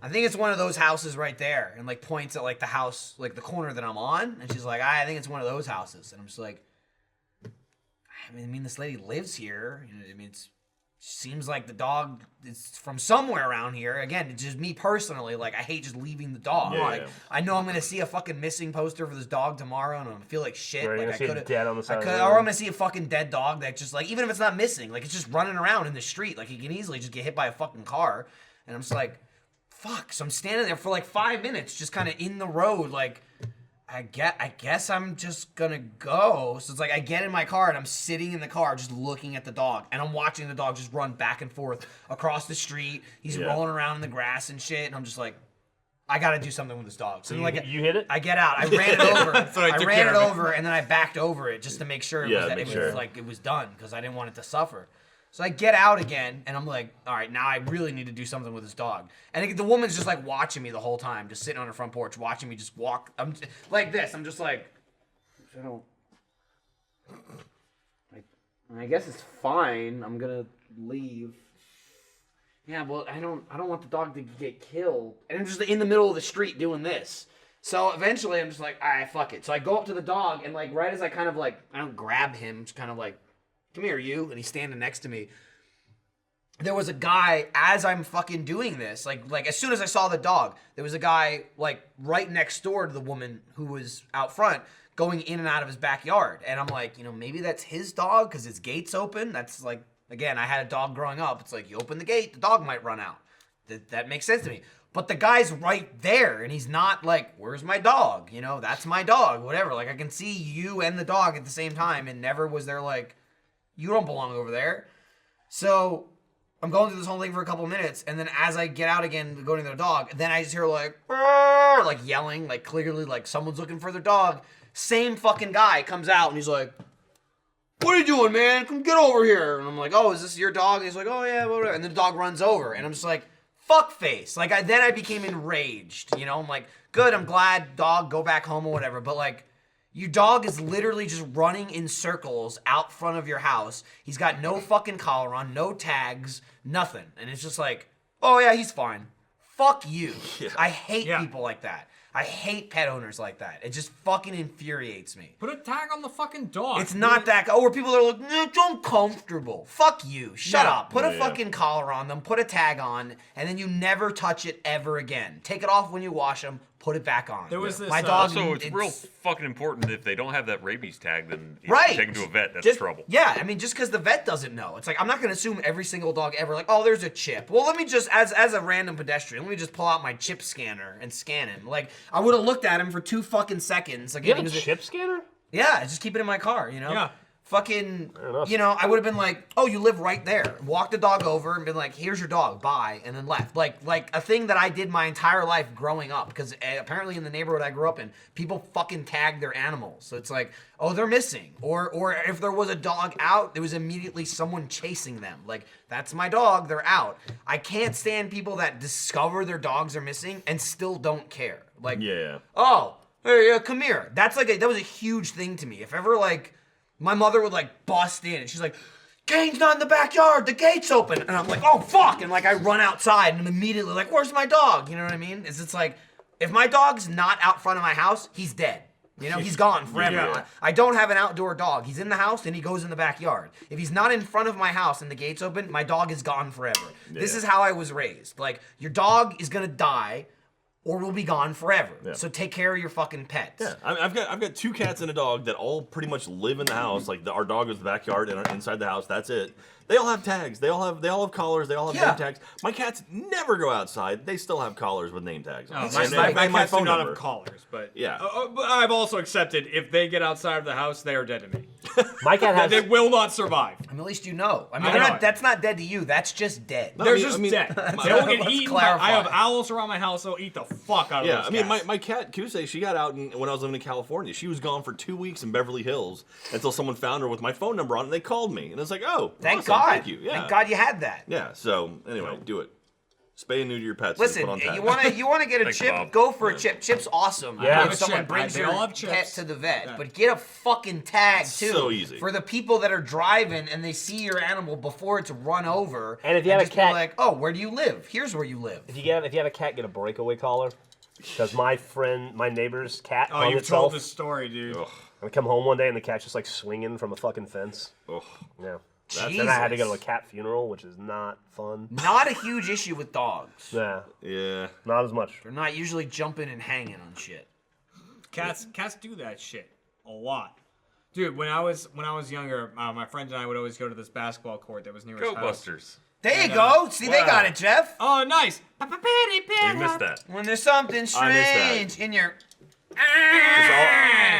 I think it's one of those houses right there, and like points at like the house, like the corner that I'm on, and she's like, I think it's one of those houses, and I'm just like, I mean, this lady lives here. You know, I mean, it seems like the dog is from somewhere around here. Again, it's just me personally. Like, I hate just leaving the dog. Yeah, Like, yeah. I know I'm gonna see a fucking missing poster for this dog tomorrow, and I'm gonna feel like shit. Right, you're like gonna see it dead on the side of the road. or I'm gonna see a fucking dead dog that just like, even if it's not missing, like it's just running around in the street. Like, he can easily just get hit by a fucking car, and I'm just like, fuck. So I'm standing there for like 5 minutes, just kind of in the road, like, I guess I'm just gonna go. So it's like I get in my car and I'm sitting in the car just looking at the dog, and I'm watching the dog just run back and forth across the street. He's rolling around in the grass and shit, and I'm just like, I gotta do something with this dog. So like, you hit it? I get out. I ran it over. So I I took ran care it of it. over, and then I backed over it just to make sure it was done because I didn't want it to suffer. So I get out again, and I'm like, all right, now I really need to do something with this dog. And the woman's just like watching me the whole time, just sitting on her front porch, watching me just walk. I'm like this. I'm just like, I don't. I guess it's fine. I'm gonna leave. Yeah, well, I don't want the dog to get killed. And I'm just in the middle of the street doing this. So eventually, I'm just like, all right, fuck it. So I go up to the dog, and like right as I kind of like, I don't grab him, just kind of like, come here, you. And he's standing next to me. There was a guy, as I'm fucking doing this, like as soon as I saw the dog, there was a guy like right next door to the woman who was out front going in and out of his backyard. And I'm like, maybe that's his dog because his gate's open. That's like, again, I had a dog growing up. It's like, you open the gate, the dog might run out. That makes sense to me. But the guy's right there, and he's not like, where's my dog? That's my dog, whatever. Like, I can see you and the dog at the same time, and never was there like, you don't belong over there. So I'm going through this whole thing for a couple minutes, and then as I get out again, going to their dog, then I just hear like yelling, like clearly like someone's looking for their dog. Same fucking guy comes out, and he's like, what are you doing, man? Come get over here. And I'm like, oh, is this your dog? And he's like, oh yeah, whatever. And then the dog runs over, and I'm just like, fuck face. Like, then I became enraged, I'm like, good, I'm glad, dog, go back home or whatever, but like, your dog is literally just running in circles out front of your house. He's got no fucking collar on, no tags, nothing. And it's just like, oh yeah, he's fine. Fuck you. Yeah. I hate people like that. I hate pet owners like that. It just fucking infuriates me. Put a tag on the fucking dog. It's not that. Where people are like, it's uncomfortable. Fuck you. Shut up. Put a fucking collar on them. Put a tag on, and then you never touch it ever again. Take it off when you wash them. Put it back on. There was this. My dog. Also, it's real fucking important if they don't have that rabies tag, then if right. you take them to a vet, that's just, trouble. Yeah, I mean, just because the vet doesn't know, it's like I'm not gonna assume every single dog ever like, oh, there's a chip. Well, let me just, as a random pedestrian, let me just pull out my chip scanner and scan him. Like, I would have looked at him for 2 fucking seconds. Like, you have a chip scanner? Yeah, just keep it in my car. Yeah. Fucking, I would have been like, oh, you live right there. Walk the dog over and been like, here's your dog, bye, and then left. Like a thing that I did my entire life growing up, because apparently in the neighborhood I grew up in, people fucking tag their animals. So it's like, oh, they're missing. Or if there was a dog out, there was immediately someone chasing them. Like, that's my dog, they're out. I can't stand people that discover their dogs are missing and still don't care. Like, oh, hey, come here. That was a huge thing to me. If ever, like, my mother would like bust in and she's like, Kane's not in the backyard, the gate's open. And I'm like, oh fuck. And like I run outside and I'm immediately like, where's my dog? You know what I mean? It's like, if my dog's not out front of my house, he's dead. He's gone forever. Yeah. I don't have an outdoor dog. He's in the house and he goes in the backyard. If he's not in front of my house and the gate's open, my dog is gone forever. Yeah. This is how I was raised. Like, your dog is gonna die or will be gone forever. Yeah. So take care of your fucking pets. Yeah, I've got 2 cats and a dog that all pretty much live in the house. Like our dog is the backyard and inside the house. That's it. They all have tags. They all have collars. They all have name tags. My cats never go outside. They still have collars with name tags. Oh, my cats do not have collars, but yeah. But I've also accepted if they get outside of the house, they are dead to me. My cat has. They will not survive. I mean, at least you know. I mean, that's not dead to you. That's just dead. No, they're just dead. They don't get eaten. I have owls around my house. They'll eat the fuck out of those cats. I mean, my cat Kusei, she got out when I was living in California. She was gone for 2 weeks in Beverly Hills until someone found her with my phone number on it, and they called me. And it's like, oh, thank awesome, God. Thank you. Yeah. Thank God you had that. Yeah, so anyway, do it. Spay and neuter your pets. Listen, you want to get a chip? Bob. Go for a chip. Chip's awesome. Yeah. If someone brings your pet to the vet, but get a fucking tag too. So easy for the people that are driving and they see your animal before it's run over. And if you have a cat, like, oh, where do you live? Here's where you live. If you have a cat, get a breakaway collar. Because my neighbor's cat hung you've itself. told this story, dude. Ugh. I come home one day and the cat's just like swinging from a fucking fence. Ugh. Yeah. Jesus. Then I had to go to a cat funeral, which is not fun. Not a huge issue with dogs. Yeah. Yeah. Not as much. They're not usually jumping and hanging on shit. Cats do that shit a lot. Dude, when I was younger, my friends and I would always go to this basketball court that was near his house. Goatbusters. There you go. See, they got it, Jeff. Oh, nice. You missed that. When there's something strange in your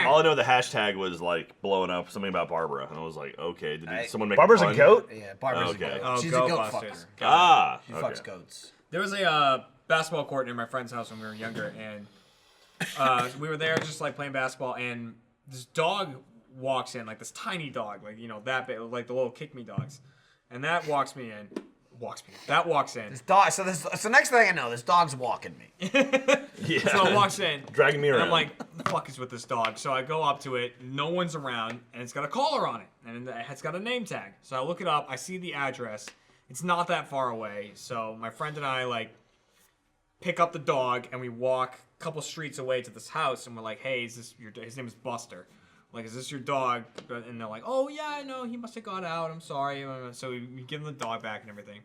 All I know, the hashtag was like blowing up something about Barbara, and I was like, okay, did someone make Barbara's a a pun? goat? Yeah, Barbara's Okay. a goat. Oh, She's a goat Goatbusters. fucker. She Okay. fucks goats. There was a basketball court near my friend's house when we were younger, and we were there just like playing basketball, and this dog walks in, like this tiny dog, like that big, like the little kick me dogs, and that walks in. This dog. So next thing I know, this dog's walking me. Yeah. So it walks in, Dragging me and around. I'm like, what the fuck is with this dog? So I go up to it, no one's around, and it's got a collar on it, and it's got a name tag. So I look it up, I see the address. It's not that far away. So my friend and I like pick up the dog, and we walk a couple streets away to this house, and we're like, hey, his name is Buster. Like, is this your dog? And they're like, oh yeah, no, he must have got out. I'm sorry. So we give him the dog back and everything.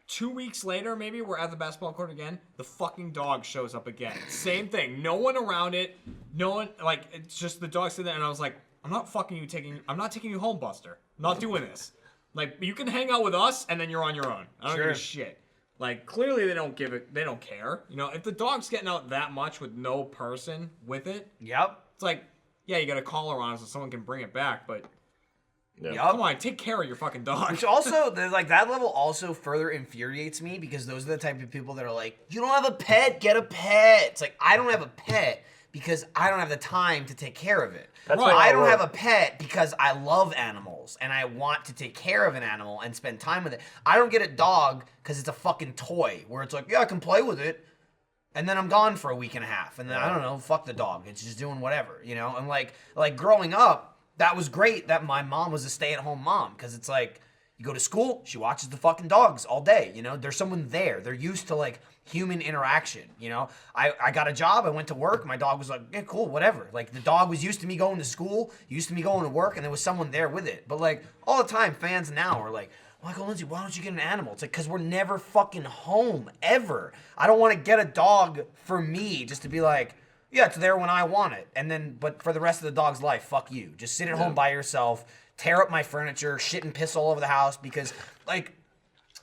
2 weeks later, maybe, we're at the basketball court again. The fucking dog shows up again. Same thing. No one around it. No one, like, it's just the dog sitting there. And I was like, I'm not taking you home, Buster. I'm not doing this. Like, you can hang out with us, and then you're on your own. I don't give a shit. Like, clearly they don't care. If the dog's getting out that much with no person with it. Yep. It's like, yeah, you got a collar on it so someone can bring it back, but Yeah. come on, take care of your fucking dog. Which also, like, that level also further infuriates me because those are the type of people that are like, you don't have a pet, get a pet. It's like, I don't have a pet because I don't have the time to take care of it. That's Right. why I don't have a pet because I love animals and I want to take care of an animal and spend time with it. I don't get a dog because it's a fucking toy where it's like, yeah, I can play with it. And then I'm gone for a week and a half. And then, I don't know, fuck the dog. It's just doing whatever, And like growing up, that was great that my mom was a stay-at-home mom. Because it's like, you go to school, she watches the fucking dogs all day, There's someone there. They're used to, like, human interaction, I got a job, I went to work, my dog was like, yeah, cool, whatever. Like, the dog was used to me going to school, used to me going to work, and there was someone there with it. But, like, all the time, fans now are like, Michael Lindsay, why don't you get an animal? It's like, because we're never fucking home, ever. I don't want to get a dog for me just to be like, yeah, it's there when I want it. And then, but for the rest of the dog's life, fuck you. Just sit at home by yourself, tear up my furniture, shit and piss all over the house because, like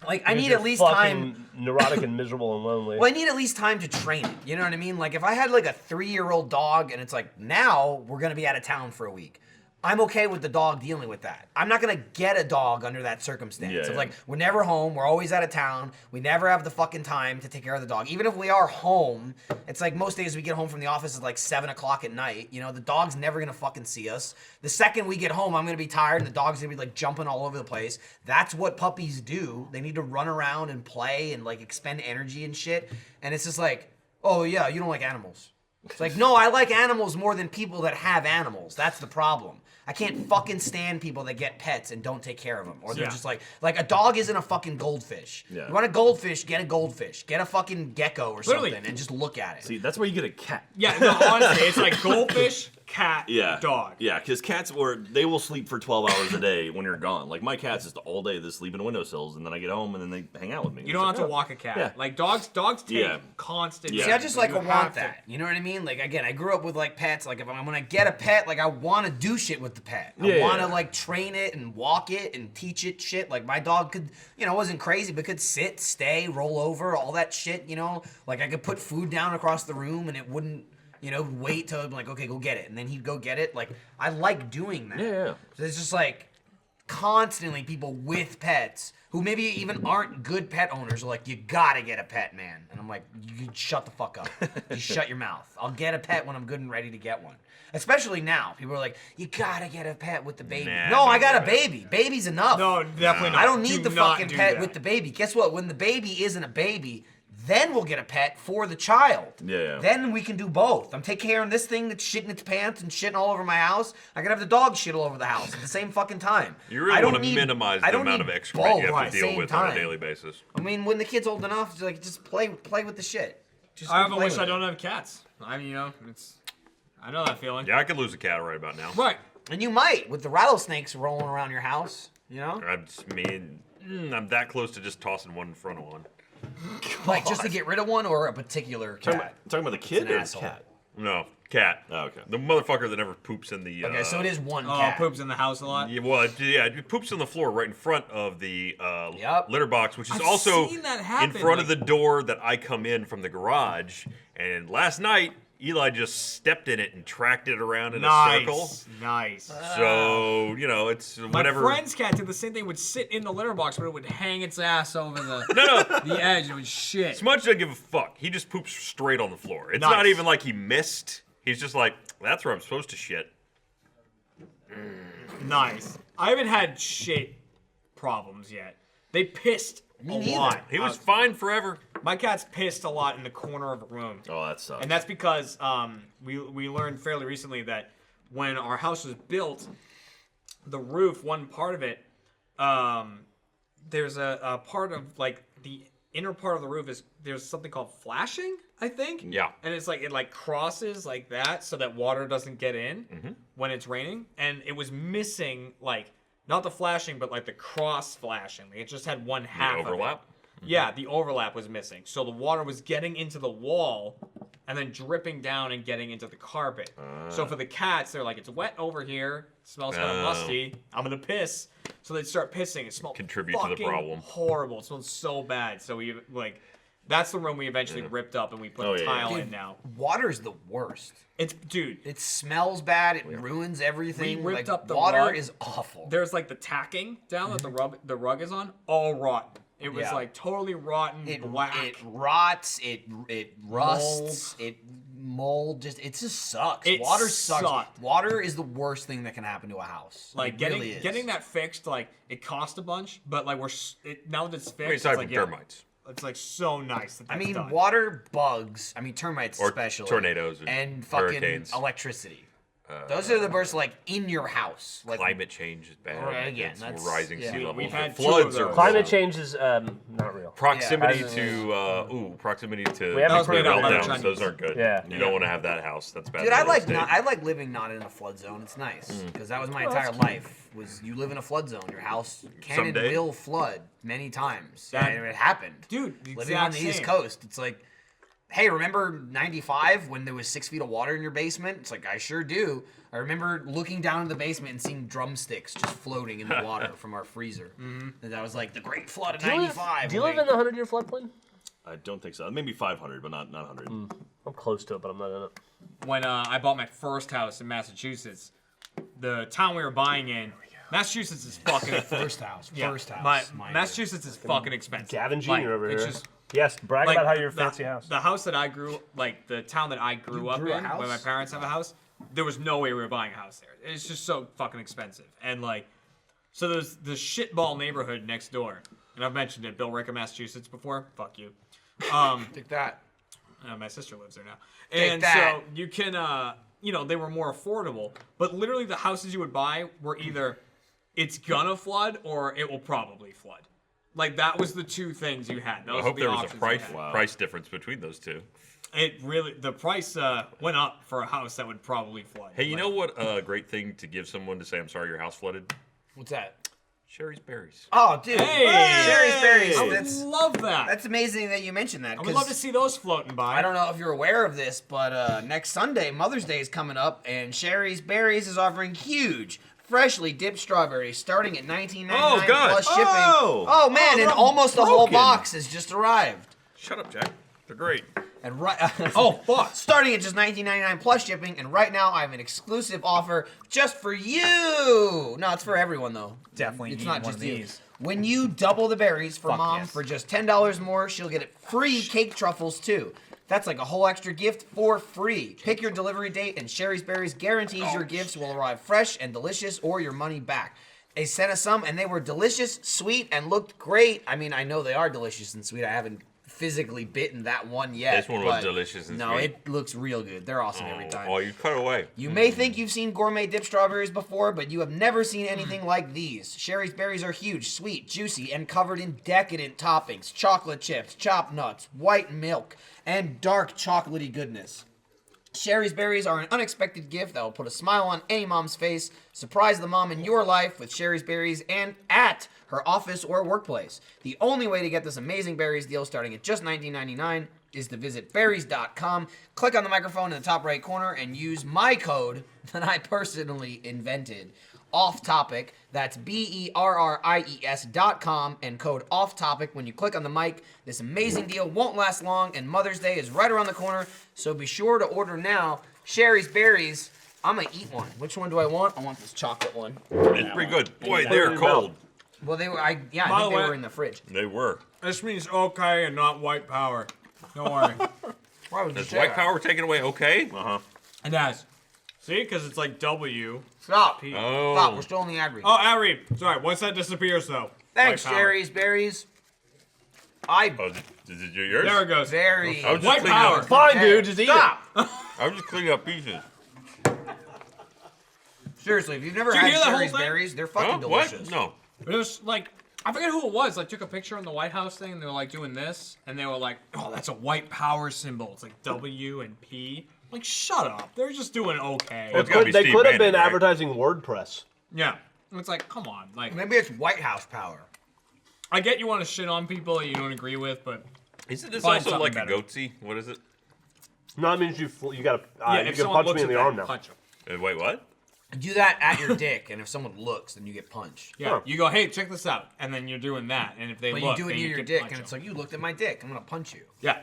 I need at least time. Neurotic and miserable and lonely. Well, I need at least time to train it. You know what I mean? Like, if I had, like, a 3-year-old dog and it's like, now we're going to be out of town for a week. I'm okay with the dog dealing with that. I'm not gonna get a dog under that circumstance. Of like, we're never home, we're always out of town, we never have the fucking time to take care of the dog. Even if we are home, it's like most days we get home from the office at like 7 o'clock at night. The dog's never gonna fucking see us. The second we get home, I'm gonna be tired and the dog's gonna be like jumping all over the place. That's what puppies do. They need to run around and play and like expend energy and shit. And it's just like, oh yeah, you don't like animals. It's like, no, I like animals more than people that have animals. That's the problem. I can't fucking stand people that get pets and don't take care of them. Or they're just like a dog isn't a fucking goldfish. Yeah. You want a goldfish, get a goldfish. Get a fucking gecko or something and just look at it. See, that's where you get a cat. Yeah, no, honestly, it's like goldfish, cat, dog. Yeah, because cats they will sleep for 12 hours a day when you're gone. Like my cats just all day they sleep in windowsills and then I get home and then they hang out with me. You don't have to walk a cat. Yeah. Like dogs take constant. Yeah. See, I just like You want have to- that. You know what I mean? Like, again, I grew up with like pets. Like, when I get a pet, like I want to do shit with the pet. I want to like train it and walk it and teach it shit. Like my dog could, wasn't crazy, but could sit, stay, roll over, all that shit. Like I could put food down across the room and it wouldn't. Wait till I'm like, okay, go get it. And then he'd go get it. Like, I like doing that. Yeah. So it's just like constantly people with pets who maybe even aren't good pet owners are like, you gotta get a pet, man. And I'm like, you shut the fuck up. You shut your mouth. I'll get a pet when I'm good and ready to get one. Especially now. People are like, you gotta get a pet with the baby. Nah, no, I don't got a do it. baby. Baby's enough. No, definitely not. I don't need Do the not fucking do pet that. with the baby. Guess what? When the baby isn't a baby, then we'll get a pet for the child. Yeah. Then we can do both. I'm taking care of this thing that's shitting its pants and shitting all over my house. I can have the dog shit all over the house at the same fucking time. You really want to minimize the amount of excrement you have to deal with on a daily basis. I mean, when the kid's old enough, it's like just play with the shit. Just I go have a play wish with I it. don't have cats. I mean, I know that feeling. Yeah, I could lose a cat right about now. Right. And you might with the rattlesnakes rolling around your house. I'm that close to just tossing one in front of one. Like just to get rid of one or a particular cat. Talking about the kid an or the asshole. cat? No, cat. Oh, okay. The motherfucker that never poops in the. Okay, so it is one Oh, cat. poops in the house a lot. Yeah, well, it poops on the floor right in front of the Yep. litter box, which is I've also seen that in happen, front of like- the door that I come in from the garage. And last night, Eli just stepped in it and tracked it around in a circle. Nice. So, it's My whatever. friend's cat did the same thing. It would sit in the litter box, but it would hang its ass over the the edge. It would shit. Smudge doesn't give a fuck. He just poops straight on the floor. It's Nice. not even like he missed. He's just like, that's where I'm supposed to shit. Nice. I haven't had shit problems yet. They pissed a lot. He was fine forever. My cat's pissed a lot in the corner of a room. Oh, that sucks. And that's because we learned fairly recently that when our house was built, the roof, one part of it, there's a part of like the inner part of the roof there's something called flashing, I think. Yeah. And it's like it crosses like that so that water doesn't get in when it's raining. And it was missing like not the flashing, but like the cross flashing. Like it just had one half overlap? of it. Yeah, the overlap was missing. So the water was getting into the wall and then dripping down and getting into the carpet. So for the cats, they're like, it's wet over here. It smells kind of musty. I'm going to piss. So they'd start pissing. It smelled Contribute to the problem. horrible. It smelled so bad. So we that's the room we eventually ripped up and we put a tile in now. Water's the worst. Dude. It smells bad. It ruins everything. We ripped up the water rug. is awful. There's like the tacking down that the rug is on, all rotten. It was like totally rotten, black. It rots. It rusts. Mold. It just sucks. Water sucks. sucked. Water is the worst thing that can happen to a house. Like it getting really is. getting that fixed, like it cost a bunch, but like now that it's fixed, it's Aside like from termites. It's like so nice. That I mean, done. water bugs. I mean, termites Or especially. tornadoes and fucking hurricanes. electricity. Those are the bursts like in your house. Like Climate change is bad. Right, again, It's that's- rising yeah. sea levels. We've had floods two of are those. Climate change is not real. Proximity Yeah. to proximity to We haven't nuclear put it out meltdowns. much. Those aren't good. Yeah. You don't want to have that house. That's bad. Dude, for I real like estate. I like living not in a flood zone. It's nice because that was my entire life. Was you live in a flood zone? Your house can and Someday. will flood many times. That- And it happened, Dude, the Living on exact the East same. Coast, it's like, hey, remember '95 when there was 6 feet of water in your basement? It's like I sure do. I remember looking down in the basement and seeing drumsticks just floating in the water from our freezer. And that was like the Great Flood of '95. Do you live in the 100-year floodplain? I don't think so. Maybe 500, but not 100. I'm close to it, but I'm not in it. When I bought my first house in Massachusetts, the town we were buying in, Massachusetts is fucking First house. yeah, First house. mind you. Massachusetts is fucking expensive. Gavin Jr. Like, over it's here. just Yes, brag like about how you're a the- fancy house. The house that I grew, like the town that I grew up grew a in, house? where my parents have a house, there was no way we were buying a house there. It's just so fucking expensive. And like, so there's the shitball neighborhood next door, and I've mentioned it, Billerica, Massachusetts before. Fuck you. Take that. My sister lives there now, Take and that. so you can, they were more affordable. But literally, the houses you would buy were either it's gonna flood or it will probably flood. Like that was the two things you had. Those I hope were the there was a options price you had. price difference between those two. The price went up for a house that would probably flood. Hey, you know what a great thing to give someone to say, I'm sorry your house flooded? What's that? Sherry's berries. Oh, dude. Hey! Sherry's berries. I would That's love that. that's amazing that you mentioned that. I would 'cause love to see those floating by. I don't know if you're aware of this, but next Sunday, Mother's Day is coming up, and Sherry's Berries is offering huge, freshly dipped strawberries starting at $19.99 Oh, God. plus shipping. Oh! Man, Oh, and they're almost a whole broken. box has just arrived. Shut up, Jack. They're great. And fuck! Starting at just $19.99 plus shipping, and right now I have an exclusive offer just for you. No, it's for everyone though. Definitely it's need not one just of you. these. When you double the berries for Fuck mom yes. for just $10 more, she'll get it free cake truffles too. That's like a whole extra gift for free. Pick your delivery date, and Sherry's Berries guarantees your gifts will arrive fresh and delicious, or your money back. They sent us some, and they were delicious, sweet, and looked great. I mean, I know they are delicious and sweet. I haven't physically bitten that one yet. This one was but delicious and no, sweet. it looks real good. They're awesome every time. Oh, you cut away. You may think you've seen gourmet dip strawberries before, but you have never seen anything like these. Sherry's berries are huge, sweet, juicy, and covered in decadent toppings, chocolate chips, chopped nuts, white milk, and dark chocolatey goodness. Sherry's berries are an unexpected gift that will put a smile on any mom's face. Surprise the mom in your life with Sherry's berries and at her office or workplace. The only way to get this amazing berries deal starting at just $19.99 is to visit berries.com, click on the microphone in the top right corner, and use my code that I personally invented. Off Topic. That's BERRIES.com and code Off Topic. When you click on the mic, this amazing deal won't last long, and Mother's Day is right around the corner, so be sure to order now. Sherry's Berries. I'm gonna eat one. Which one do I want? I want this chocolate one. It's pretty good. Boy, they're cold. Well, they were. I think they were in the fridge. They were. This means okay and not white power. Don't worry. Why would you Is say white that? power taken away okay? It has. See, because it's like W. Stop. Oh. Stop. We're still in the ad read. Oh, ad read. Sorry. Once that disappears, though. Thanks, white power. Sherry's Berries. Oh, is it yours? There it goes. Very. I was just White cleaning power. up- Fine, dude, just eat Stop. I was just cleaning up pieces. Seriously, if you've never Did you had hear that whole Sherry's thing? Berries, they're fucking Huh? delicious. What? No. It was like, I forget who it was. Like, took a picture on the White House thing, and they were like doing this, and they were like, "Oh, that's a white power symbol. It's like W and P." Like, shut up. They're just doing okay. Well, it's gotta be They Steve could have Bannon, been right? advertising WordPress. Yeah. It's like, come on. Like, Maybe it's White House power. I get you want to shit on people that you don't agree with, but Isn't this Find also something like better. a goatsy? What is it? No, that means you gotta yeah, you if can someone punch looks me in at the that, arm now. punch 'em. Wait, what? Do that at your dick, and if someone looks, then you get punched. Yeah, Huh. you go, hey, check this out, and then you're doing that, and if they But look, you do it then near you your can dick, punch and it's 'em. like, you looked at my dick. I'm gonna punch you. Yeah,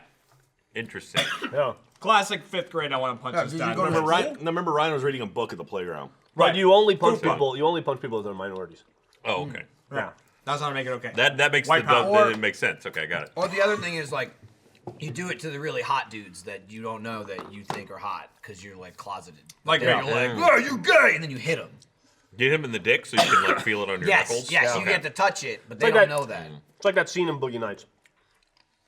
Interesting. Yeah. classic 5th grade. I want to punch Yeah, this did you guy. go to Remember Ryan was reading a book at the playground. Right. Right. You only punch Coupon. people. You only punch people that are minorities. Oh, okay. Yeah. That's how to make it okay. That makes White power. that it makes sense. Okay, I got it. Or the other thing is, like, you do it to the really hot dudes that you don't know that you think are hot because you're, like, closeted. Like They're me. like, oh, you gay! And then you hit them. Get him in the dick so you can like feel it on your Yes, knuckles. yes, Okay. you get to touch it, but they like don't that- know that. It's like that scene in Boogie Nights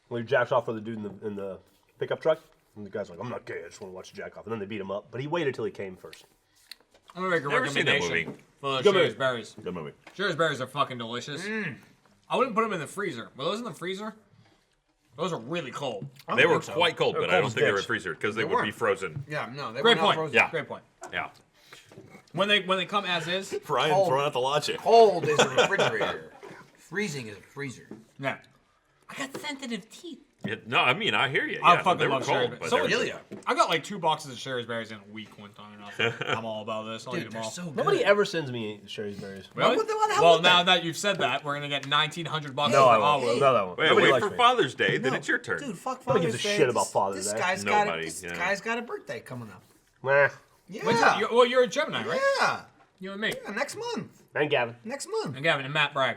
where he jacks off for the dude in the pickup truck, and the guy's like, "I'm not gay. I just want to watch you jack off," and then they beat him up, but he waited till he came first. I'm gonna make a Never seen that recommendation movie. for those Good Sherry's movie. berries. Good movie. Sherry's berries are fucking delicious. I wouldn't put them in the freezer. Were those in the freezer? Those are really cold. They were think so. quite cold, They're but I cold don't as think they were dicks. freezer because they would weren't. be frozen. Yeah, no, they Great were not point. frozen. Yeah. Great point. Yeah. When they come as is, Ryan Cold. throwing out the logic. Cold is a refrigerator. Freezing is a freezer. yeah. I got sensitive teeth. No, I mean I hear you. I Yeah, fucking they were love Sherry cold, Berries. but So they were- Really? I got like 2 boxes of Sherry's berries in a week one time, and I was like, I'm all about this. I'll eat Dude, them they're all. so good. Nobody ever sends me Sherry's berries. Really? What the hell well, would now they? that you've said that, we're gonna get 1,900 bucks. No, for I olive. won't. No, that won't. Wait, Nobody wait likes for me. Father's Day, then it's your turn. Dude, fuck Nobody Father's gives a Day. shit about Father's This Day. guy's Nobody, this yeah. guy's got a birthday coming up. Nah. Yeah. Well, you're a Gemini, right? Yeah. You and me. Yeah, next month. And Gavin. Next month. And Gavin and Matt Bragg.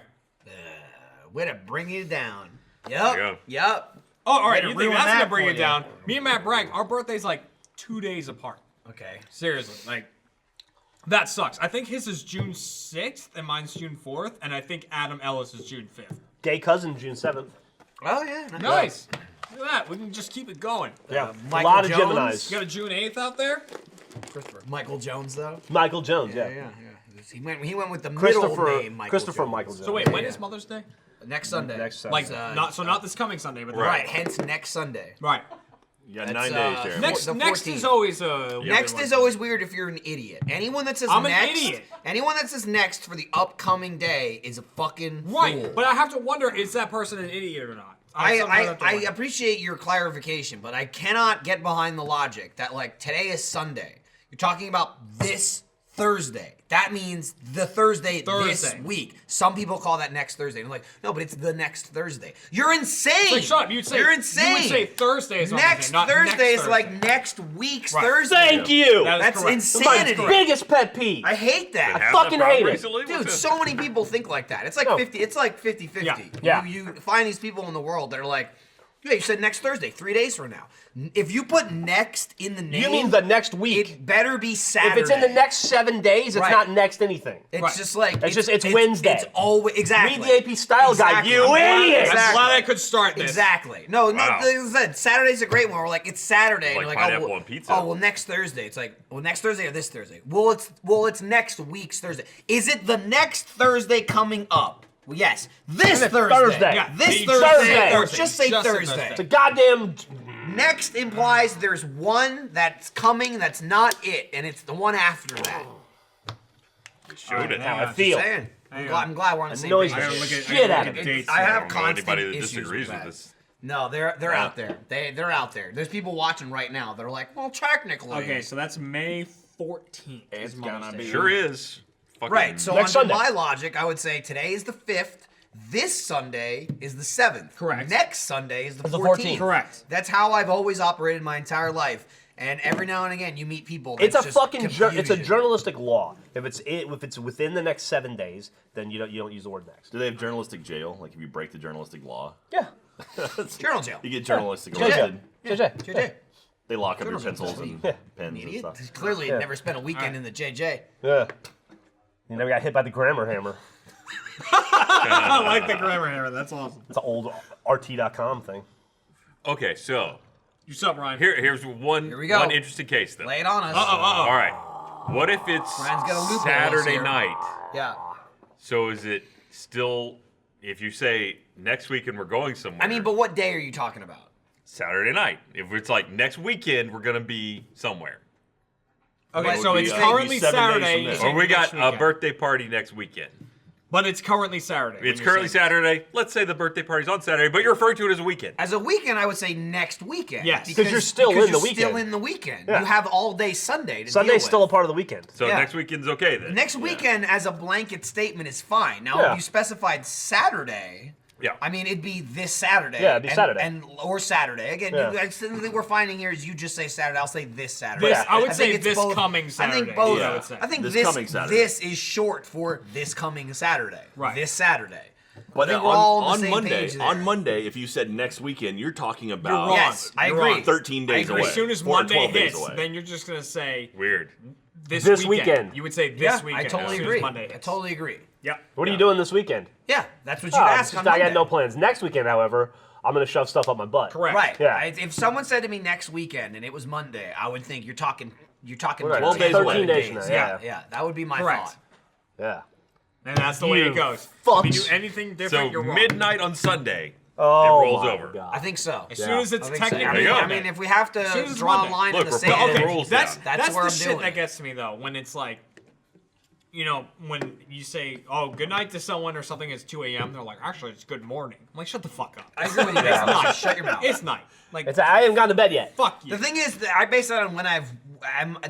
Way to bring it down. There you go. Yep. Yep. Oh, all right. Way to You think ruin that's that gonna bring for it you. down? Me and Matt Bragg, our birthday's like 2 days apart. Okay. Seriously, like that sucks. I think his is June 6th and mine's June 4th, and I think Adam Ellis is June 5th. Gay cousin, June 7th. Oh yeah. Nice. Look at that. We can just keep it going. Yeah. A Michael lot of Jones? Geminis. You got a June 8th out there? Christopher. Michael Jones though. Michael Jones, Yeah, yeah. yeah, yeah. He went with the Christopher, middle name Michael Christopher Jones. Michael Jones. So wait, when is Mother's Day? Next Sunday. Next Sunday. Like Uh, not this coming Sunday, but the Right. Hence next Sunday. Right. You got That's, 9 days, Jared. Next the next 14th. is always Next is always weird if you're an idiot. Anyone that says I'm an next, idiot. anyone that says next for the upcoming day is a fucking right. fool. But I have to wonder, is that person an idiot or not? sometimes have to I wonder. appreciate your clarification, but I cannot get behind the logic that like today is Sunday. You're talking about this Thursday. That means the Thursday this Thursday. week. Some people call that next Thursday. And I'm like, no, but it's the next Thursday. You're insane. It's like, shut up. You'd say, You're insane. You would say Thursday is next not Thursday next is Thursday. like next week's Right. Thursday. Thank you! That is That's correct. insanity. My biggest pet peeve. I hate that. Have fucking that problem hate it. recently? What's Dude, this? so many people think like that. It's like No. 50. It's like 50-50. Yeah. Yeah. You find these people in the world that are like, yeah, you said next Thursday, 3 days from now. If you put next in the name, You mean the next week? it better be Saturday. If it's in the next 7 days, it's Right. not next anything. it's Right. just like It's Wednesday. It's always exactly. Read the AP style guide, Exactly. you I'm glad- idiot! I'm Exactly. glad I could start this. Exactly. No, no. Wow. Like I said, Saturday's a great one. We're like, it's Saturday. Like and you're pineapple well, on pizza. Oh well, next Thursday. It's like, well, next Thursday or this Thursday. Well, it's next week's Thursday. Is it the next Thursday coming up? Well, yes. This Thursday. Thursday. Yeah, This you Thursday. Thursday. Or just say Just say Thursday. Thursday. It's a goddamn. Next implies there's one that's coming that's not it, and it's the one after that. Shoot it. How I feel. Saying. I'm glad we're on the same Annoys page. the I gotta look at- shit I out gotta of look me. at dates I now. have I don't know constant anybody that issues disagrees with with that. this. No, they're out there. They're out there. There's people watching right now. They're like, well, technically. Okay, so that's May 14th. It's is Mother's gonna Day. be- Sure is. fucking Right. So Next under Sunday. my logic, I would say today is the 5th. This Sunday is the 7th. Correct. Next Sunday is the the 14th. 14th. Correct. That's how I've always operated my entire life. And every now and again, you meet people. It's that's a just fucking it's a confusion. journalistic law. If it's within the next 7 days, then you don't use the word next. Do they have journalistic jail? Like if you break the journalistic law, Yeah. Journal jail. you get journalistic JJ. arrested. JJ. JJ. They lock up your Journalism. pencils and Yeah. pens and Idiot. stuff. Clearly, Yeah. never spent a weekend in the JJ. Yeah. You never got hit by the grammar hammer. I like the grammar hammer. That's awesome. It's an old RT.com thing. Okay, so What's up, Ryan? here's one we go. one interesting case then. Lay it on us. All right. What if it's Ryan's got a loophole Saturday here. night? Yeah. So is it still, if you say next weekend we're going somewhere? I mean, but what day are you talking about? Saturday night. If it's like next weekend we're gonna be somewhere, Okay, It so would it's be, currently 7 days from Saturday. now. you or say we got next a weekend. birthday party next weekend. But it's currently Saturday. It's currently Saturday. Let's say the birthday party's on Saturday, but you're referring to it as a weekend. As a weekend, I would say next weekend. Yes. Because you're still in the you're weekend. Still in the weekend. Yeah. You have all day Sunday to Sunday's deal still a with. part of the weekend. So Yeah. next weekend's okay then. Next weekend, as a blanket statement, is fine. Now, Yeah. if you specified Saturday, Yeah. I mean, it'd be this Saturday. Yeah, it'd be Saturday. Or Saturday. Again, Yeah. I think that we're finding here is you just say Saturday. I'll say this Saturday. This- I would think say it's this both- coming I Saturday. think both. Yeah. I would say. I think This this coming Saturday. This is short for this coming Saturday. Right. This Saturday. But I think we're all on the on same Monday, page there. on Monday, if you said next weekend, you're talking about wrong. Yes, I You're agree. wrong. 13 days I agree. away. As soon as or Monday 12 days hits, away. then you're just gonna say Weird. this weekend. You would say this Yeah, weekend. I totally as soon as agree. Monday I hits. totally agree. Yeah. What are you doing this weekend? Yeah, that's what you Oh, asked just- on I got Monday. no plans. Next weekend, however, I'm going to shove stuff up my butt. Correct. Right. Yeah. If someone said to me next weekend and it was Monday, I would think you're talking Right. 12 days 13 away. days from now. Yeah, Yeah. yeah, that would be my Correct. thought. Yeah. And that's the way You it goes. fucks. If you do anything different, So you're wrong. midnight on Sunday, Oh, it rolls my over. God. I think so. As soon as it's I think so. technically I mean, There you go. I mean, if we have As soon to as it's draw a Monday. line Look, in the we're sand, putting Okay, the rules that's down. That's where the I'm shit doing that it. gets to me though. When it's like, you know, when you say, "Oh, good night" to someone or something, it's 2 a.m. They're like, "Actually, it's good morning." I'm like, "Shut the fuck up." I agree with you. It's Yeah. night. Shut your mouth. It's night. Like, I haven't gotten to bed yet. fuck you. The thing is, that I base it on when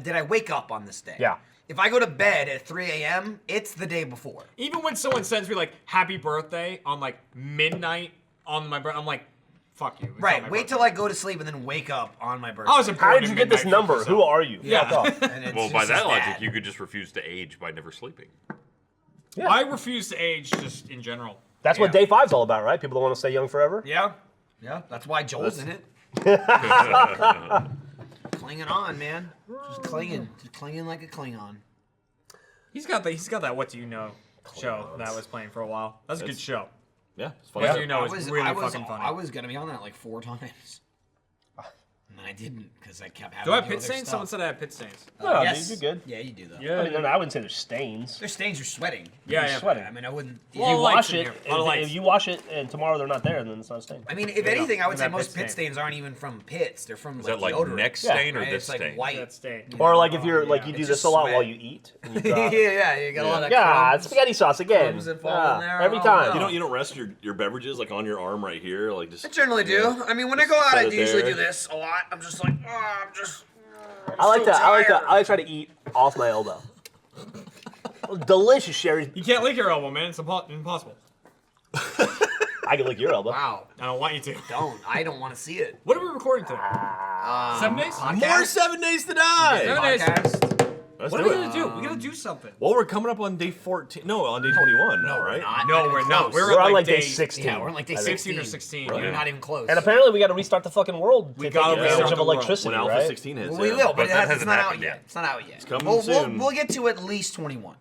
did I wake up on this day? Yeah. If I go to bed at 3 a.m., it's the day before. Even when someone sends me like "Happy Birthday" on like midnight on my birthday, I'm like, "Fuck you." It's not Right. my Wait birthday. till I go to sleep and then wake up on my birthday. I was How did you get this number? Who are you? Yeah. Fuck off. And it's Well, by just that as logic, bad. you could just refuse to age by never sleeping. I refuse to age just in general. That's what Yeah. day 5's all about, right? People don't want to stay young forever. Yeah. Yeah. That's why Joel's in it. Clinging on, man. Just clinging like a Klingon. He's got that "What Do You Know" show that was playing for a while. That's a good show. Yeah, it's fun. What stuff. Do You Know is really fucking funny. I was gonna be on that like 4 times. And I didn't because I kept having Do I to have do pit other stains? stuff. Someone said I have pit stains. No, Yes. dude, you're good. Yeah, you do though. I wouldn't say there's stains. Their stains are sweating. Yeah, You're yeah. sweating. I mean, I wouldn't. If Well, you lights wash in it, here. A lot of lights. if you wash it and tomorrow they're not there, then it's not a stain. I mean, if There you go. anything, I would say That most pit pit stain. stains aren't even from pits. They're from Is like that like deodorant. neck Yeah. stain or Right? this It's like stain? white. That stain. Or like if you're yeah. like you do It's this just a lot sweat. while you eat. And you Yeah, drop. yeah, you got a lot of God, crumbs. spaghetti sauce again. Crumbs that fall in there. Every Oh, time. no. You don't rest your beverages like on your arm right here, like just. I generally do. Yeah. I mean, when I go out, Set I it usually there. do this a lot. I'm just like, oh, I'm just. I like so to. I like tired. to try to eat off my elbow. Delicious, Sherry. You can't lick your elbow, man. It's impossible. I can lick your elbow. Wow. I don't want you to. I don't want to see it. What are we recording today? 7 days? More 7 days to die. 7 days. Podcast. Let's What are do we it. gonna do? We gotta do something. Well, we're coming up on day 14. No, on day 21 now, right? No, we're not. We're We're on at like day day 16. Yeah, we're on like day I think. 16 or 16, We're yeah. not even close. And apparently we got to restart the fucking world. We to gotta take restart advantage of the world. electricity, When Alpha right? 16 hits. Well, we yeah. will, but, But that it's hasn't not out happened yet. yet. It's not out yet. It's coming soon. We'll get to at least 21.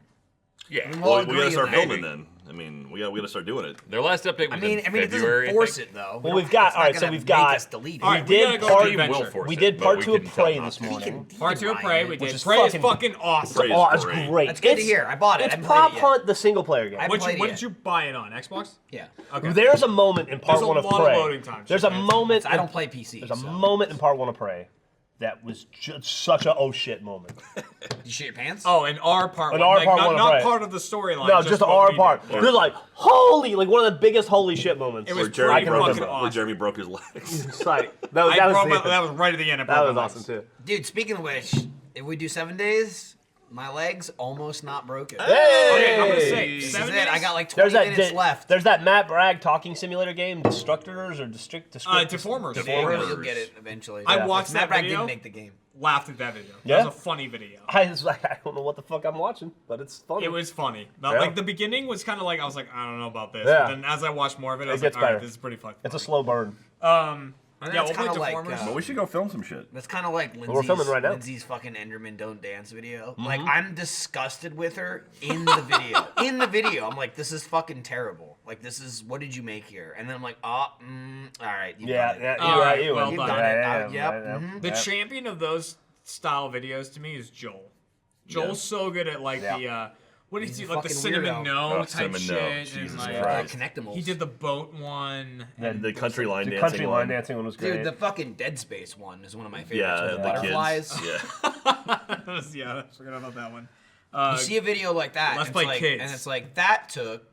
Yeah. We'll Well, we agree gotta on start that. filming then. I mean, we gotta start doing it. Their last update was I mean, in it February. doesn't force it though. Well, we've got- It's not alright, so gonna we've make got- us delete it. All right, We we did gotta go part- to the Team will adventure. force We it, did but part we 2 of can tell Prey them this not to. morning. Part 2 of Prey, we did. is Prey is fucking- fucking awesome. Prey is Oh, it's great. great. That's good to hear. I bought it. I It's haven't played Prop it yet. Hunt, the single player game. I- What played it did yet. you buy it on? Xbox? Yeah. Okay. There's a moment in part There's a 1 of lot of Prey. loading times. There's a Okay. moment. I don't play PC. There's a so. moment in part 1 of Prey that was just such a oh shit moment. Did you shit your pants? Oh, an R part An one. R like, part not, one of not Prey. part of the storyline. No, just the what R we part. did. There's like holy, like one of the biggest holy shit moments. It Where was Jeremy, pretty broke his, fucking where awesome. Jeremy broke his legs. It's like that was, That was the- right at the end of that was Broken awesome Legs. too. Dude, speaking of which, if we do 7 days, My leg's almost not broken. Okay, I'm gonna say This is 7 it. days. I got like 20 minutes left. There's that Matt Bragg talking simulator game, Destructors or Deformers. You'll get it eventually. I watched Matt that Bragg video. didn't make the game. Laughed at that video. Yeah? It was a funny video. I was like, I don't know what the fuck I'm watching, but it's funny. It was funny. Yeah. Like the beginning was kind of like I was like I don't know about this. Yeah. But then as I watched more of it, I was gets like, all right, better. this is pretty fucking. It's a slow burn. And Yeah, that's we'll kind play of like Deformers. Well, we should go film some shit. that's kind of like we're filming right now. Lindsay's fucking Enderman Don't Dance video. Like I'm disgusted with her in the video. In the video, I'm like, this is fucking terrible. Like this is what did you make here? And then I'm like, all right, you've Yeah, done it. yeah, All you're right, right. You well win. You've done. done it. Yeah, Yep. yeah. mhm. The champion of those style videos to me is Joel. Joel's so good at like the what did he do? Like the fucking cinnamon weirdo. no Oh, type cinnamon shit. no. and Jesus like, Christ. Connectimals. he did the boat one. Then The country line the dancing country one. line dancing one was great. Dude, the fucking Dead Space one is one of my favorites. Yeah, with the the butterflies. kids. Yeah. Yeah, I forgot about that one. You see a video like that, Let's and Play it's like, Kids. and it's like that took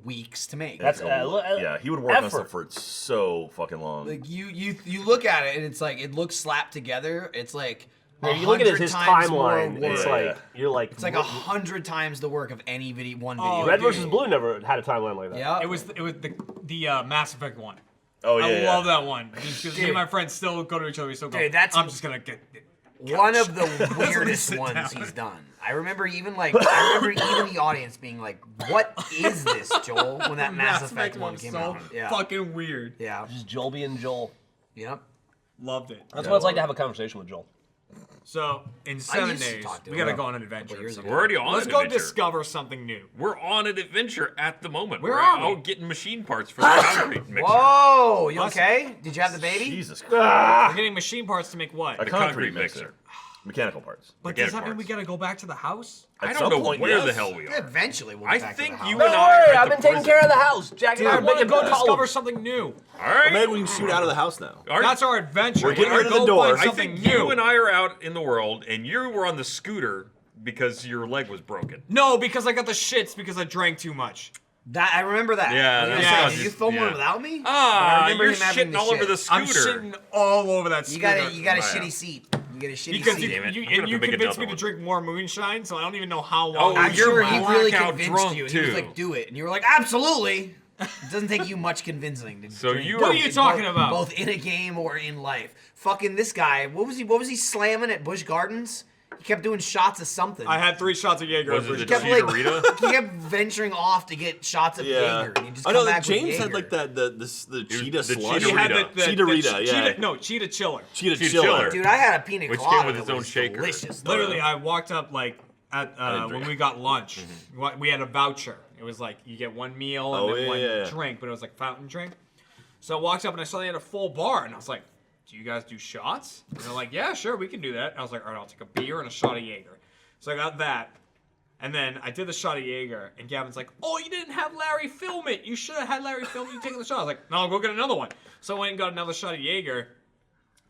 weeks to make. That's Yeah, he would work on effort. stuff for so fucking long. like you look at it and it's like it looks slapped together. It's like Yeah, you look at 100 his times more timeline. work. It's Yeah, like yeah. you're like It's like 100 times the work of any video, one video. Oh, Red dude. versus Blue never had a timeline like that. Yeah, It was the Mass Effect one. Oh yeah, I yeah. love that one. Because me Dude. and my friends still go to each other. We still go. Dude, that's- I'm just gonna get. one of the weirdest sit ones down. he's done. I remember even the audience being like, "What is this, Joel?" When that Mass Effect one was came so out. Yeah, fucking weird. yeah, Just Joel being Joel. yep. Loved it. That's what it's like to have a conversation with Joel. So in 7 used to days, talk to we him. gotta go on an adventure. years ago. We're already on Let's an go adventure. discover something new. We're on an adventure at the moment. Where We're are we? out getting machine parts for the concrete mixer. Whoa, you Awesome. okay? Did you have the baby? Jesus Christ. We're getting machine parts to make what? A The concrete mixer. Mechanical parts. But does that mechanic mean we parts. gotta go back to the house? I At don't some know point, where the yes. hell we are. Eventually, we'll I get back think to the you house. and Don't I worry, are at I've the been taking prison. care of the house. Jack and I I are want to making go good discover colors. something new. All right. Maybe we can shoot out of the house now. All right. That's our adventure. We're getting We're rid of gonna the go door. find I something think new. you and I are out in the world, and you were on the scooter because your leg was broken. No, because I got the shits because I drank too much. That I remember that. Yeah, I was gonna that's say, not did you just- film one yeah. without me? Ah, I remember you're him having shitting the all over shit. the scooter. I'm shitting all over that You scooter. got a Wow. shitty seat. You get a shitty Because seat. you, Damn it. you, I'm gonna and you have to make convinced me another to one. drink more moonshine, so I don't even know how long. Oh, I'm you're sure he really blackout convinced drunk, you. And he was too. like, "Do it," and you were like, "Absolutely." It doesn't take you much convincing to So drink. you What are- are you talking about? Both in a game or in life. Fucking this guy. What was he slamming at Busch Gardens? He kept doing shots of something. I had 3 shots of Jaeger. Was it every the day. kept like Cheetorita? he kept venturing off to get shots of Yeah. Jaeger. And he just I know come that back with James had Jaeger. like that the cheetah the slush. He had Cheetorita. Cheetorita, yeah. Cheetah chiller. Cheetah Cheetah chiller. chiller. Dude, I had a pina Which colada came with its that own was shaker. delicious. Literally, I walked up like at didn't when drink. we got lunch. We had a voucher. It was like you get one meal and Oh, then yeah, one yeah, yeah. drink, but it was like fountain drink. So I walked up and I saw they had a full bar, and I was like, "Do you guys do shots?" And they're like, "Yeah, sure, we can do that." And I was like, "All right, I'll take a beer and a shot of Jaeger." So I got that. And then I did the shot of Jaeger, and Gavin's like, "Oh, you didn't have Larry film it. You should have had Larry film you taking the shot." I was like, "No, I'll go get another one." So I went and got another shot of Jaeger.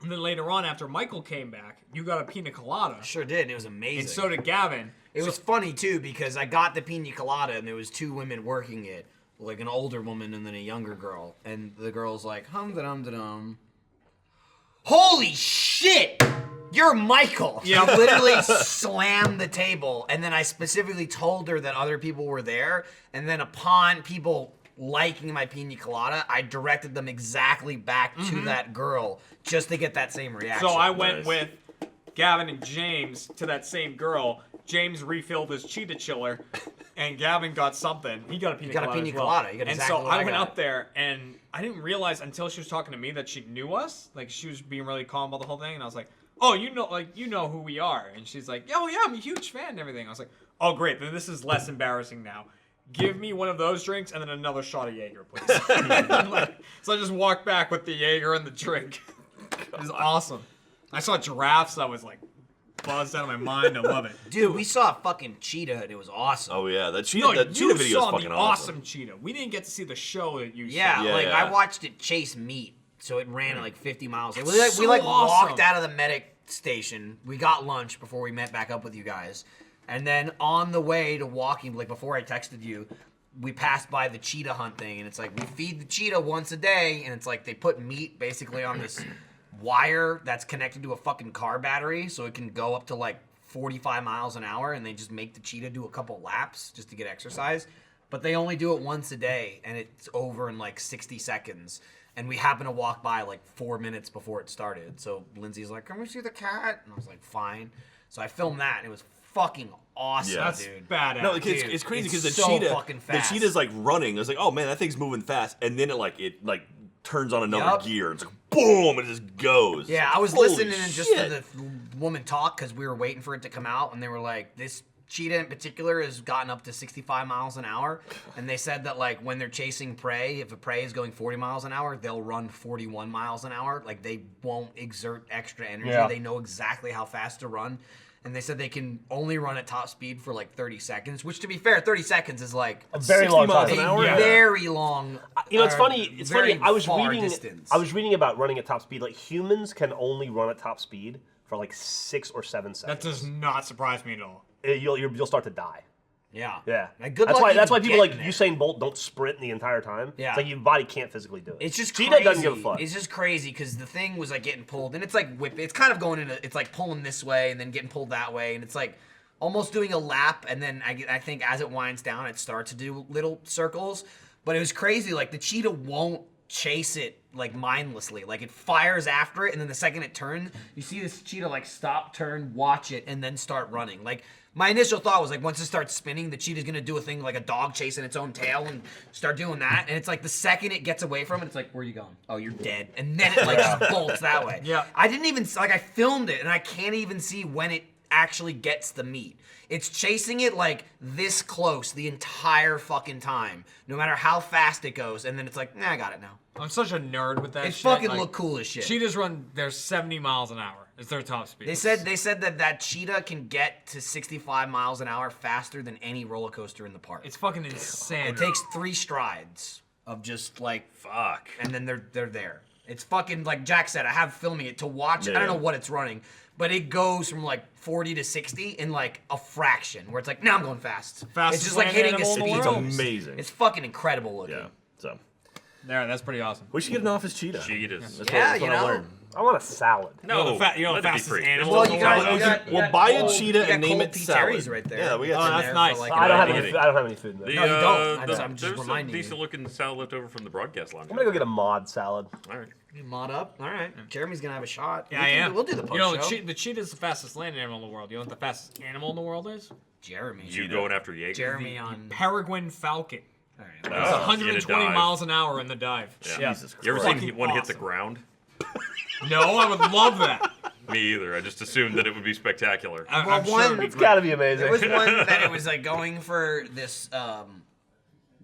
And then later on, after Michael came back, you got a pina colada. Sure did. And it was amazing. And so did Gavin. It was funny too because I got the pina colada and there was 2 women working it, like an older woman and then a younger girl, and the girl's like hum-da-dum-da-dum. Holy shit! You're Michael. Yeah. She literally slammed the table, and then I specifically told her that other people were there, and then upon people liking my pina colada, I directed them exactly back to that girl just to get that same reaction. So I went Nice. with Gavin and James to that same girl. James refilled his cheetah chiller, and Gavin got something. He got a pina got a colada. pina as well. colada. You got and exactly so what I went got. up there, and I didn't realize until she was talking to me that she knew us. Like she was being really calm about the whole thing, and I was like, "Oh, you know who we are." And she's like, "Oh yeah, I'm a huge fan and everything." I was like, "Oh great, then this is less embarrassing now. Give me one of those drinks and then another shot of Jaeger, please." So I just walked back with the Jaeger and the drink. It was awesome. I saw giraffes. I was like buzzed out of my mind. I love it. Dude, we saw a fucking cheetah and it was awesome. Oh yeah, that No, cheetah you video is saw fucking the awesome. awesome cheetah. We didn't get to see the show that you Yeah, saw. Yeah, like yeah. I watched it chase meat, so it ran at like 50 miles. It's We so walked awesome. out of the medic station. We got lunch before we met back up with you guys, and then on the way to walking, like before I texted you, we passed by the cheetah hunt thing, and it's like we feed the cheetah once a day, and it's like they put meat basically on this wire that's connected to a fucking car battery, so it can go up to like 45 miles an hour, and they just make the cheetah do a couple laps just to get exercise. But they only do it once a day, and it's over in like 60 seconds. And we happened to walk by like 4 minutes before it started. So Lindsay's like, "Can we see the cat?" And I was like, "Fine." So I filmed that, and it was fucking awesome, Yeah. dude. Badass. No, it's Dude, crazy because it's the so cheetah, fucking fast. the cheetah's like running. It's like, oh man, that thing's moving fast, and then it turns on another Yup. gear. It's like boom, and it just goes. Yeah, I was Holy listening and just shit. to the woman talk because we were waiting for it to come out, and they were like, this cheetah in particular has gotten up to 65 miles an hour, and they said that like when they're chasing prey, if a prey is going 40 miles an hour, they'll run 41 miles an hour. Like they won't exert extra energy. Yeah. They know exactly how fast to run. And they said they can only run at top speed for like 30 seconds, which to be fair, 30 seconds is like A very 60 long miles time. an a hour? Yeah. very long. You know, it's uh, funny. It's very funny. I was far reading. distance. I was reading about running at top speed. Like humans can only run at top speed for like 6 or 7 That seconds. does not surprise me at all. You'll start to die. Yeah. Yeah. Like, good that's luck why. That's even why people like getting there. Usain Bolt don't sprint the entire time. Yeah. It's like your body can't physically do it. It's just cheetah crazy. doesn't give a fuck. It's just crazy because the thing was like getting pulled, and it's like whip. It's kind of going in. It's like pulling this way and then getting pulled that way, and it's like almost doing a lap. And then I think as it winds down, it starts to do little circles. But it was crazy. Like the cheetah won't chase it like mindlessly. Like it fires after it, and then the second it turns, you see this cheetah like stop, turn, watch it, and then start running. Like. My initial thought was like once it starts spinning, the cheetah's gonna do a thing like a dog chasing its own tail and start doing that. And it's like the second it gets away from it, it's like, where are you going? Oh, you're dead. And then it like just bolts that way. Yeah. I didn't even like I filmed it and I can't even see when it actually gets the meat. It's chasing it like this close the entire fucking time, no matter how fast it goes. And then it's like, nah, I got it now. I'm such a nerd with that It shit. fucking like, look cool as shit. Cheetahs run their 70 miles an hour. It's their top speed. They said that cheetah can get to 65 miles an hour faster than any roller coaster in the park. It's fucking insane. It takes 3 strides of just like Fuck. and then they're there. It's fucking like Jack said. I have filming it to watch. I don't Yeah. know what it's running, but it goes from like 40 to 60 in like a fraction. Where it's like now I'm going fast. Fastest it's just like land hitting a animal in the speed It's world. boost. amazing. It's fucking incredible looking. Yeah. So There, that's pretty awesome. we should get an office cheetah. Cheetahs. That's Yeah, what you I know. learned. I want a salad. No, you know let the it be fastest free. animal Well, in you the got, world? you got, We'll got buy a cold- cheetah you got and name cold it P. salad. Terry's right there. Yeah, we got Oh, some that's there nice. for, like, I don't an have hour. any. I don't have any food in there. No, you don't. I'm just There's reminding some you. decent looking salad left over from the broadcast lounge. I'm gonna go get a mod salad. All right. You mod up. All right. Jeremy's gonna have a shot. Yeah, We I can- am. We'll do the post You know, show. the cheetah's the fastest land animal in the world. You know what the fastest animal in the world is? Jeremy. You going after Jaeger? Jeremy on. Peregrine falcon. All right. It's in a 120 dive. miles an hour in the dive. Yeah. Jesus You ever Christ. seen one hit the ground? No, I would love that. Me either. I just assumed that it would be spectacular. I'm Well, sure one- it'd be It's great. gotta be amazing. There was one that it was like going for this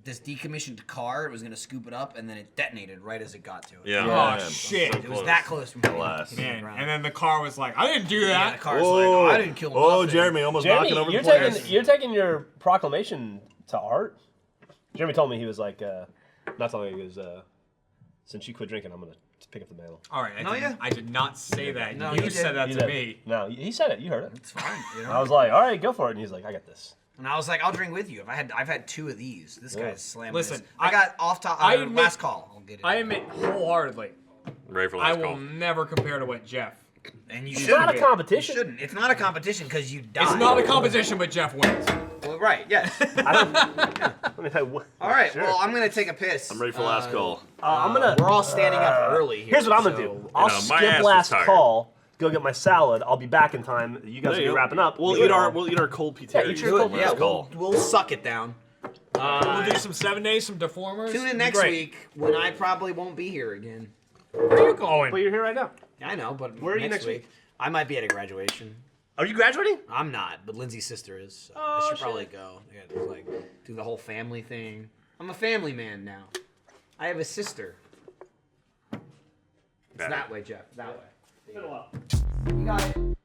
this decommissioned car. It was gonna scoop it up, and then it detonated right as it got to it. Yeah. Oh, Yeah, shit. so It was close. that close from hitting Alas. hitting the Man, ground. and then the car was like, I didn't do yeah, that. the car's like, oh, I didn't kill Oh, nothing. Jeremy almost Jeremy, knocking over you're the players. taking your proclamation to art. Jeremy told me he was like, not telling me he was, since you quit drinking, I'm gonna pick up the mantle. All right, I did not say that. No, you you said did. that He to did. me. No, he said it. You heard it. It's fine. You know? I was like, all right, go for it. And he's like, I got this. And I was like, I'll drink with you. I've had 2 of these. This guy's slamming. Listen, this. I got off top. I admit- last call. I'll get it. I admit wholeheartedly, Ready for I last will call? never compare to what Jeff. and you It's shouldn't. not a be. competition. You shouldn't. It's not a competition because you die. It's not a competition, but Jeff wins. Well, right. Yes. I mean, All right. Sure. Well, I'm gonna take a piss. I'm ready for last call. I'm gonna. We're all standing up early here. Here's what I'm gonna so- do. I'll my ass skip was last tired. call. Go get my salad. I'll be back in time. You guys will There you be go. wrapping up. We'll Do eat it our all. cold P. Yeah, Terry. eat your cold- Yeah, Last call. we'll suck it down. We'll do some 7 days, some deformers. Tune in next Great. week when I probably won't be here again. Where are you going? But you're here right now. I know, but Where are you next week? I might be at a graduation. Are you graduating? I'm not, but Lindsay's sister is. So Oh, I should shit. probably go. Yeah, just, like do the whole family thing. I'm a family man now. I have a sister. It's Bad. that way, Jeff. That way. Been a while. You got it.